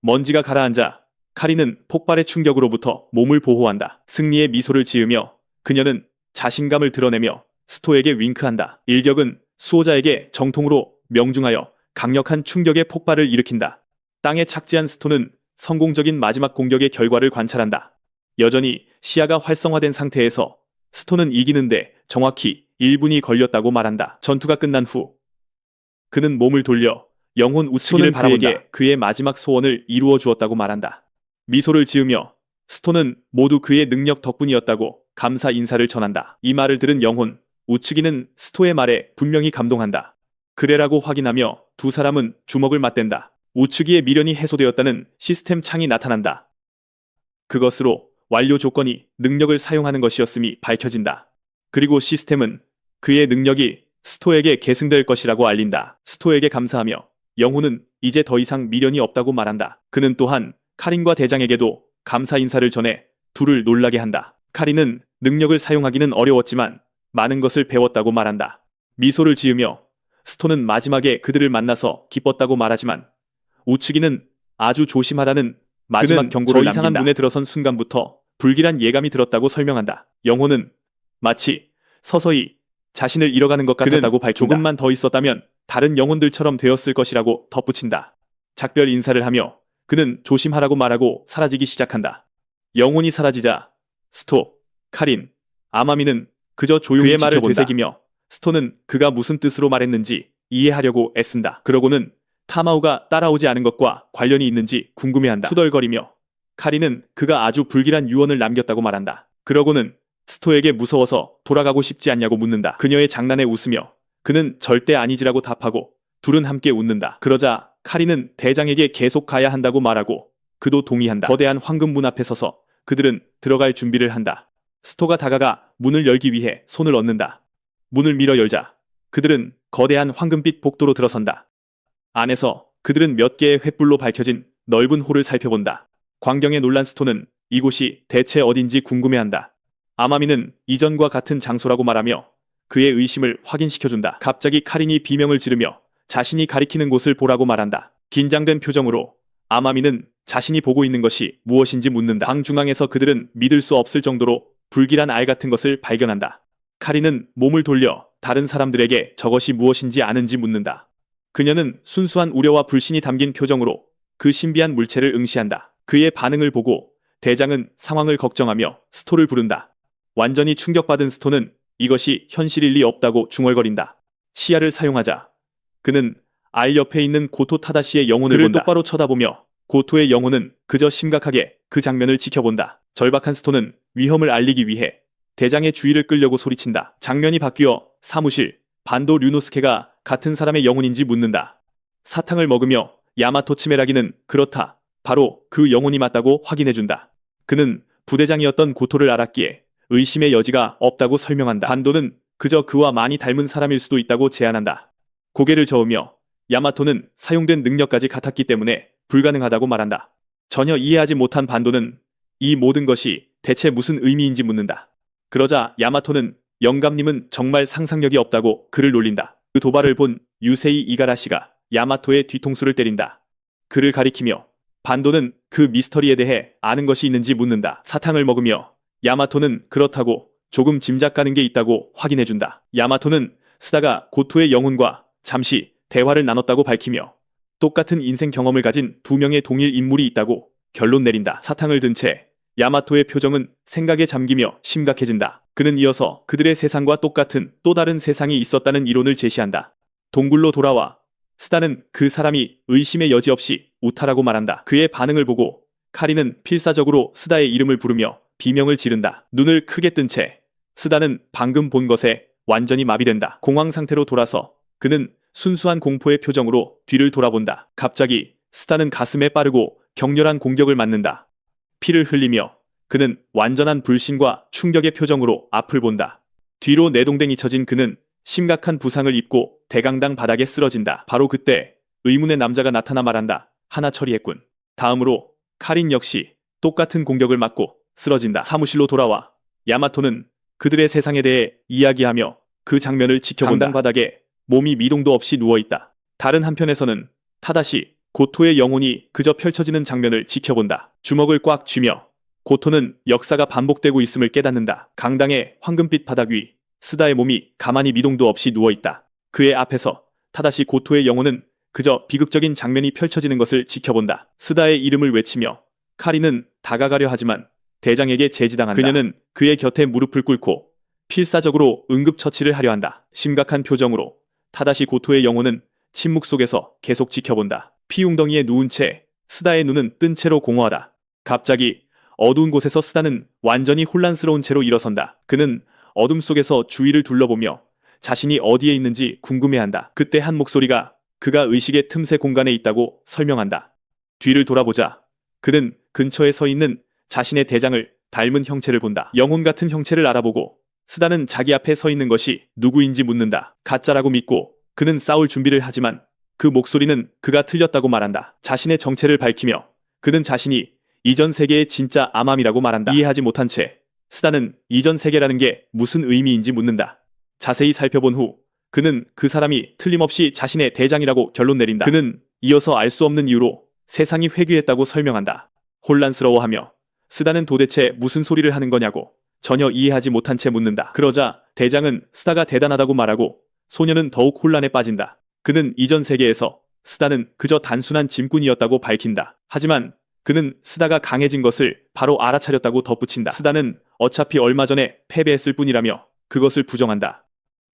먼지가 가라앉아 카린은 폭발의 충격으로부터 몸을 보호한다. 승리의 미소를 지으며 그녀는 자신감을 드러내며 스토에게 윙크한다. 일격은 수호자에게 정통으로 명중하여 강력한 충격의 폭발을 일으킨다. 땅에 착지한 스톤은 성공적인 마지막 공격의 결과를 관찰한다. 여전히 시야가 활성화된 상태에서 스톤은 이기는데 정확히 1분이 걸렸다고 말한다. 전투가 끝난 후 그는 몸을 돌려 영혼 우츠기를 바라보게 그의 마지막 소원을 이루어 주었다고 말한다. 미소를 지으며 스톤은 모두 그의 능력 덕분이었다고 감사 인사를 전한다. 이 말을 들은 영혼 우츠기는 스토의 말에 분명히 감동한다. 그래라고 확인하며 두 사람은 주먹을 맞댄다. 우츠기의 미련이 해소되었다는 시스템 창이 나타난다. 그것으로 완료 조건이 능력을 사용하는 것이었음이 밝혀진다. 그리고 시스템은 그의 능력이 스토에게 계승될 것이라고 알린다. 스토에게 감사하며 영혼은 이제 더 이상 미련이 없다고 말한다. 그는 또한 카린과 대장에게도 감사 인사를 전해 둘을 놀라게 한다. 카린은 능력을 사용하기는 어려웠지만 많은 것을 배웠다고 말한다. 미소를 지으며 스톤은 마지막에 그들을 만나서 기뻤다고 말하지만 우츠기는 아주 조심하라는 마지막 경고를 남긴다. 저 이상한 문에 들어선 순간부터 불길한 예감이 들었다고 설명한다. 영혼은 마치 서서히 자신을 잃어가는 것 같았다고 밝힌다. 조금만 더 있었다면 다른 영혼들처럼 되었을 것이라고 덧붙인다. 작별 인사를 하며 그는 조심하라고 말하고 사라지기 시작한다. 영혼이 사라지자 스토, 카린, 아마미는 그저 조용히 그의 말을 되새기며 스토는 그가 무슨 뜻으로 말했는지 이해하려고 애쓴다. 그러고는 타마우가 따라오지 않은 것과 관련이 있는지 궁금해한다. 투덜거리며 카린은 그가 아주 불길한 유언을 남겼다고 말한다. 그러고는 스토에게 무서워서 돌아가고 싶지 않냐고 묻는다. 그녀의 장난에 웃으며 그는 절대 아니지라고 답하고 둘은 함께 웃는다. 그러자 카린은 대장에게 계속 가야 한다고 말하고 그도 동의한다. 거대한 황금문 앞에 서서 그들은 들어갈 준비를 한다. 스토가 다가가 문을 열기 위해 손을 얻는다. 문을 밀어 열자 그들은 거대한 황금빛 복도로 들어선다. 안에서 그들은 몇 개의 횃불로 밝혀진 넓은 홀을 살펴본다. 광경에 놀란 스토는 이곳이 대체 어딘지 궁금해한다. 아마미는 이전과 같은 장소라고 말하며 그의 의심을 확인시켜준다. 갑자기 카린이 비명을 지르며 자신이 가리키는 곳을 보라고 말한다. 긴장된 표정으로 아마미는 자신이 보고 있는 것이 무엇인지 묻는다. 방 중앙에서 그들은 믿을 수 없을 정도로 불길한 알 같은 것을 발견한다. 카린은 몸을 돌려 다른 사람들에게 저것이 무엇인지 아는지 묻는다. 그녀는 순수한 우려와 불신이 담긴 표정으로 그 신비한 물체를 응시한다. 그의 반응을 보고 대장은 상황을 걱정하며 스토를 부른다. 완전히 충격받은 스토는 이것이 현실일 리 없다고 중얼거린다. 시야를 사용하자 그는 알 옆에 있는 고토 타다시의 영혼을 그를 본다. 똑바로 쳐다보며 고토의 영혼은 그저 심각하게 그 장면을 지켜본다. 절박한 스톤은 위험을 알리기 위해 대장의 주의를 끌려고 소리친다. 장면이 바뀌어 사무실, 반도 류노스케가 같은 사람의 영혼인지 묻는다. 사탕을 먹으며 야마토 치메라기는 그렇다. 바로 그 영혼이 맞다고 확인해준다. 그는 부대장이었던 고토를 알았기에 의심의 여지가 없다고 설명한다. 반도는 그저 그와 많이 닮은 사람일 수도 있다고 제안한다. 고개를 저으며 야마토는 사용된 능력까지 같았기 때문에 불가능하다고 말한다. 전혀 이해하지 못한 반도는 이 모든 것이 대체 무슨 의미인지 묻는다. 그러자 야마토는 영감님은 정말 상상력이 없다고 그를 놀린다. 그 도발을 본 유세이 이가라시가 야마토의 뒤통수를 때린다. 그를 가리키며 반도는 그 미스터리에 대해 아는 것이 있는지 묻는다. 사탕을 먹으며 야마토는 그렇다고 조금 짐작 가는 게 있다고 확인해준다. 야마토는 스다가 고토의 영혼과 잠시 대화를 나눴다고 밝히며 똑같은 인생 경험을 가진 두 명의 동일 인물이 있다고 결론 내린다. 사탕을 든 채 야마토의 표정은 생각에 잠기며 심각해진다. 그는 이어서 그들의 세상과 똑같은 또 다른 세상이 있었다는 이론을 제시한다. 동굴로 돌아와 스다는 그 사람이 의심의 여지 없이 우타라고 말한다. 그의 반응을 보고 카리는 필사적으로 스다의 이름을 부르며 비명을 지른다. 눈을 크게 뜬 채 스다는 방금 본 것에 완전히 마비된다. 공황 상태로 돌아서 그는 순수한 공포의 표정으로 뒤를 돌아본다. 갑자기 스다는 가슴에 빠르고 격렬한 공격을 맞는다. 피를 흘리며 그는 완전한 불신과 충격의 표정으로 앞을 본다. 뒤로 내동댕이 쳐진 그는 심각한 부상을 입고 대강당 바닥에 쓰러진다. 바로 그때 의문의 남자가 나타나 말한다. 하나 처리했군. 다음으로 카린 역시 똑같은 공격을 맞고 쓰러진다. 사무실로 돌아와 야마토는 그들의 세상에 대해 이야기하며 그 장면을 지켜본다. 강당 바닥에 몸이 미동도 없이 누워있다. 다른 한편에서는 타다시 고토의 영혼이 그저 펼쳐지는 장면을 지켜본다. 주먹을 꽉 쥐며 고토는 역사가 반복되고 있음을 깨닫는다. 강당의 황금빛 바닥 위 스다의 몸이 가만히 미동도 없이 누워있다. 그의 앞에서 타다시 고토의 영혼은 그저 비극적인 장면이 펼쳐지는 것을 지켜본다. 스다의 이름을 외치며 카리는 다가가려 하지만 대장에게 제지당한다. 그녀는 그의 곁에 무릎을 꿇고 필사적으로 응급처치를 하려 한다. 심각한 표정으로 타다시 고토의 영혼은 침묵 속에서 계속 지켜본다. 피웅덩이에 누운 채 스다의 눈은 뜬 채로 공허하다. 갑자기 어두운 곳에서 스다는 완전히 혼란스러운 채로 일어선다. 그는 어둠 속에서 주위를 둘러보며 자신이 어디에 있는지 궁금해한다. 그때 한 목소리가 그가 의식의 틈새 공간에 있다고 설명한다. 뒤를 돌아보자 그는 근처에 서 있는 자신의 대장을 닮은 형체를 본다. 영혼 같은 형체를 알아보고 스다는 자기 앞에 서 있는 것이 누구인지 묻는다. 가짜라고 믿고 그는 싸울 준비를 하지만 그 목소리는 그가 틀렸다고 말한다. 자신의 정체를 밝히며 그는 자신이 이전 세계의 진짜 아맘이라고 말한다. 이해하지 못한 채 스다는 이전 세계라는 게 무슨 의미인지 묻는다. 자세히 살펴본 후 그는 그 사람이 틀림없이 자신의 대장이라고 결론 내린다. 그는 이어서 알 수 없는 이유로 세상이 회귀했다고 설명한다. 혼란스러워하며 스다는 도대체 무슨 소리를 하는 거냐고 전혀 이해하지 못한 채 묻는다. 그러자 대장은 스다가 대단하다고 말하고 소녀는 더욱 혼란에 빠진다. 그는 이전 세계에서 스다는 그저 단순한 짐꾼이었다고 밝힌다. 하지만 그는 스다가 강해진 것을 바로 알아차렸다고 덧붙인다. 스다는 어차피 얼마 전에 패배했을 뿐이라며 그것을 부정한다.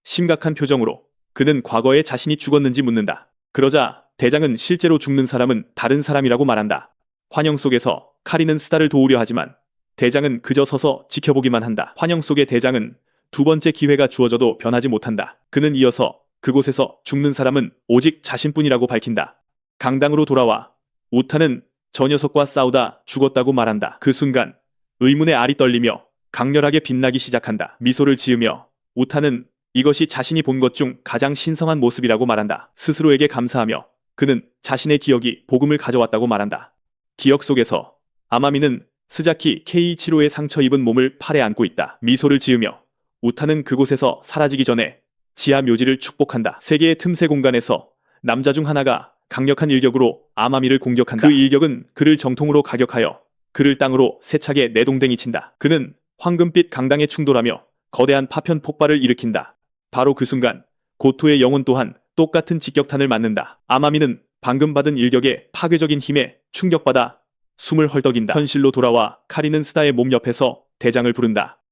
심각한 표정으로 그는 과거에 자신이 죽었는지 묻는다. 그러자 대장은 실제로 죽는 사람은 다른 사람이라고 말한다. 환영 속에서 카리는 스다를 도우려 하지만 대장은 그저 서서 지켜보기만 한다. 환영 속의 대장은 두 번째 기회가 주어져도 변하지 못한다. 그는 이어서 그곳에서 죽는 사람은 오직 자신뿐이라고 밝힌다. 강당으로 돌아와 우타는 저 녀석과 싸우다 죽었다고 말한다. 그 순간 의문의 알이 떨리며 강렬하게 빛나기 시작한다. 미소를 지으며 우타는 이것이 자신이 본 것 중 가장 신성한 모습이라고 말한다. 스스로에게 감사하며 그는 자신의 기억이 복음을 가져왔다고 말한다. 기억 속에서 아마미는 스자키 K이치로의 상처 입은 몸을 팔에 안고 있다. 미소를 지으며 우타는 그곳에서 사라지기 전에 지하 묘지를 축복한다. 세계의 틈새 공간에서 남자 중 하나가 강력한 일격으로 아마미를 공격한다. 그 일격은 그를 정통으로 가격하여 그를 땅으로 세차게 내동댕이 친다. 그는 황금빛 강당에 충돌하며 거대한 파편 폭발을 일으킨다. 바로 그 순간 고토의 영혼 또한 똑같은 직격탄을 맞는다. 아마미는 방금 받은 일격의 파괴적인 힘에 충격받아 숨을 헐떡인다. 현실로 돌아와 카리는 스다의 몸 옆에서 대장을 부른다.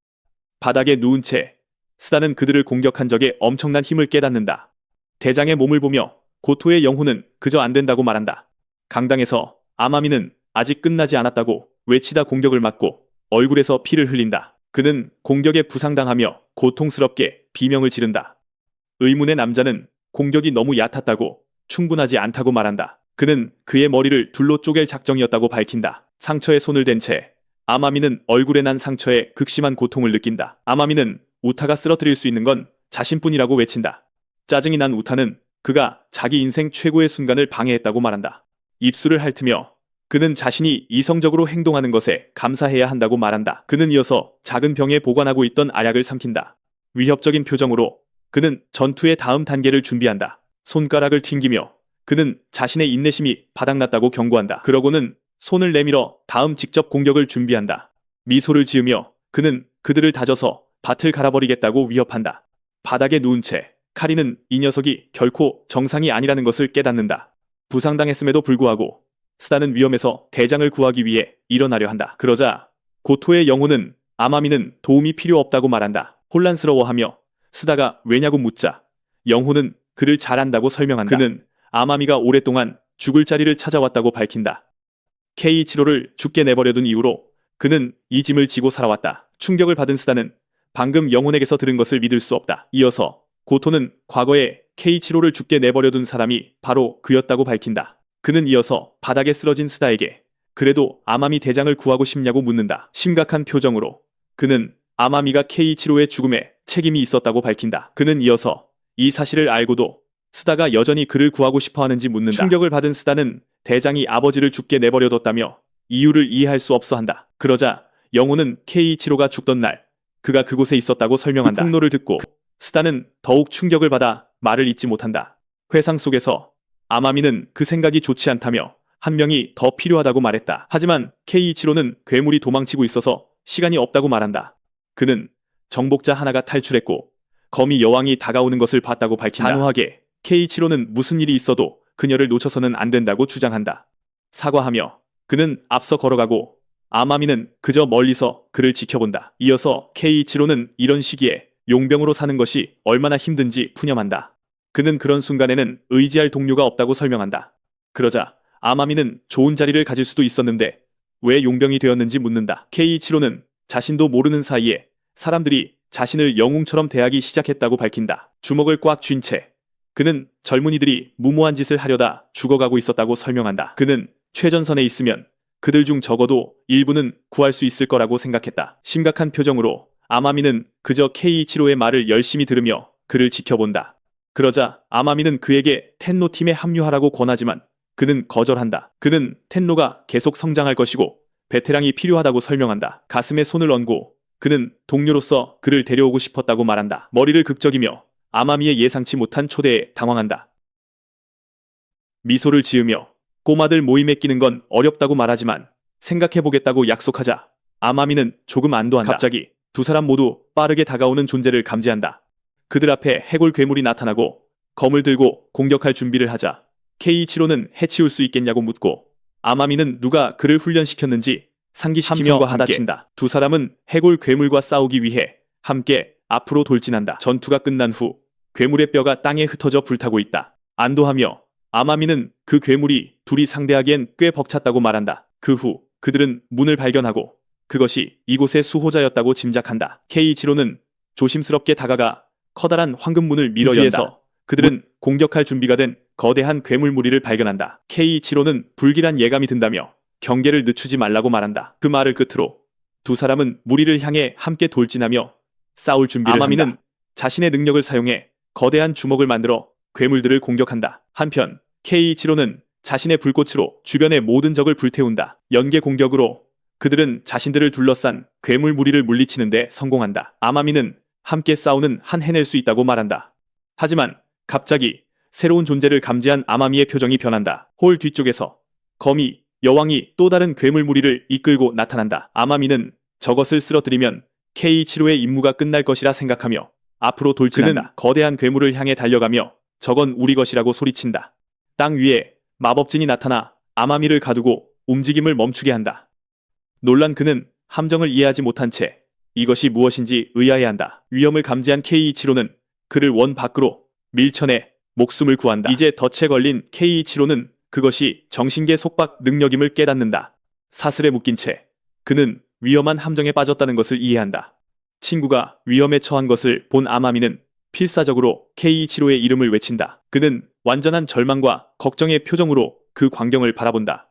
바닥에 누운 채 스다는 그들을 공격한 적에 엄청난 힘을 깨닫는다. 대장의 몸을 보며 고토의 영혼은 그저 안 된다고 말한다. 강당에서 아마미는 아직 끝나지 않았다고 외치다 공격을 맞고 얼굴에서 피를 흘린다. 그는 공격에 부상당하며 고통스럽게 비명을 지른다. 의문의 남자는 공격이 너무 얕았다고 충분하지 않다고 말한다. 그는 그의 머리를 둘로 쪼갤 작정이었다고 밝힌다. 상처에 손을 댄 채 아마미는 얼굴에 난 상처에 극심한 고통을 느낀다. 아마미는 우타가 쓰러뜨릴 수 있는 건 자신뿐이라고 외친다. 짜증이 난 우타는 그가 자기 인생 최고의 순간을 방해했다고 말한다. 입술을 핥으며 그는 자신이 이성적으로 행동하는 것에 감사해야 한다고 말한다. 그는 이어서 작은 병에 보관하고 있던 알약을 삼킨다. 위협적인 표정으로 그는 전투의 다음 단계를 준비한다. 손가락을 튕기며 그는 자신의 인내심이 바닥났다고 경고한다. 그러고는 손을 내밀어 다음 직접 공격을 준비한다. 미소를 지으며 그는 그들을 다져서 밭을 갈아버리겠다고 위협한다. 바닥에 누운 채 카리는 이 녀석이 결코 정상이 아니라는 것을 깨닫는다. 부상당했음에도 불구하고 스다는 위험에서 대장을 구하기 위해 일어나려 한다. 그러자 고토의 영혼은 아마미는 도움이 필요 없다고 말한다. 혼란스러워하며 스다가 왜냐고 묻자 영혼은 그를 잘 안다고 설명한다. 그는 아마미가 오랫동안 죽을 자리를 찾아왔다고 밝힌다. 케이치로를 죽게 내버려둔 이후로 그는 이 짐을 지고 살아왔다. 충격을 받은 스다는 방금 영혼에게서 들은 것을 믿을 수 없다. 이어서 고토는 과거에 케이치로를 죽게 내버려둔 사람이 바로 그였다고 밝힌다. 그는 이어서 바닥에 쓰러진 스다에게 그래도 아마미 대장을 구하고 싶냐고 묻는다. 심각한 표정으로 그는 아마미가 케이치로의 죽음에 책임이 있었다고 밝힌다. 그는 이어서 이 사실을 알고도 스다가 여전히 그를 구하고 싶어 하는지 묻는다. 충격을 받은 스다는 대장이 아버지를 죽게 내버려뒀다며 이유를 이해할 수 없어 한다. 그러자 영혼은 케이치로가 죽던 날 그가 그곳에 있었다고 설명한다. 그 폭로를 듣고 스다는 더욱 충격을 받아 말을 잇지 못한다. 회상 속에서 아마미는 그 생각이 좋지 않다며 한 명이 더 필요하다고 말했다. 하지만 케이치로는 괴물이 도망치고 있어서 시간이 없다고 말한다. 그는 정복자 하나가 탈출했고 거미 여왕이 다가오는 것을 봤다고 밝힌다. 단호하게 케이치로는 무슨 일이 있어도 그녀를 놓쳐서는 안 된다고 주장한다. 사과하며 그는 앞서 걸어가고 아마미는 그저 멀리서 그를 지켜본다. 이어서 케이치로는 이런 시기에 용병으로 사는 것이 얼마나 힘든지 푸념한다. 그는 그런 순간에는 의지할 동료가 없다고 설명한다. 그러자 아마미는 좋은 자리를 가질 수도 있었는데 왜 용병이 되었는지 묻는다. 케이치로는 자신도 모르는 사이에 사람들이 자신을 영웅처럼 대하기 시작했다고 밝힌다. 주먹을 꽉 쥔 채 그는 젊은이들이 무모한 짓을 하려다 죽어가고 있었다고 설명한다. 그는 최전선에 있으면 그들 중 적어도 일부는 구할 수 있을 거라고 생각했다. 심각한 표정으로 아마미는 그저 케이치로의 말을 열심히 들으며 그를 지켜본다. 그러자 아마미는 그에게 텐노 팀에 합류하라고 권하지만 그는 거절한다. 그는 텐노가 계속 성장할 것이고 베테랑이 필요하다고 설명한다. 가슴에 손을 얹고 그는 동료로서 그를 데려오고 싶었다고 말한다. 머리를 극적이며 아마미의 예상치 못한 초대에 당황한다. 미소를 지으며 꼬마들 모임에 끼는 건 어렵다고 말하지만 생각해보겠다고 약속하자 아마미는 조금 안도한다. 갑자기 두 사람 모두 빠르게 다가오는 존재를 감지한다. 그들 앞에 해골 괴물이 나타나고 검을 들고 공격할 준비를 하자 케이치로는 해치울 수 있겠냐고 묻고 아마미는 누가 그를 훈련시켰는지 상기시키며 하다친다. 두 사람은 해골 괴물과 싸우기 위해 함께 앞으로 돌진한다. 전투가 끝난 후 괴물의 뼈가 땅에 흩어져 불타고 있다. 안도하며 아마미는 그 괴물이 둘이 상대하기엔 꽤 벅찼다고 말한다. 그 후 그들은 문을 발견하고 그것이 이곳의 수호자였다고 짐작한다. 케이치로는 조심스럽게 다가가 커다란 황금문을 밀어 연다. 그들은 공격할 준비가 된 거대한 괴물 무리를 발견한다. 케이치로는 불길한 예감이 든다며 경계를 늦추지 말라고 말한다. 그 말을 끝으로 두 사람은 무리를 향해 함께 돌진하며 싸울 준비를 아마미는 한다. 자신의 능력을 사용해 거대한 주먹을 만들어 괴물들을 공격한다. 한편 케이치로는 자신의 불꽃으로 주변의 모든 적을 불태운다. 연계 공격으로 그들은 자신들을 둘러싼 괴물 무리를 물리치는 데 성공한다. 아마미는 함께 싸우는 한 해낼 수 있다고 말한다. 하지만 갑자기 새로운 존재를 감지한 아마미의 표정이 변한다. 홀 뒤쪽에서 거미 여왕이 또 다른 괴물 무리를 이끌고 나타난다. 아마미는 저것을 쓰러뜨리면 케이치로의 임무가 끝날 것이라 생각하며 앞으로 돌진한다. 그는 거대한 괴물을 향해 달려가며 저건 우리 것이라고 소리친다. 땅 위에 마법진이 나타나 아마미를 가두고 움직임을 멈추게 한다. 놀란 그는 함정을 이해하지 못한 채 이것이 무엇인지 의아해한다. 위험을 감지한 케이이치로는 그를 원 밖으로 밀쳐내 목숨을 구한다. 이제 덫에 걸린 K이치로는 그것이 정신계 속박 능력임을 깨닫는다. 사슬에 묶인 채 그는 위험한 함정에 빠졌다는 것을 이해한다. 친구가 위험에 처한 것을 본 아마미는 필사적으로 K이치로의 이름을 외친다. 그는 완전한 절망과 걱정의 표정으로 그 광경을 바라본다.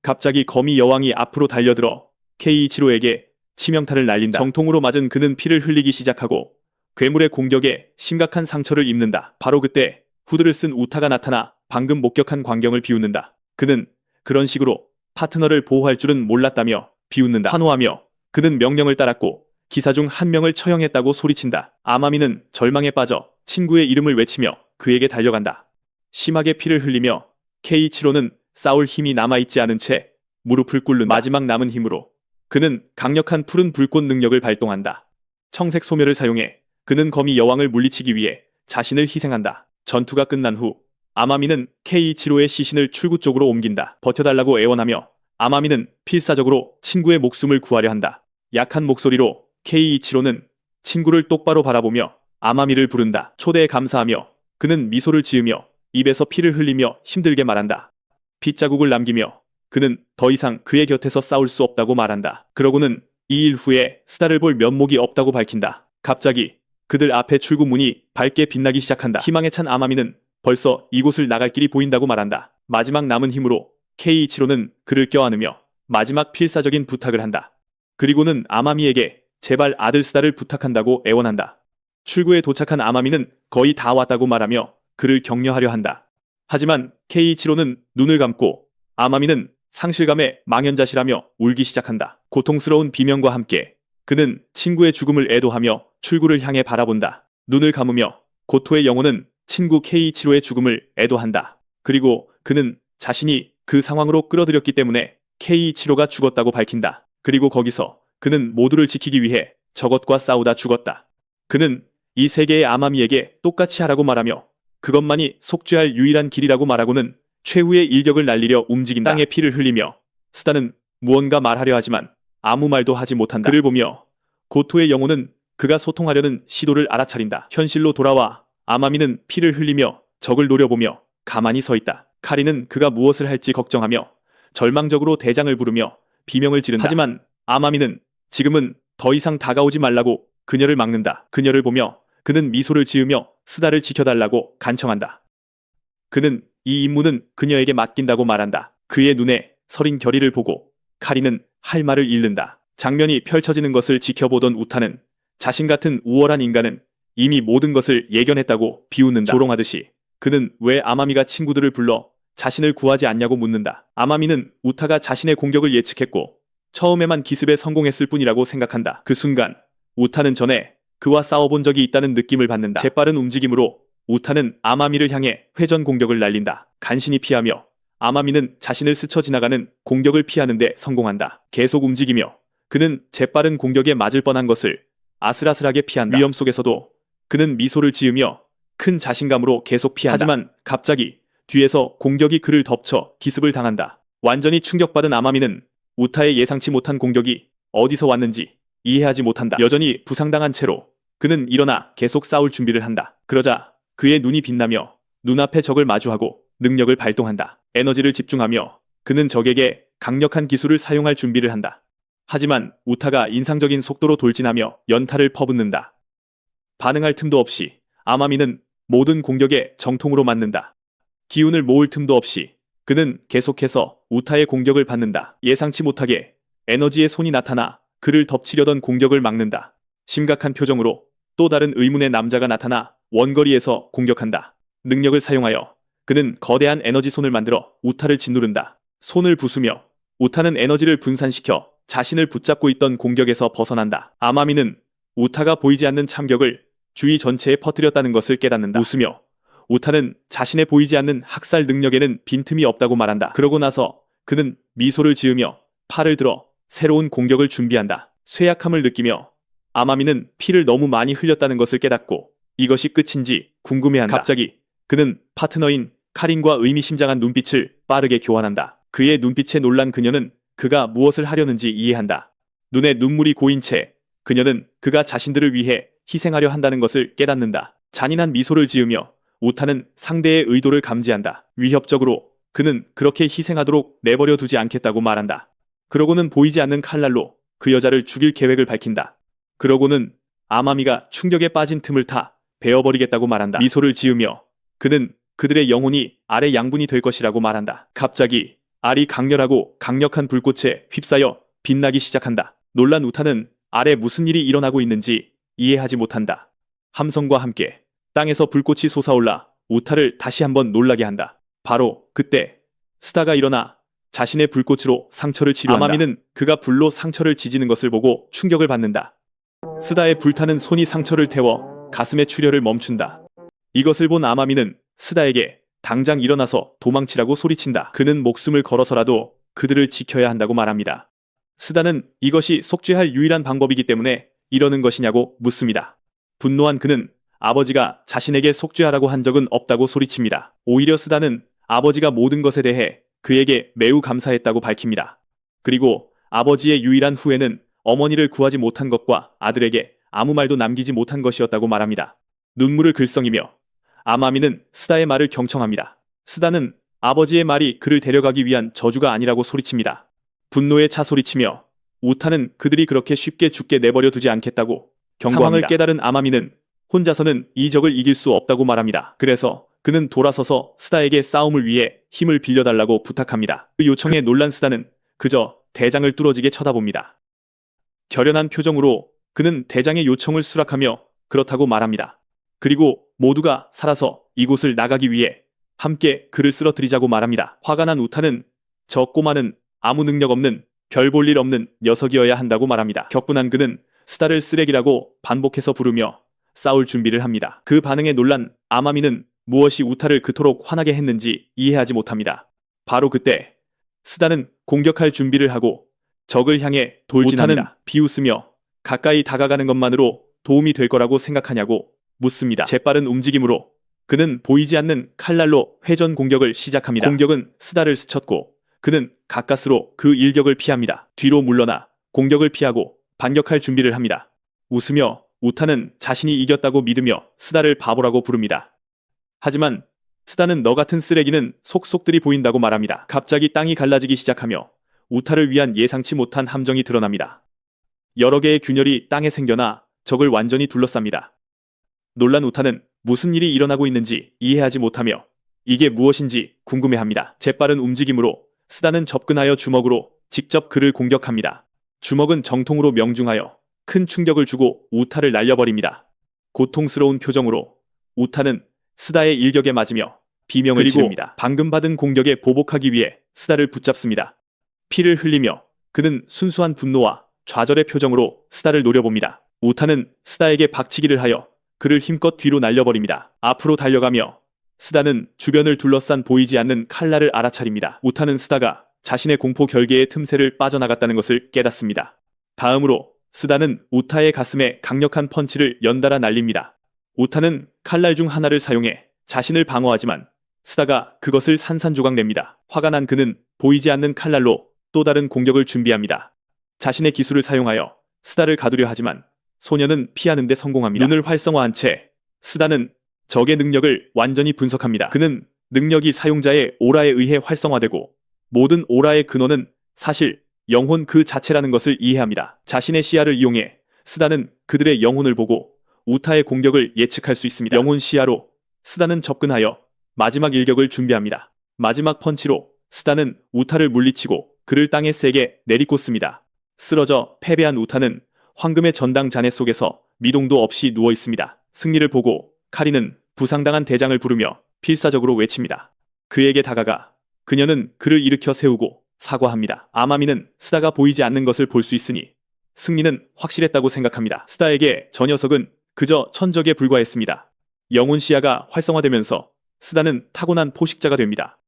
갑자기 거미 여왕이 앞으로 달려들어 K이치로에게 치명타를 날린다. 정통으로 맞은 그는 피를 흘리기 시작하고 괴물의 공격에 심각한 상처를 입는다. 바로 그때 후드를 쓴 우타가 나타나 방금 목격한 광경을 비웃는다. 그는 그런 식으로 파트너를 보호할 줄은 몰랐다며 비웃는다. 환호하며 그는 명령을 따랐고 기사 중 한 명을 처형했다고 소리친다. 아마미는 절망에 빠져 친구의 이름을 외치며 그에게 달려간다. 심하게 피를 흘리며 K이치로는 싸울 힘이 남아있지 않은 채 무릎을 꿇는다. 마지막 남은 힘으로 그는 강력한 푸른 불꽃 능력을 발동한다. 청색 소멸을 사용해 그는 거미 여왕을 물리치기 위해 자신을 희생한다. 전투가 끝난 후 아마미는 K이치로의 시신을 출구 쪽으로 옮긴다. 버텨달라고 애원하며 아마미는 필사적으로 친구의 목숨을 구하려 한다. 약한 목소리로 K이치로는 친구를 똑바로 바라보며 아마미를 부른다. 초대에 감사하며 그는 미소를 지으며 입에서 피를 흘리며 힘들게 말한다. 핏자국을 남기며 그는 더 이상 그의 곁에서 싸울 수 없다고 말한다. 그러고는 2일 후에 스다를 볼 면목이 없다고 밝힌다. 갑자기 그들 앞에 출구 문이 밝게 빛나기 시작한다. 희망에 찬 아마미는 벌써 이곳을 나갈 길이 보인다고 말한다. 마지막 남은 힘으로 K이치로는 그를 껴안으며 마지막 필사적인 부탁을 한다. 그리고는 아마미에게 제발 아들 스다를 부탁한다고 애원한다. 출구에 도착한 아마미는 거의 다 왔다고 말하며 그를 격려하려 한다. 하지만 K이치로는 눈을 감고 아마미는 상실감에 망연자실하며 울기 시작한다. 고통스러운 비명과 함께 그는 친구의 죽음을 애도하며 출구를 향해 바라본다. 눈을 감으며 고토의 영혼은 친구 K이치로의 죽음을 애도한다. 그리고 그는 자신이 그 상황으로 끌어들였기 때문에 K이치로가 죽었다고 밝힌다. 그리고 거기서 그는 모두를 지키기 위해 저것과 싸우다 죽었다. 그는 이 세계의 아마미에게 똑같이 하라고 말하며 그것만이 속죄할 유일한 길이라고 말하고는 최후의 일격을 날리려 움직인다. 땅에 피를 흘리며 스다는 무언가 말하려 하지만 아무 말도 하지 못한다. 그를 보며 고토의 영혼은 그가 소통하려는 시도를 알아차린다. 현실로 돌아와 아마미는 피를 흘리며 적을 노려보며 가만히 서 있다. 카리는 그가 무엇을 할지 걱정하며 절망적으로 대장을 부르며 비명을 지른다. 하지만 아마미는 지금은 더 이상 다가오지 말라고 그녀를 막는다. 그녀를 보며 그는 미소를 지으며 스다를 지켜달라고 간청한다. 그는 이 임무는 그녀에게 맡긴다고 말한다. 그의 눈에 서린 결의를 보고 카리는 할 말을 잃는다. 장면이 펼쳐지는 것을 지켜보던 우타는 자신 같은 우월한 인간은 이미 모든 것을 예견했다고 비웃는다. 조롱하듯이 그는 왜 아마미가 친구들을 불러 자신을 구하지 않냐고 묻는다. 아마미는 우타가 자신의 공격을 예측했고 처음에만 기습에 성공했을 뿐이라고 생각한다. 그 순간 우타는 전에 그와 싸워본 적이 있다는 느낌을 받는다. 재빠른 움직임으로 우타는 아마미를 향해 회전 공격을 날린다. 간신히 피하며 아마미는 자신을 스쳐 지나가는 공격을 피하는데 성공한다. 계속 움직이며 그는 재빠른 공격에 맞을 뻔한 것을 아슬아슬하게 피한다. 위험 속에서도 그는 미소를 지으며 큰 자신감으로 계속 피한다. 하지만 갑자기 뒤에서 공격이 그를 덮쳐 기습을 당한다. 완전히 충격받은 아마미는 우타의 예상치 못한 공격이 어디서 왔는지 이해하지 못한다. 여전히 부상당한 채로 그는 일어나 계속 싸울 준비를 한다. 그러자 그의 눈이 빛나며 눈앞의 적을 마주하고 능력을 발동한다. 에너지를 집중하며 그는 적에게 강력한 기술을 사용할 준비를 한다. 하지만 우타가 인상적인 속도로 돌진하며 연타를 퍼붓는다. 반응할 틈도 없이 아마미는 모든 공격에 정통으로 맞는다. 기운을 모을 틈도 없이 그는 계속해서 우타의 공격을 받는다. 예상치 못하게 에너지의 손이 나타나 그를 덮치려던 공격을 막는다. 심각한 표정으로 또 다른 의문의 남자가 나타나 원거리에서 공격한다. 능력을 사용하여 그는 거대한 에너지 손을 만들어 우타를 짓누른다. 손을 부수며 우타는 에너지를 분산시켜 자신을 붙잡고 있던 공격에서 벗어난다. 아마미는 우타가 보이지 않는 참격을 주위 전체에 퍼뜨렸다는 것을 깨닫는다. 웃으며 우타는 자신의 보이지 않는 학살 능력에는 빈틈이 없다고 말한다. 그러고 나서 그는 미소를 지으며 팔을 들어 새로운 공격을 준비한다. 쇠약함을 느끼며 아마미는 피를 너무 많이 흘렸다는 것을 깨닫고 이것이 끝인지 궁금해한다. 갑자기 그는 파트너인 카린과 의미심장한 눈빛을 빠르게 교환한다. 그의 눈빛에 놀란 그녀는 그가 무엇을 하려는지 이해한다. 눈에 눈물이 고인 채 그녀는 그가 자신들을 위해 희생하려 한다는 것을 깨닫는다. 잔인한 미소를 지으며 우타는 상대의 의도를 감지한다. 위협적으로 그는 그렇게 희생하도록 내버려 두지 않겠다고 말한다. 그러고는 보이지 않는 칼날로 그 여자를 죽일 계획을 밝힌다. 그러고는 아마미가 충격에 빠진 틈을 타 베어버리겠다고 말한다. 미소를 지으며 그는 그들의 영혼이 알의 양분이 될 것이라고 말한다. 갑자기 알이 강렬하고 강력한 불꽃에 휩싸여 빛나기 시작한다. 놀란 우타는 알에 무슨 일이 일어나고 있는지 이해하지 못한다. 함성과 함께 땅에서 불꽃이 솟아올라 우타를 다시 한번 놀라게 한다. 바로 그때 스다가 일어나 자신의 불꽃으로 상처를 치료한다. 아마미는 그가 불로 상처를 지지는 것을 보고 충격을 받는다. 스다의 불타는 손이 상처를 태워 가슴의 출혈을 멈춘다. 이것을 본 아마미는 스다에게 당장 일어나서 도망치라고 소리친다. 그는 목숨을 걸어서라도 그들을 지켜야 한다고 말합니다. 스다는 이것이 속죄할 유일한 방법이기 때문에 이러는 것이냐고 묻습니다. 분노한 그는 아버지가 자신에게 속죄하라고 한 적은 없다고 소리칩니다. 오히려 스다는 아버지가 모든 것에 대해 그에게 매우 감사했다고 밝힙니다. 그리고 아버지의 유일한 후회는 어머니를 구하지 못한 것과 아들에게 아무 말도 남기지 못한 것이었다고 말합니다. 눈물을 글썽이며 아마미는 스다의 말을 경청합니다. 스다는 아버지의 말이 그를 데려가기 위한 저주가 아니라고 소리칩니다. 분노에 차 소리치며 우타는 그들이 그렇게 쉽게 죽게 내버려 두지 않겠다고 경고합니다. 상황을 깨달은 아마미는 혼자서는 이 적을 이길 수 없다고 말합니다. 그래서 그는 돌아서서 스다에게 싸움을 위해 힘을 빌려달라고 부탁합니다. 그 요청에 놀란 스다는 그저 대장을 뚫어지게 쳐다봅니다. 결연한 표정으로 그는 대장의 요청을 수락하며 그렇다고 말합니다. 그리고 모두가 살아서 이곳을 나가기 위해 함께 그를 쓰러뜨리자고 말합니다. 화가 난 우타는 저 꼬마는 아무 능력 없는 별 볼 일 없는 녀석이어야 한다고 말합니다. 격분한 그는 스다를 쓰레기라고 반복해서 부르며 싸울 준비를 합니다. 그 반응에 놀란 아마미는 무엇이 우타를 그토록 화나게 했는지 이해하지 못합니다. 바로 그때 스다는 공격할 준비를 하고 적을 향해 돌진합니다. 우타는 비웃으며 가까이 다가가는 것만으로 도움이 될 거라고 생각하냐고 묻습니다. 재빠른 움직임으로 그는 보이지 않는 칼날로 회전 공격을 시작합니다. 공격은 스다를 스쳤고 그는 가까스로 그 일격을 피합니다. 뒤로 물러나 공격을 피하고 반격할 준비를 합니다. 웃으며 우타는 자신이 이겼다고 믿으며 스다를 바보라고 부릅니다. 하지만 스다는 너 같은 쓰레기는 속속들이 보인다고 말합니다. 갑자기 땅이 갈라지기 시작하며 우타를 위한 예상치 못한 함정이 드러납니다. 여러 개의 균열이 땅에 생겨나 적을 완전히 둘러쌉니다. 놀란 우타는 무슨 일이 일어나고 있는지 이해하지 못하며 이게 무엇인지 궁금해합니다. 재빠른 움직임으로 스다는 접근하여 주먹으로 직접 그를 공격합니다. 주먹은 정통으로 명중하여 큰 충격을 주고 우타를 날려버립니다. 고통스러운 표정으로 우타는 스다의 일격에 맞으며 비명을 지릅니다. 방금 받은 공격에 보복하기 위해 스다를 붙잡습니다. 피를 흘리며 그는 순수한 분노와 좌절의 표정으로 스다를 노려봅니다. 우타는 스다에게 박치기를 하여 그를 힘껏 뒤로 날려버립니다. 앞으로 달려가며 스다는 주변을 둘러싼 보이지 않는 칼날을 알아차립니다. 우타는 스다가 자신의 공포 결계의 틈새를 빠져나갔다는 것을 깨닫습니다. 다음으로 스다는 우타의 가슴에 강력한 펀치를 연달아 날립니다. 우타는 칼날 중 하나를 사용해 자신을 방어하지만 스다가 그것을 산산조각 냅니다. 화가 난 그는 보이지 않는 칼날로 또 다른 공격을 준비합니다. 자신의 기술을 사용하여 스다를 가두려 하지만 소녀는 피하는 데 성공합니다. 눈을 활성화한 채 스다는 적의 능력을 완전히 분석합니다. 그는 능력이 사용자의 오라에 의해 활성화되고 모든 오라의 근원은 사실 영혼 그 자체라는 것을 이해합니다. 자신의 시야를 이용해 스다는 그들의 영혼을 보고 우타의 공격을 예측할 수 있습니다. 영혼 시야로 스다는 접근하여 마지막 일격을 준비합니다. 마지막 펀치로 스다는 우타를 물리치고 그를 땅에 세게 내리꽂습니다. 쓰러져 패배한 우타는 황금의 전당 잔해 속에서 미동도 없이 누워 있습니다. 승리를 보고 카리는 부상당한 대장을 부르며 필사적으로 외칩니다. 그에게 다가가 그녀는 그를 일으켜 세우고 사과합니다. 아마미는 스다가 보이지 않는 것을 볼 수 있으니 승리는 확실했다고 생각합니다. 스다에게 저 녀석은 그저 천적에 불과했습니다. 영혼 시야가 활성화되면서 스다는 타고난 포식자가 됩니다.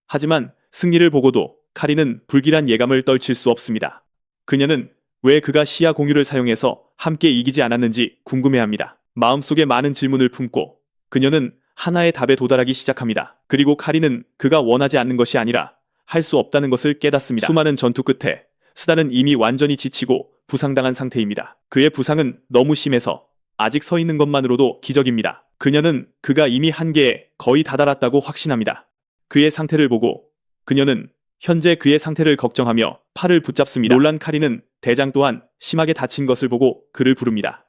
하지만 승리를 보고도 카리는 불길한 예감을 떨칠 수 없습니다. 그녀는 왜 그가 시야 공유를 사용해서 함께 이기지 않았는지 궁금해합니다. 마음속에 많은 질문을 품고 그녀는 하나의 답에 도달하기 시작합니다. 그리고 카리는 그가 원하지 않는 것이 아니라 할 수 없다는 것을 깨닫습니다. 수많은 전투 끝에 스다는 이미 완전히 지치고 부상당한 상태입니다. 그의 부상은 너무 심해서 아직 서 있는 것만으로도 기적입니다. 그녀는 그가 이미 한계에 거의 다다랐다고 확신합니다. 그의 상태를 보고 그녀는 현재 그의 상태를 걱정하며 팔을 붙잡습니다. 놀란 카린은 대장 또한 심하게 다친 것을 보고 그를 부릅니다.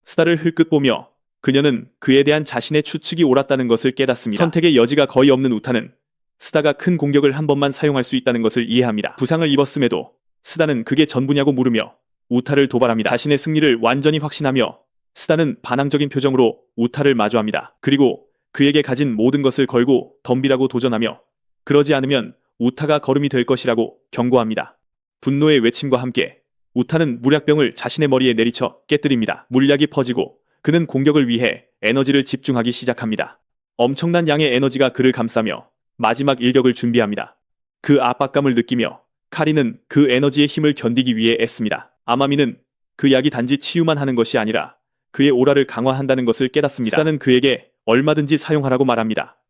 스타를 흘끗 보며 그녀는 그에 대한 자신의 추측이 옳았다는 것을 깨닫습니다. 선택의 여지가 거의 없는 우타는 스다가 큰 공격을 한 번만 사용할 수 있다는 것을 이해합니다. 부상을 입었음에도 스다는 그게 전부냐고 물으며 우타를 도발합니다. 자신의 승리를 완전히 확신하며 스다는 반항적인 표정으로 우타를 마주합니다. 그리고 그에게 가진 모든 것을 걸고 덤비라고 도전하며 그러지 않으면 우타가 거름이 될 것이라고 경고합니다. 분노의 외침과 함께 우타는 물약병을 자신의 머리에 내리쳐 깨뜨립니다. 물약이 퍼지고 그는 공격을 위해 에너지를 집중하기 시작합니다. 엄청난 양의 에너지가 그를 감싸며 마지막 일격을 준비합니다. 그 압박감을 느끼며 카린은 그 에너지의 힘을 견디기 위해 애씁니다. 아마미는 그 약이 단지 치유만 하는 것이 아니라 그의 오라를 강화한다는 것을 깨닫습니다. 스다는 그에게 얼마든지 사용하라고 말합니다.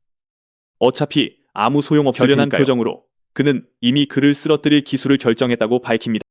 어차피 아무 소용없을 테니까요. 결연한 표정으로 그는 이미 그를 쓰러뜨릴 기술을 결정했다고 밝힙니다.